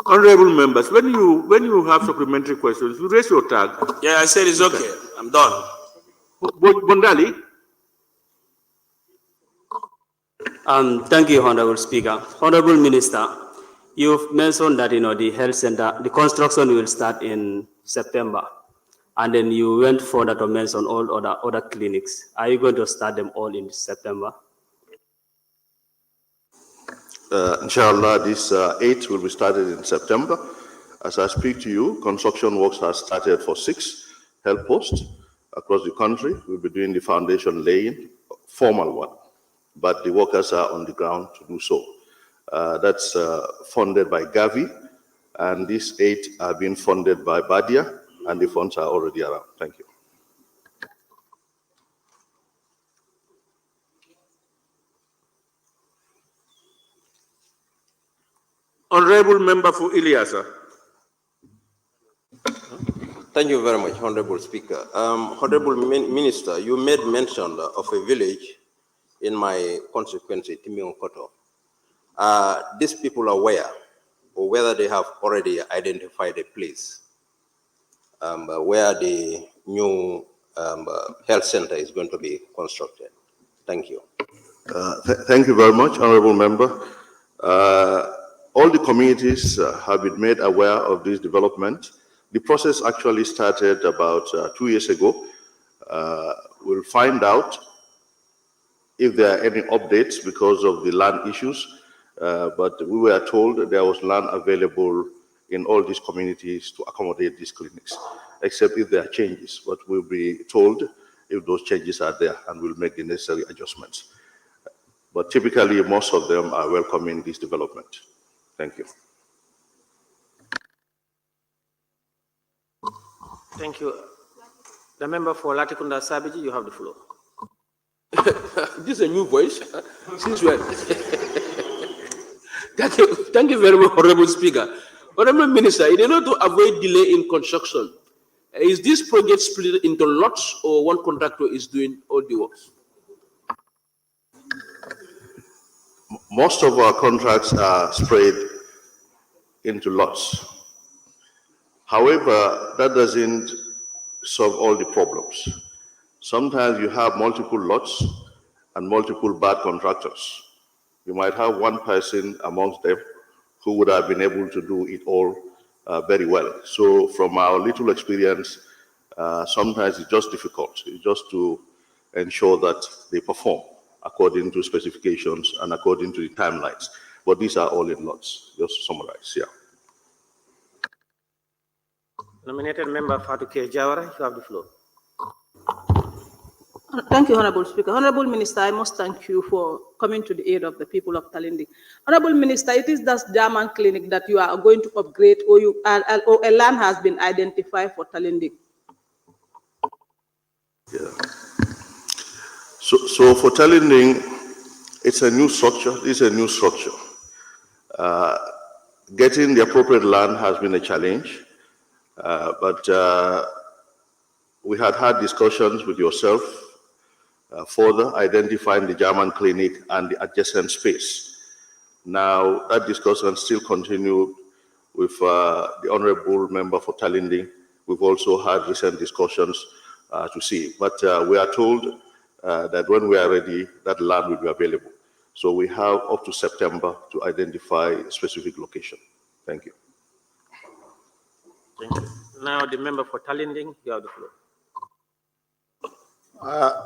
Speaker 2: Honorable members, when you have supplementary questions, you raise your tag.
Speaker 8: Yeah, I said it's okay. I'm done.
Speaker 2: Bondali.
Speaker 16: Thank you, Honorable Speaker. Honorable Minister, you've mentioned that the health center, the construction will start in September, and then you went further to mention all other clinics. Are you going to start them all in September?
Speaker 12: Inshallah, this 8 will be started in September. As I speak to you, construction works have started for 6 health posts across the country. We'll be doing the foundation laying, formal one, but the workers are on the ground to do so. That's funded by Gavi, and these 8 are being funded by Badia, and the funds are already around. Thank you.
Speaker 2: Honorable Member for Ilyasa.
Speaker 17: Thank you very much, Honorable Speaker. Honorable Minister, you made mention of a village in my constituency, Timionkoto. Are these people aware, or whether they have already identified a place where the new health center is going to be constructed? Thank you.
Speaker 12: Thank you very much, Honorable Member. All the communities have been made aware of this development. The process actually started about 2 years ago. We'll find out if there are any updates because of the land issues, but we were told that there was land available in all these communities to accommodate these clinics, except if there are changes. But we'll be told if those changes are there, and we'll make the necessary adjustments. But typically, most of them are welcoming this development. Thank you.
Speaker 18: Thank you. The member for Latikunda Sabiji, you have the floor.
Speaker 14: This is a new voice. Since when? Thank you very much, Honorable Speaker. Honorable Minister, in order to avoid delay in construction, is this project split into lots, or one contractor is doing all the works?
Speaker 12: Most of our contracts are spread into lots. However, that doesn't solve all the problems. Sometimes you have multiple lots and multiple bad contractors. You might have one person amongst them who would have been able to do it all very well. So from our little experience, sometimes it's just difficult. It's just to ensure that they perform according to specifications and according to the timelines. But these are all in lots, just to summarize, yeah.
Speaker 18: Nominated member Fatou K. Jawara, you have the floor.
Speaker 9: Thank you, Honorable Speaker. Honorable Minister, I must thank you for coming to the aid of the people of Talindi. Honorable Minister, it is that German clinic that you are going to upgrade, or a land has been identified for Talindi.
Speaker 12: Yeah. So for Talinding, it's a new structure. This is a new structure. Getting the appropriate land has been a challenge, but we had discussions with yourself further identifying the German clinic and the adjacent space. Now, that discussion still continued with the Honorable Member for Talinding. We've also had recent discussions to see, but we are told that when we are ready, that land will be available. So we have up to September to identify a specific location. Thank you.
Speaker 18: Thank you. Now the member for Talinding, you have the floor.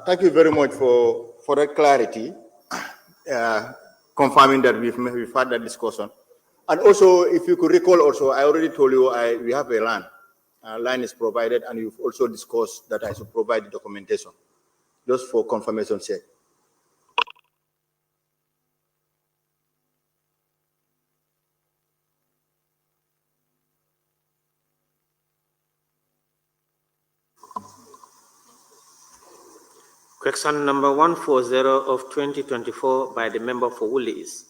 Speaker 21: Thank you very much for that clarity, confirming that we've had that discussion. And also, if you could recall also, I already told you we have a land. Line is provided, and you've also discussed that I should provide the documentation, just for confirmation's sake.
Speaker 18: Question number 140 of 2024 by the member for Woolies.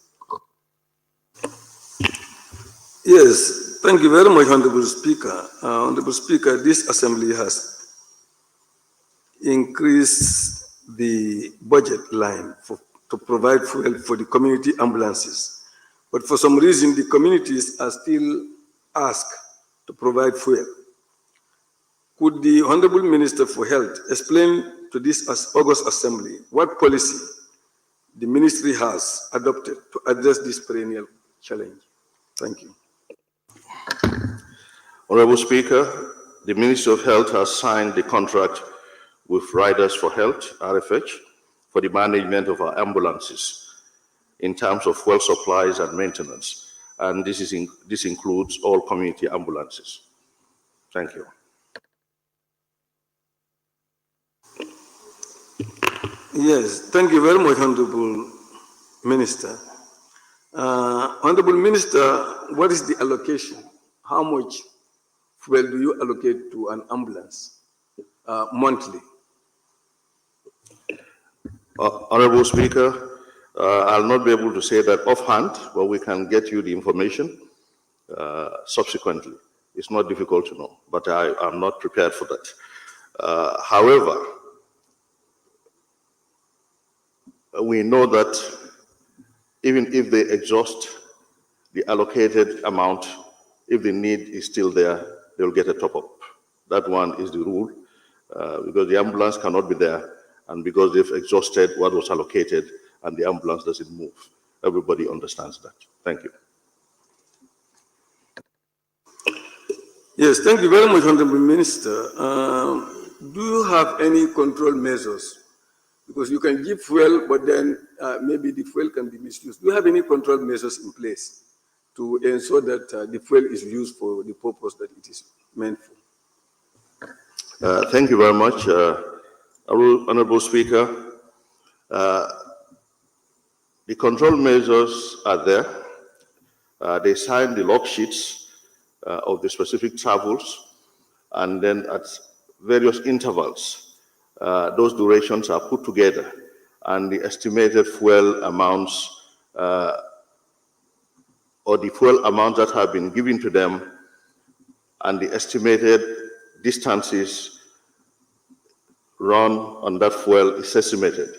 Speaker 20: Yes, thank you very much, Honorable Speaker. Honorable Speaker, this assembly has increased the budget line to provide fuel for the community ambulances. But for some reason, the communities are still asked to provide fuel. Could the Honorable Minister for Health explain to this August Assembly what policy the ministry has adopted to address this perennial challenge? Thank you.
Speaker 12: Honorable Speaker, the Ministry of Health has signed the contract with Riders for Health, RFH, for the management of our ambulances in terms of fuel supplies and maintenance. And this includes all community ambulances. Thank you.
Speaker 20: Yes, thank you very much, Honorable Minister. Honorable Minister, what is the allocation? How much fuel do you allocate to an ambulance monthly?
Speaker 12: Honorable Speaker, I'll not be able to say that offhand, but we can get you the information subsequently. It's not difficult to know, but I am not prepared for that. However, we know that even if they exhaust the allocated amount, if the need is still there, they'll get a top-up. That one is the rule, because the ambulance cannot be there, and because they've exhausted what was allocated, and the ambulance doesn't move. Everybody understands that. Thank you.
Speaker 20: Yes, thank you very much, Honorable Minister. Do you have any control measures? Because you can give fuel, but then maybe the fuel can be misused. Do you have any control measures in place to ensure that the fuel is used for the purpose that it is meant for?
Speaker 12: Thank you very much, Honorable Speaker. The control measures are there. They sign the log sheets of the specific travels, and then at various intervals, those durations are put together, and the estimated fuel amounts or the fuel amounts that have been given to them and the estimated distances run on that fuel is estimated.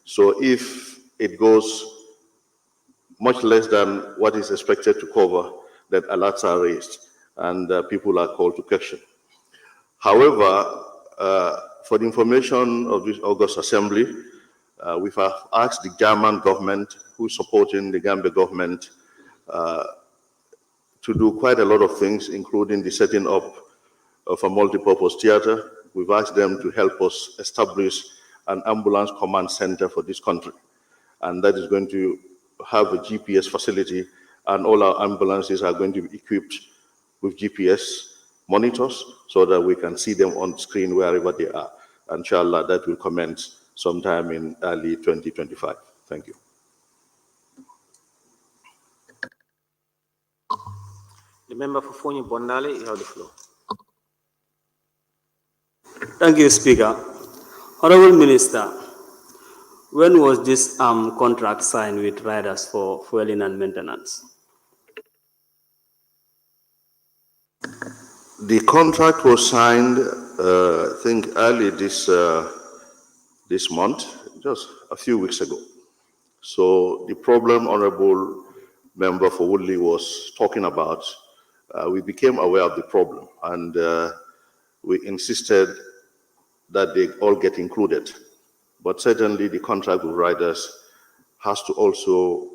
Speaker 12: So if it goes much less than what is expected to cover, then alerts are raised and people are called to question. However, for the information of this August Assembly, we have asked the German government, who is supporting the Gambia government, to do quite a lot of things, including the setting up of a multi-purpose theater. We've asked them to help us establish an ambulance command center for this country. And that is going to have a GPS facility, and all our ambulances are going to be equipped with GPS monitors so that we can see them on screen wherever they are. Inshallah, that will commence sometime in early 2025. Thank you.
Speaker 18: The member for Fonyi Bondale, you have the floor.
Speaker 16: Thank you, Speaker. Honorable Minister, when was this contract signed with riders for fueling and maintenance?
Speaker 12: The contract was signed, I think, early this month, just a few weeks ago. So the problem Honorable Member for Woodley was talking about, we became aware of the problem, and we insisted that they all get included. But certainly the contract with riders has to also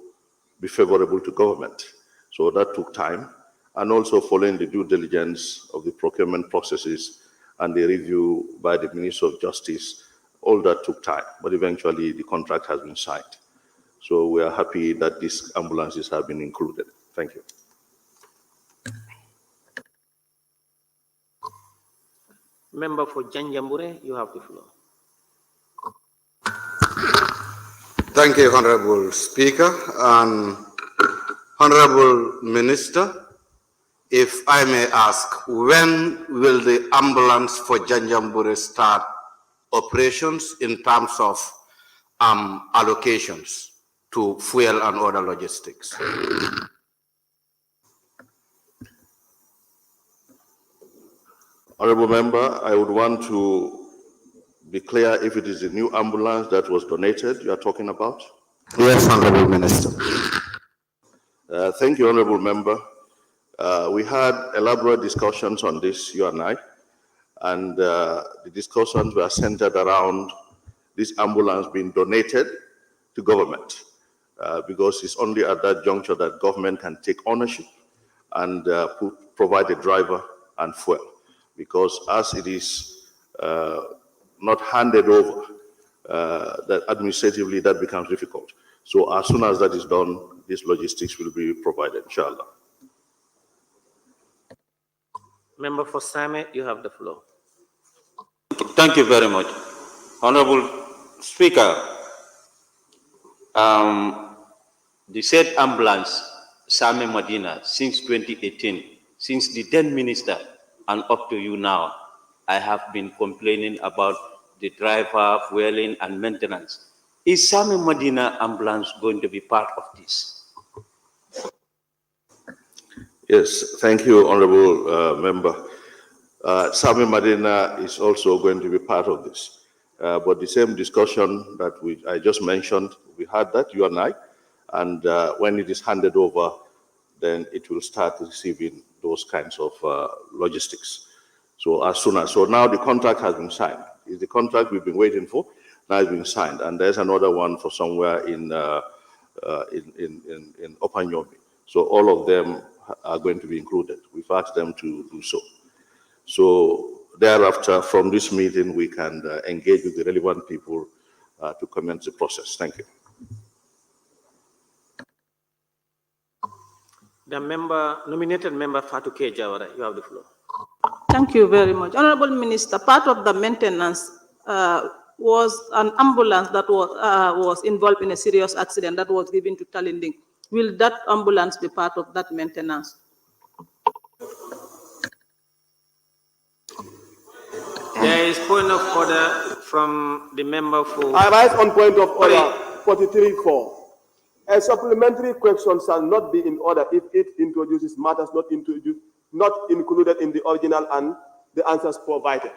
Speaker 12: be favorable to government. So that took time, and also following the due diligence of the procurement processes and the review by the Minister of Justice, all that took time, but eventually the contract has been signed. So we are happy that these ambulances have been included. Thank you.
Speaker 18: Member for Janjanbureh, you have the floor.
Speaker 11: Thank you, Honorable Speaker. And Honorable Minister, if I may ask, when will the ambulance for Janjanbureh start operations in terms of allocations to fuel and other logistics?
Speaker 12: Honorable Member, I would want to be clear if it is a new ambulance that was donated you are talking about.
Speaker 11: Yes, Honorable Minister.
Speaker 12: Thank you, Honorable Member. We had elaborate discussions on this, you and I, and the discussions were centered around this ambulance being donated to government, because it's only at that juncture that government can take ownership and provide a driver and fuel. Because as it is not handed over, that administratively that becomes difficult. So as soon as that is done, this logistics will be provided, inshallah.
Speaker 18: Member for Same, you have the floor.
Speaker 10: Thank you very much. Honorable Speaker, the said ambulance, Same Medina, since 2018, since the then minister and up to you now, I have been complaining about the driver, fueling, and maintenance. Is Same Medina ambulance going to be part of this?
Speaker 12: Yes, thank you, Honorable Member. Sami Medina is also going to be part of this. But the same discussion that I just mentioned, we had that, you and I, and when it is handed over, then it will start receiving those kinds of logistics. So as soon as, so now the contract has been signed. It's the contract we've been waiting for, now it's been signed, and there's another one for somewhere in Opanyomi. So all of them are going to be included. We've asked them to do so. So thereafter, from this meeting, we can engage with the relevant people to commence the process. Thank you.
Speaker 18: The nominated member Fatuke Jawara, you have the floor.
Speaker 9: Thank you very much. Honorable Minister, part of the maintenance was an ambulance that was involved in a serious accident that was given to Talinding. Will that ambulance be part of that maintenance?
Speaker 18: There is point of order from the member for...
Speaker 7: I rise on point of order 43.4. A supplementary question shall not be in order if it introduces matters not included in the original and the answers provided.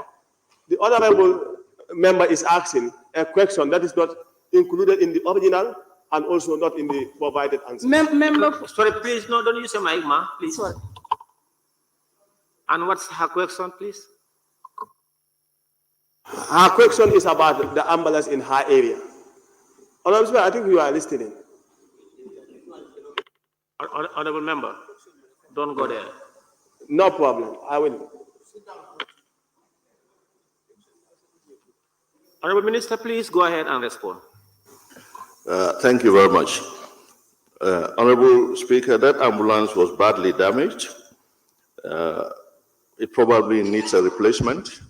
Speaker 7: The honorable member is asking a question that is not included in the original and also not in the provided answer.
Speaker 18: Sorry, please, no, don't use a mic, ma, please. Sorry. And what's her question, please?
Speaker 7: Her question is about the ambulance in her area. Honorable, I think you are listening.
Speaker 18: Honorable member, don't go there.
Speaker 7: No problem, I will.
Speaker 18: Honorable Minister, please go ahead and respond.
Speaker 12: Thank you very much. Honorable Speaker, that ambulance was badly damaged. It probably needs a replacement.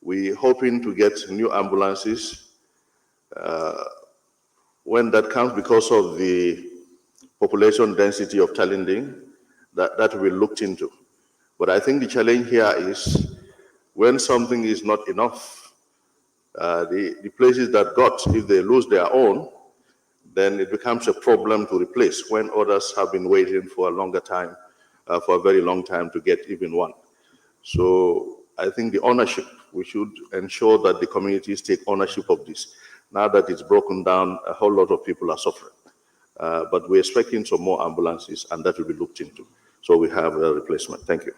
Speaker 12: We're hoping to get new ambulances. When that comes, because of the population density of Talinding, that will be looked into. But I think the challenge here is when something is not enough, the places that got, if they lose their own, then it becomes a problem to replace when others have been waiting for a longer time, for a very long time to get even one. So I think the ownership, we should ensure that the communities take ownership of this. Now that it's broken down, a whole lot of people are suffering. But we're expecting some more ambulances, and that will be looked into. So we have a replacement. Thank you.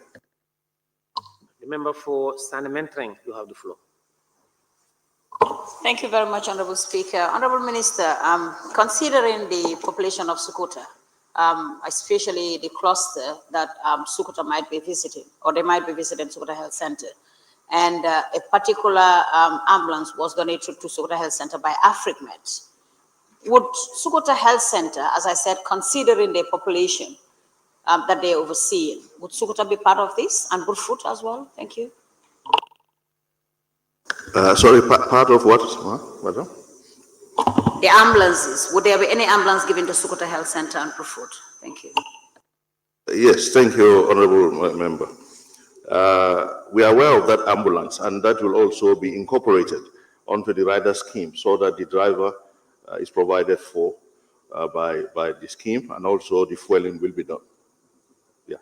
Speaker 18: The member for Sandementring, you have the floor.
Speaker 3: Thank you very much, Honorable Speaker. Honorable Minister, considering the population of Sukuta, especially the cluster that Sukuta might be visiting, or they might be visiting Sukuta Health Center, and a particular ambulance was donated to Sukuta Health Center by AfricMed, would Sukuta Health Center, as I said, considering the population that they oversee, would Sukuta be part of this, and Burfoot as well? Thank you.
Speaker 12: Sorry, part of what? Madam?
Speaker 3: The ambulances. Would there be any ambulance given to Sukuta Health Center and Burfoot? Thank you.
Speaker 12: Yes, thank you, Honorable Member. We are aware of that ambulance, and that will also be incorporated onto the rider scheme so that the driver is provided for by the scheme, and also the fueling will be done. Yeah.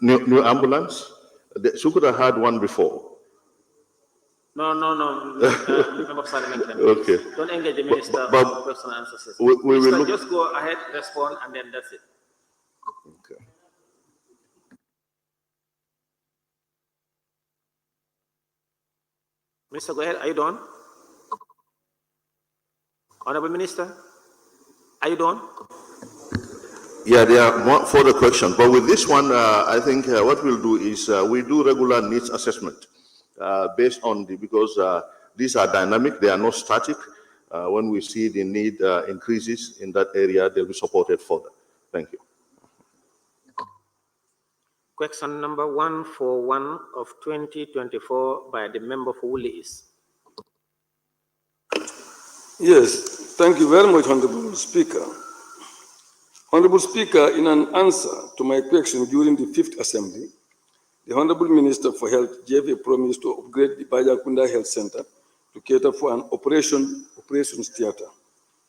Speaker 12: New ambulance? Sukuta had one before.
Speaker 18: No. Member of Parliament,
Speaker 12: Okay.
Speaker 18: Don't engage the minister
Speaker 12: But
Speaker 18: for question and answer session.
Speaker 12: we will
Speaker 18: Minister,
Speaker 12: look.
Speaker 18: just go ahead, respond, and then that's it.
Speaker 12: Okay.
Speaker 18: Minister, go ahead. Are you done? Honorable Minister, are you done?
Speaker 12: Yeah, there are more further questions, but with this one, I think what we'll do is we do regular needs assessment based on because these are dynamic, they are not static. When we see the need increases in that area, they'll be supported further. Thank you.
Speaker 18: Question number 141 of 2024 by the member for Woolies.
Speaker 20: Yes, thank you very much, Honorable Speaker. Honorable Speaker, in an answer to my question during the 5th Assembly, the Honorable Minister for Health gave a promise to upgrade the Bajakunda Health Center to cater for an operations theater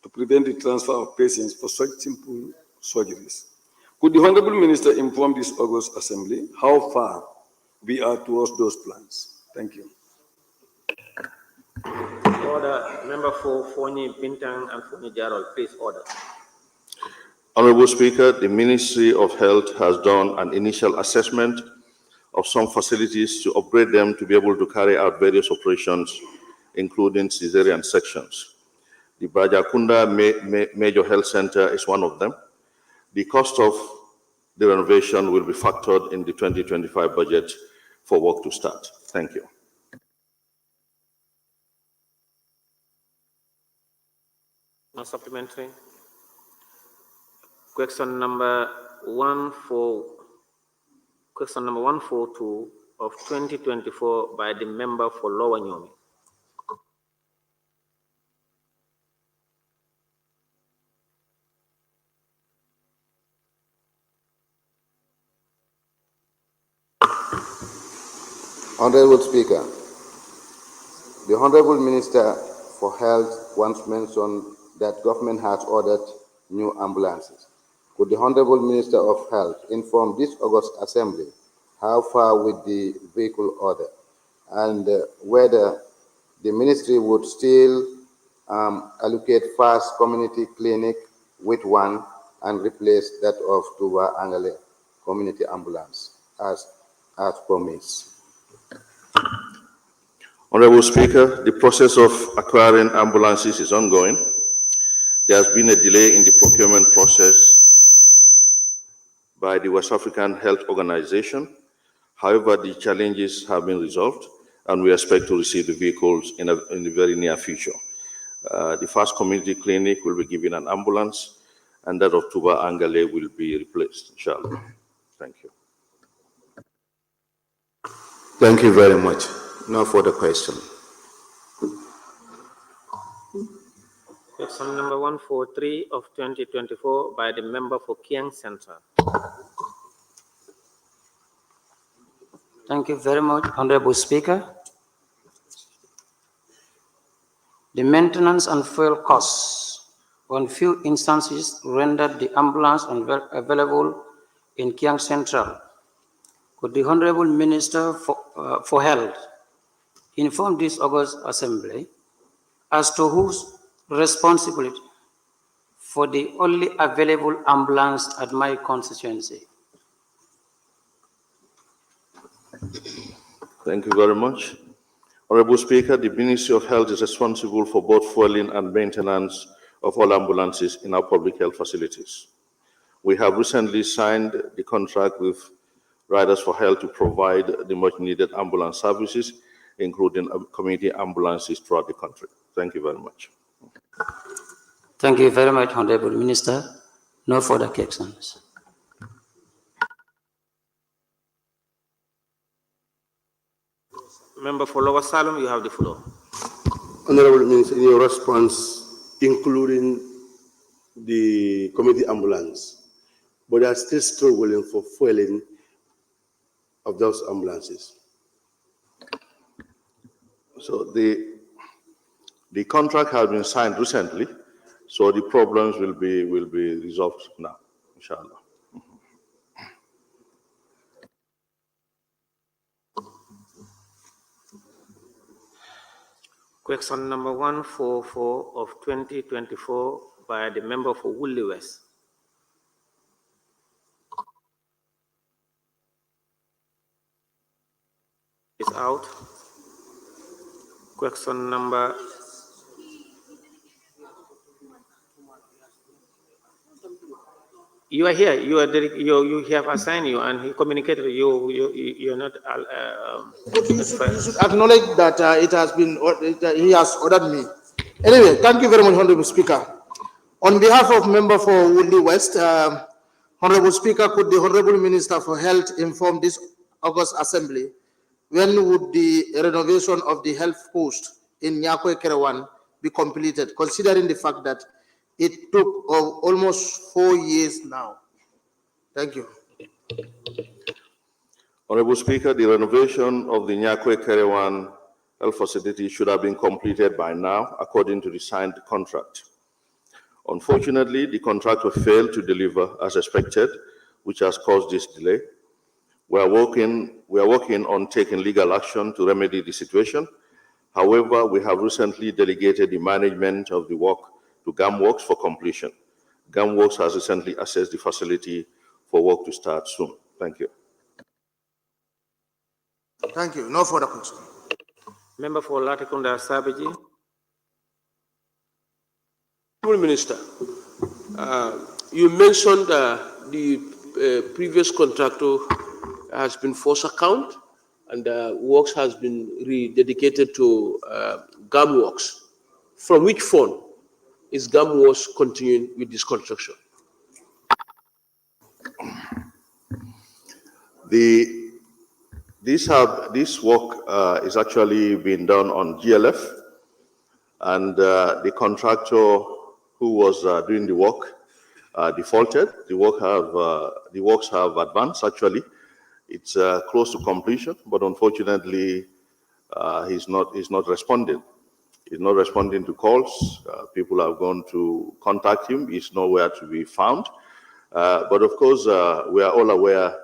Speaker 20: to prevent the transfer of patients for such simple surgeries. Could the Honorable Minister inform this August Assembly how far we are towards those plans? Thank you.
Speaker 18: Order, member for Foni Bintang and Foni Jarol, please order.
Speaker 12: Honorable Speaker, the Ministry of Health has done an initial assessment of some facilities to upgrade them to be able to carry out various operations, including cesarean sections. The Bajakunda Major Health Center is one of them. The cost of the renovation will be factored in the 2025 budget for work to start. Thank you.
Speaker 18: No supplementary. Question number 142 of 2024 by the member for Lower Nyomi.
Speaker 11: Honorable Speaker, the Honorable Minister for Health once mentioned that government has ordered new ambulances. Could the Honorable Minister of Health inform this August Assembly how far with the vehicle order and whether the ministry would still allocate first community clinic with one and replace that of Tuba Angale community ambulance as promised?
Speaker 12: Honorable Speaker, the process of acquiring ambulances is ongoing. There has been a delay in the procurement process by the West African Health Organization. However, the challenges have been resolved, and we expect to receive the vehicles in the very near future. The first community clinic will be given an ambulance, and that of Tuba Angale will be replaced, inshallah. Thank you.
Speaker 11: Thank you very much. No further question.
Speaker 18: Question number 143 of 2024 by the member for Kiang Center.
Speaker 22: Thank you very much, Honorable Speaker. The maintenance and fuel costs on few instances rendered the ambulance unavailable in Kiang Central. Could the Honorable Minister for Health inform this August Assembly as to whose responsibility for the only available ambulance at my constituency.
Speaker 2: Thank you very much. Honorable Speaker, the Ministry of Health is responsible for both fueling and maintenance of all ambulances in our public health facilities. We have recently signed the contract with Riders for Health to provide the much-needed ambulance services, including community ambulances throughout the country. Thank you very much.
Speaker 22: Thank you very much, Honorable Minister. No further questions.
Speaker 18: Member for Lower Salem, you have the floor.
Speaker 19: Honorable Minister, in your response, including the community ambulance, but they are still struggling for fueling of those ambulances.
Speaker 2: So the contract has been signed recently, so the problems will be resolved now, inshallah.
Speaker 18: Question number 144 of 2024 by the member for Woodley West. Is out. Question number you are here. You have assigned you, and he communicated. You're not.
Speaker 5: You should acknowledge that it has been. He has ordered me. Anyway, thank you very much, Honorable Speaker. On behalf of member for Woodley West, Honorable Speaker, could the Honorable Minister for Health inform this August Assembly when would the renovation of the health post in Nyakwe Kerewan be completed, considering the fact that it took almost 4 years now? Thank you.
Speaker 2: Honorable Speaker, the renovation of the Nyakwe Kerewan health facility should have been completed by now, according to the signed contract. Unfortunately, the contractor failed to deliver as expected, which has caused this delay. We are working on taking legal action to remedy the situation. However, we have recently delegated the management of the work to GAMWorks for completion. GAMWorks has recently assessed the facility for work to start soon. Thank you.
Speaker 5: Thank you. No further question.
Speaker 18: Member for Latikunda Sabiji.
Speaker 14: Honorable Minister, you mentioned the previous contractor has been forced account and works has been rededicated to GAMWorks. From which fund is GAMWorks continuing with this construction?
Speaker 2: This work is actually being done on GLF, and the contractor who was doing the work defaulted. The works have advanced. Actually, it's close to completion, but unfortunately, he's not responding. He's not responding to calls. People have gone to contact him. He's nowhere to be found. But of course, we are all aware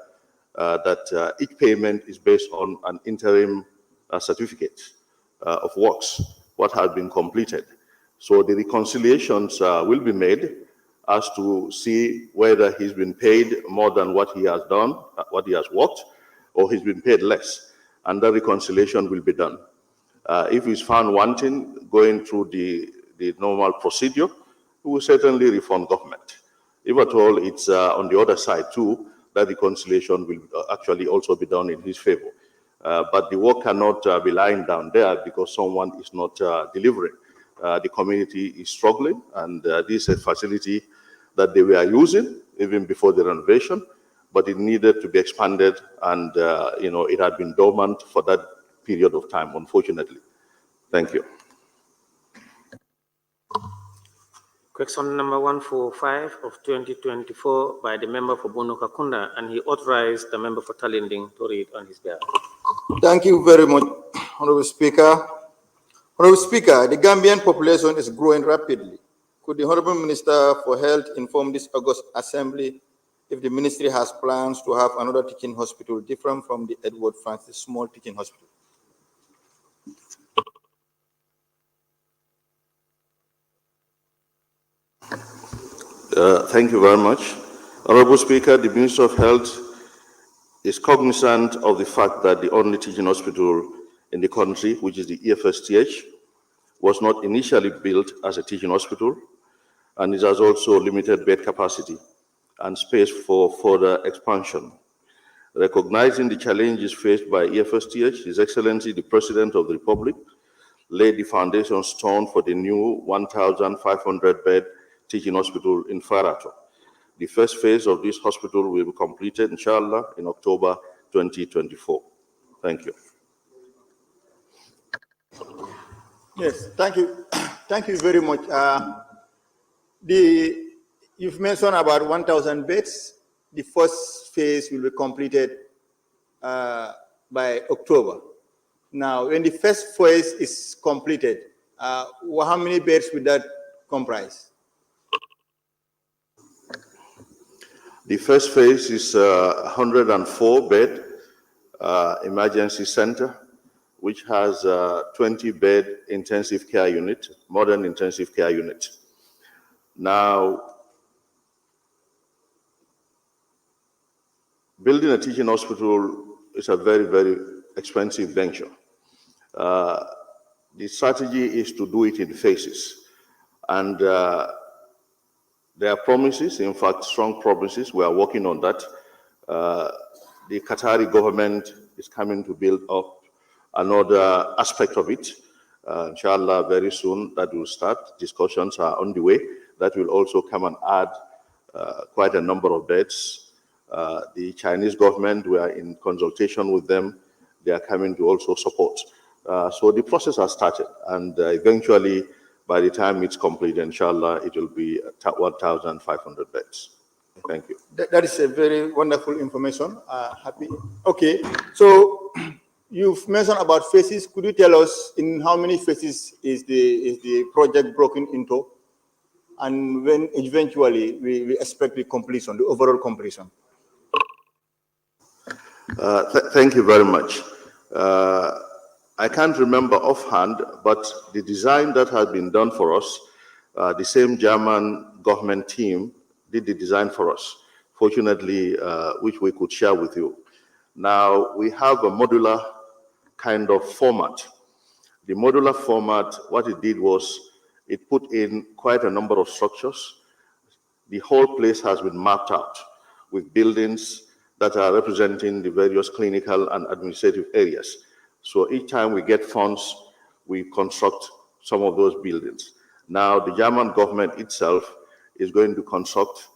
Speaker 2: that each payment is based on an interim certificate of works, what has been completed. So the reconciliations will be made as to see whether he's been paid more than what he has done, what he has worked, or he's been paid less. And the reconciliation will be done. If he's found wanting, going through the normal procedure, we will certainly refund government. If at all it's on the other side too, that reconciliation will actually also be done in his favor. But the work cannot be lying down there because someone is not delivering. The community is struggling, and this is a facility that they were using even before the renovation, but it needed to be expanded, and it had been dormant for that period of time, unfortunately. Thank you.
Speaker 18: Question number 145 of 2024 by the member for Bono Kakunda, and he authorized the member for Talinding to read on his behalf.
Speaker 21: Thank you very much, Honorable Speaker. Honorable Speaker, the Gambian population is growing rapidly. Could the Honorable Minister for Health inform this August Assembly if the ministry has plans to have another teaching hospital different from the Edward Francis Small Teaching Hospital?
Speaker 12: Thank you very much. Honorable Speaker, the Minister of Health is cognizant of the fact that the only teaching hospital in the country, which is the EFSTH, was not initially built as a teaching hospital, and it has also limited bed capacity and space for further expansion. Recognizing the challenges faced by EFSTH, His Excellency the President of the Republic laid the foundation stone for the new 1,500-bed teaching hospital in Farato. The first phase of this hospital will be completed, inshallah, in October 2024. Thank you.
Speaker 21: Yes, thank you. Thank you very much. You've mentioned about 1,000 beds. The first phase will be completed by October. Now, when the first phase is completed, how many beds will that comprise?
Speaker 12: The first phase is a 104-bed emergency center, which has a 20-bed intensive care unit, modern intensive care unit. Now, building a teaching hospital is a very, very expensive venture. The strategy is to do it in phases. And there are promises, in fact, strong promises. We are working on that. The Qatari government is coming to build up another aspect of it. Inshallah, very soon that will start. Discussions are on the way. That will also come and add quite a number of beds. The Chinese government, we are in consultation with them. They are coming to also support. So the process has started, and eventually, by the time it's complete, inshallah, it will be 1,500 beds. Thank you.
Speaker 21: That is a very wonderful information. Happy. Okay, so you've mentioned about phases. Could you tell us in how many phases is the project broken into, and when eventually we expect the completion, the overall completion?
Speaker 12: Thank you very much. I can't remember offhand, but the design that has been done for us, the same German government team did the design for us, fortunately, which we could share with you. Now, we have a modular kind of format. The modular format, what it did was, it put in quite a number of structures. The whole place has been mapped out with buildings that are representing the various clinical and administrative areas. So each time we get funds, we construct some of those buildings. Now, the German government itself is going to construct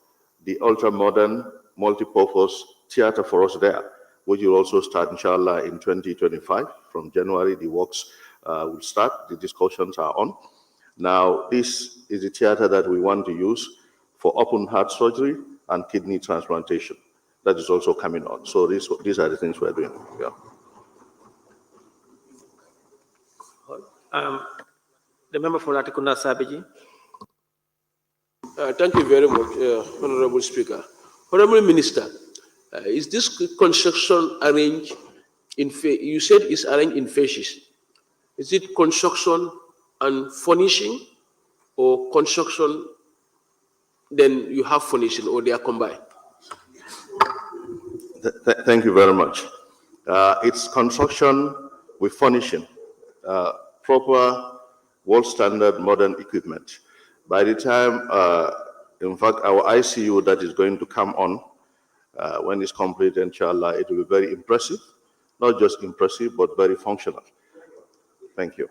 Speaker 12: the ultra-modern, multi-purpose theater for us there, which will also start, inshallah, in 2025. From January, the works will start. The discussions are on. Now, this is the theater that we want to use for open heart surgery and kidney transplantation. That is also coming on. So these are the things we're doing. Yeah.
Speaker 14: The member for Latikunda Sabiji.
Speaker 2: Thank you very much, Honorable Speaker. Honorable Minister, is this construction arranged in you said it's arranged in phases. Is it construction and furnishing, or construction, then you have furnishing, or they are combined?
Speaker 12: Thank you very much. It's construction with furnishing, proper world standard modern equipment. By the time, in fact, our ICU that is going to come on, when it's complete, inshallah, it will be very impressive. Not just impressive, but very functional. Thank you.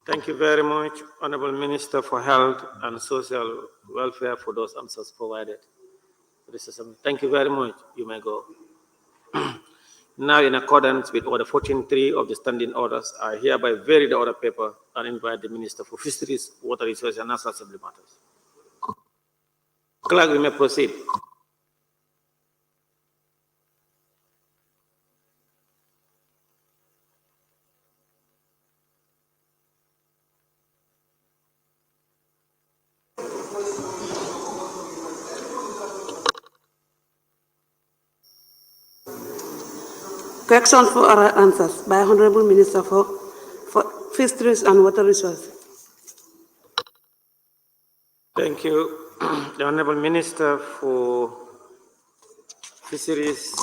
Speaker 18: Thank you very much, Honorable Minister for Health and Social Welfare, for those answers provided. Thank you very much. You may go. Now, in accordance with Order 14.3 of the Standing Orders, I hereby vary the order paper and invite the Minister for Fisheries, Water Resources and National Assembly Matters. Clerk, we may proceed.
Speaker 6: Question for oral answers by Honorable Minister for Fisheries and Water Resources.
Speaker 18: Thank you. The Honorable Minister for Fisheries,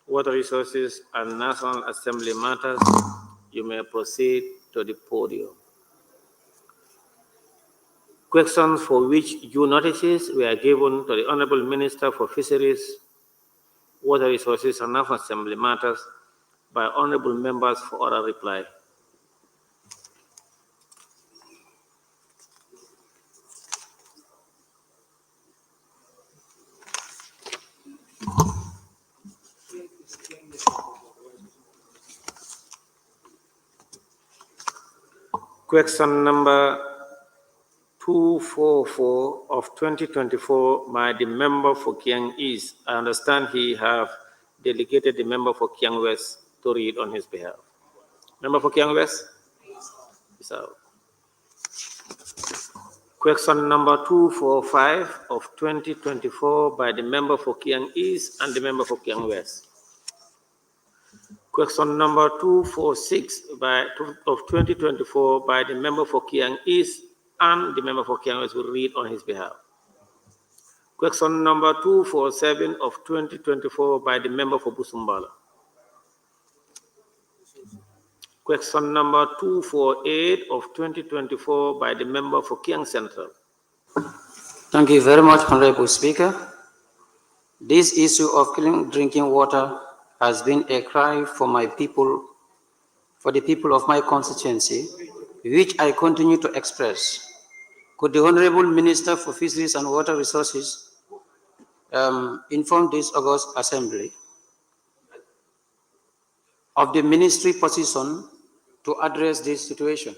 Speaker 18: Water Resources and National Assembly Matters, you may proceed to the podium. Questions for which due notices were given to the Honorable Minister for Fisheries, Water Resources and National Assembly Matters by honorable members for oral reply. Question number 244 of 2024 by the member for Kiang East. I understand he have delegated the member for Kiang West to read on his behalf. Member for Kiang West? Is out. Question number 245 of 2024 by the member for Kiang East and the member for Kiang West. Question number 246 of 2024 by the member for Kiang East and the member for Kiang West will read on his behalf. Question number 247 of 2024 by the member for Busumbala. Question number 248 of 2024 by the member for Kiang Central.
Speaker 22: Thank you very much, Honorable Speaker. This issue of clean drinking water has been a cry for my people, for the people of my constituency, which I continue to express. Could the Honorable Minister for Fisheries and Water Resources inform this August Assembly of the ministry position to address this situation?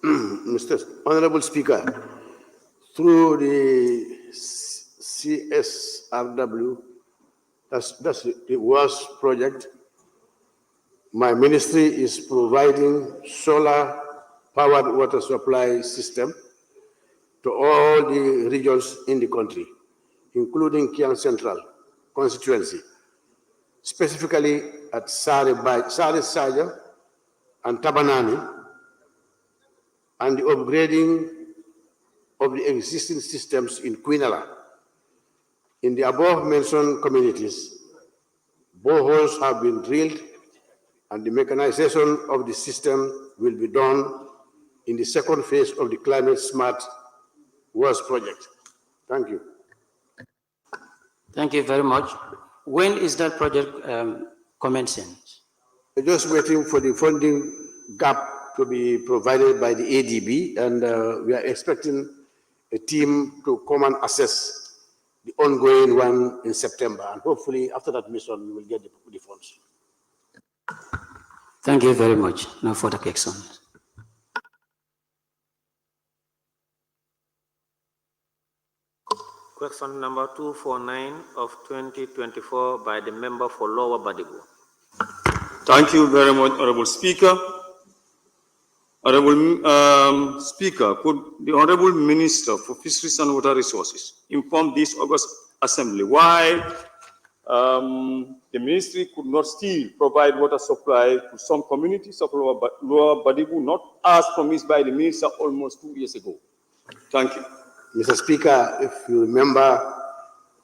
Speaker 4: Mr. Honorable Speaker, through the CSRW, that's the WAS project, my ministry is providing solar-powered water supply system to all the regions in the country, including Kiang Central constituency, specifically at Sare Saja and Tabanani, and the upgrading of the existing systems in Quinala. In the above-mentioned communities, boreholes have been drilled and the mechanization of the system will be done in the second phase of the Climate Smart WAS project. Thank you.
Speaker 22: Thank you very much. When is that project commencing?
Speaker 4: We're just waiting for the funding gap to be provided by the ADB, and we are expecting a team to come and assess the ongoing one in September. And hopefully, after that mission, we will get the funds.
Speaker 22: Thank you very much. No further questions.
Speaker 18: Question number 249 of 2024 by the member for Lower Badibu.
Speaker 13: Thank you very much, Honorable Speaker. Honorable Speaker, could the Honorable Minister for Fisheries and Water Resources inform this August Assembly why the ministry could not still provide water supply to some communities of Lower Badibu, not as promised by the minister almost 2 years ago? Thank you.
Speaker 4: Mr. Speaker, if you remember,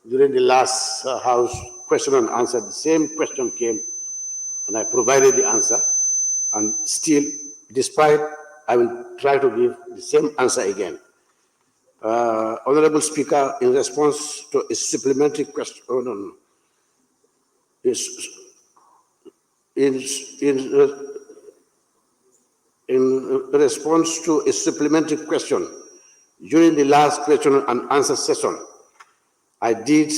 Speaker 4: during the last House question and answer, the same question came, and I provided the answer, and still, despite, I will try to give the same answer again. Honorable Speaker, in response to a supplementary question, in response to a supplementary question, during the last question and answer session, I did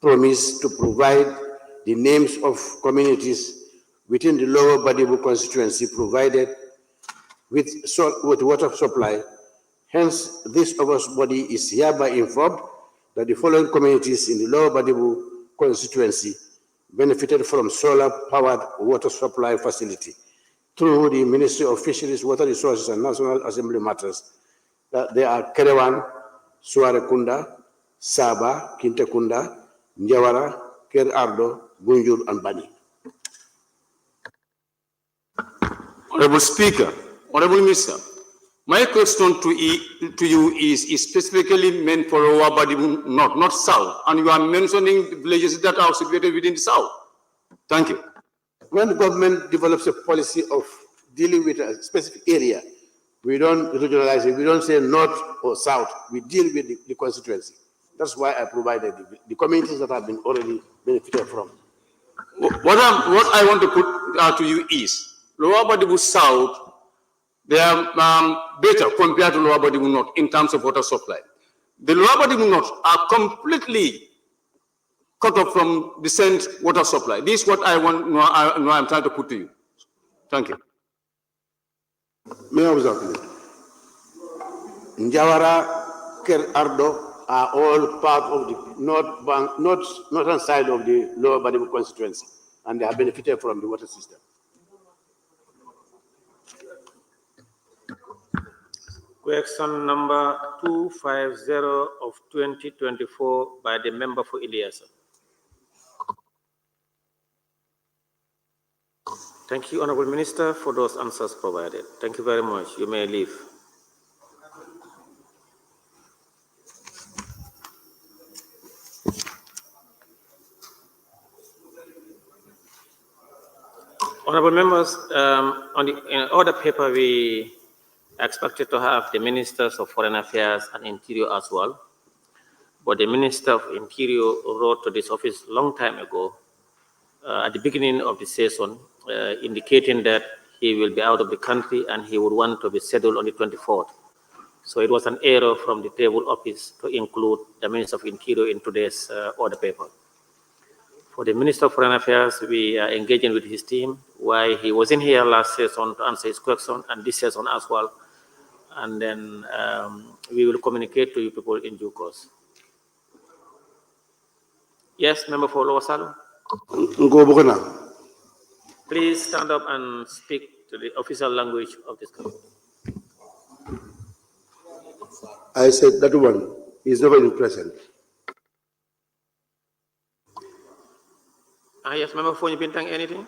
Speaker 4: promise to provide the names of communities within the Lower Badibu constituency provided with water supply. Hence, this August body is hereby informed that the following communities in the Lower Badibu constituency benefited from solar-powered water supply facility through the Ministry of Fisheries, Water Resources and National Assembly Matters. They are Kerewan, Suarekunda, Saba, Kintekunda, Njawara, Ker Ardo, Banjul, and Bani.
Speaker 13: Honorable Speaker, Honorable Minister, My question to you is specifically meant for Lower Badibu North, not South, and you are mentioning villages that are situated within the South. Thank you.
Speaker 4: When the government develops a policy of dealing with a specific area, we don't regionalize it. We don't say North or South. We deal with the constituency. That's why I provided the communities that have been already benefited from.
Speaker 13: What I want to put to you is, Lower Badibu South, they are better compared to Lower Badibu North in terms of water supply. The Lower Badibu North are completely cut off from decent water supply. This is what I'm trying to put to you. Thank you.
Speaker 4: May I observe? Njawara, Ker Ardo are all part of the northern side of the Lower Badibu constituency, and they have benefited from the water system.
Speaker 18: Question number 250 of 2024 by the member for Ilyasa. Thank you, Honorable Minister, for those answers provided. Thank you very much. You may leave. Honorable members, on the order paper, we expected to have the Ministers of Foreign Affairs and Interior as well. But the Minister of Interior wrote to this office a long time ago, at the beginning of the session, indicating that he will be out of the country and he would want to be settled on the 24th. So it was an error from the table office to include the Minister of Interior in today's order paper. For the Minister of Foreign Affairs, we are engaging with his team, why he wasn't here last session to answer his question, and this session as well. And then we will communicate to you people in due course. Yes, Member for Lower Salo. Please stand up and speak to the official language of this country.
Speaker 4: I said that one is never in present.
Speaker 18: Yes, Member for Bintang, anything?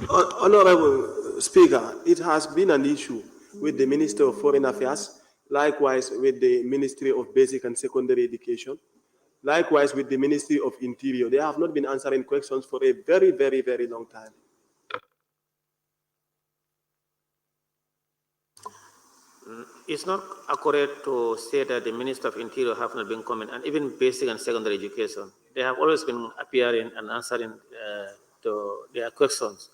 Speaker 7: Honorable Speaker, it has been an issue with the Minister of Foreign Affairs, likewise with the Ministry of Basic and Secondary Education, likewise with the Ministry of Interior. They have not been answering questions for a very, very, very long time.
Speaker 18: It's not accurate to say that the Minister of Interior have not been coming, and even basic and secondary education. They have always been appearing and answering to their questions.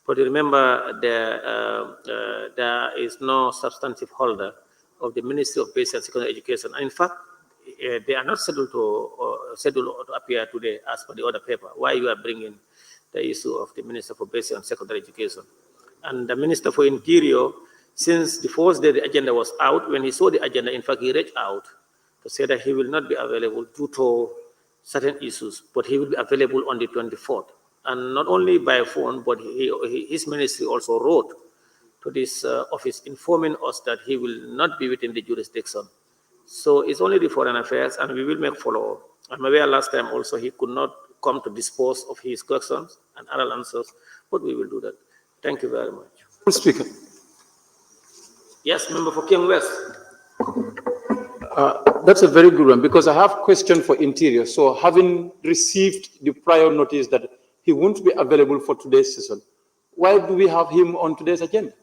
Speaker 18: But remember, there is no substantive holder of the Ministry of Basic and Secondary Education. And in fact, they are not scheduled to appear today as per the order paper. Why you are bringing the issue of the Minister for Basic and Secondary Education? And the Minister for Interior, since the first day the agenda was out, when he saw the agenda, in fact, he reached out to say that he will not be available due to certain issues, but he will be available on the 24th. And not only by phone, but his ministry also wrote to this office informing us that he will not be within the jurisdiction. So it's only the Foreign Affairs, and we will make follow-up. I'm aware last time also he could not come to dispose of his questions and other answers, but we will do that. Thank you very much.
Speaker 13: Speaker.
Speaker 18: Yes, Member for King West.
Speaker 1: That's a very good one, because I have a question for Interior. So having received the prior notice that he won't be available for today's session, why do we have him on today's agenda?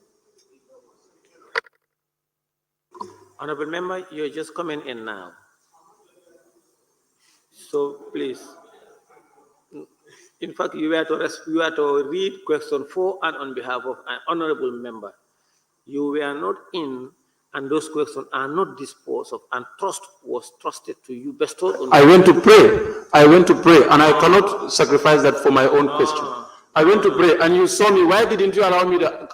Speaker 18: Honorable Member, you're just coming in now. So please, in fact, you are to read question 4 and on behalf of an honorable member. You were not in, and those questions are not disposed of, and trust was trusted to you, bestowed on
Speaker 1: I went to pray, and I cannot sacrifice that for my own question. I went to pray, and you saw me. Why didn't you allow me to?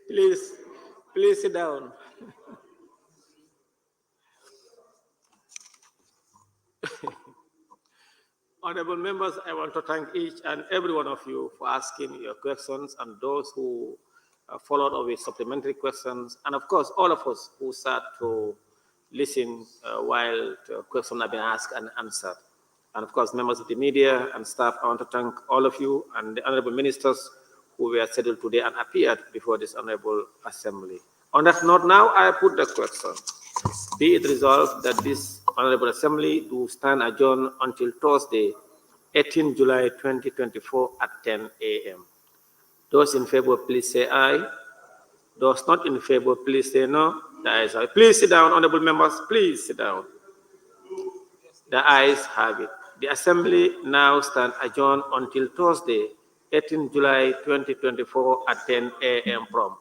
Speaker 18: Please sit down. Honorable members, I want to thank each and every one of you for asking your questions, and those who followed up with supplementary questions, and of course, all of us who sat to listen while the questions have been asked and answered. And of course, members of the media and staff, I want to thank all of you and the honorable ministers who were scheduled today and appeared before this honorable assembly. On that note, now I put the question. Be it resolved that this honorable assembly do stand adjourned until Thursday, 18 July 2024 at 10 a.m. Those in favor, please say aye. Those not in favor, please say no. The ayes have it. Please sit down, honorable members. Please sit down. The ayes have it. The assembly now stand adjourned until Thursday, 18 July 2024 at 10 a.m. prompt.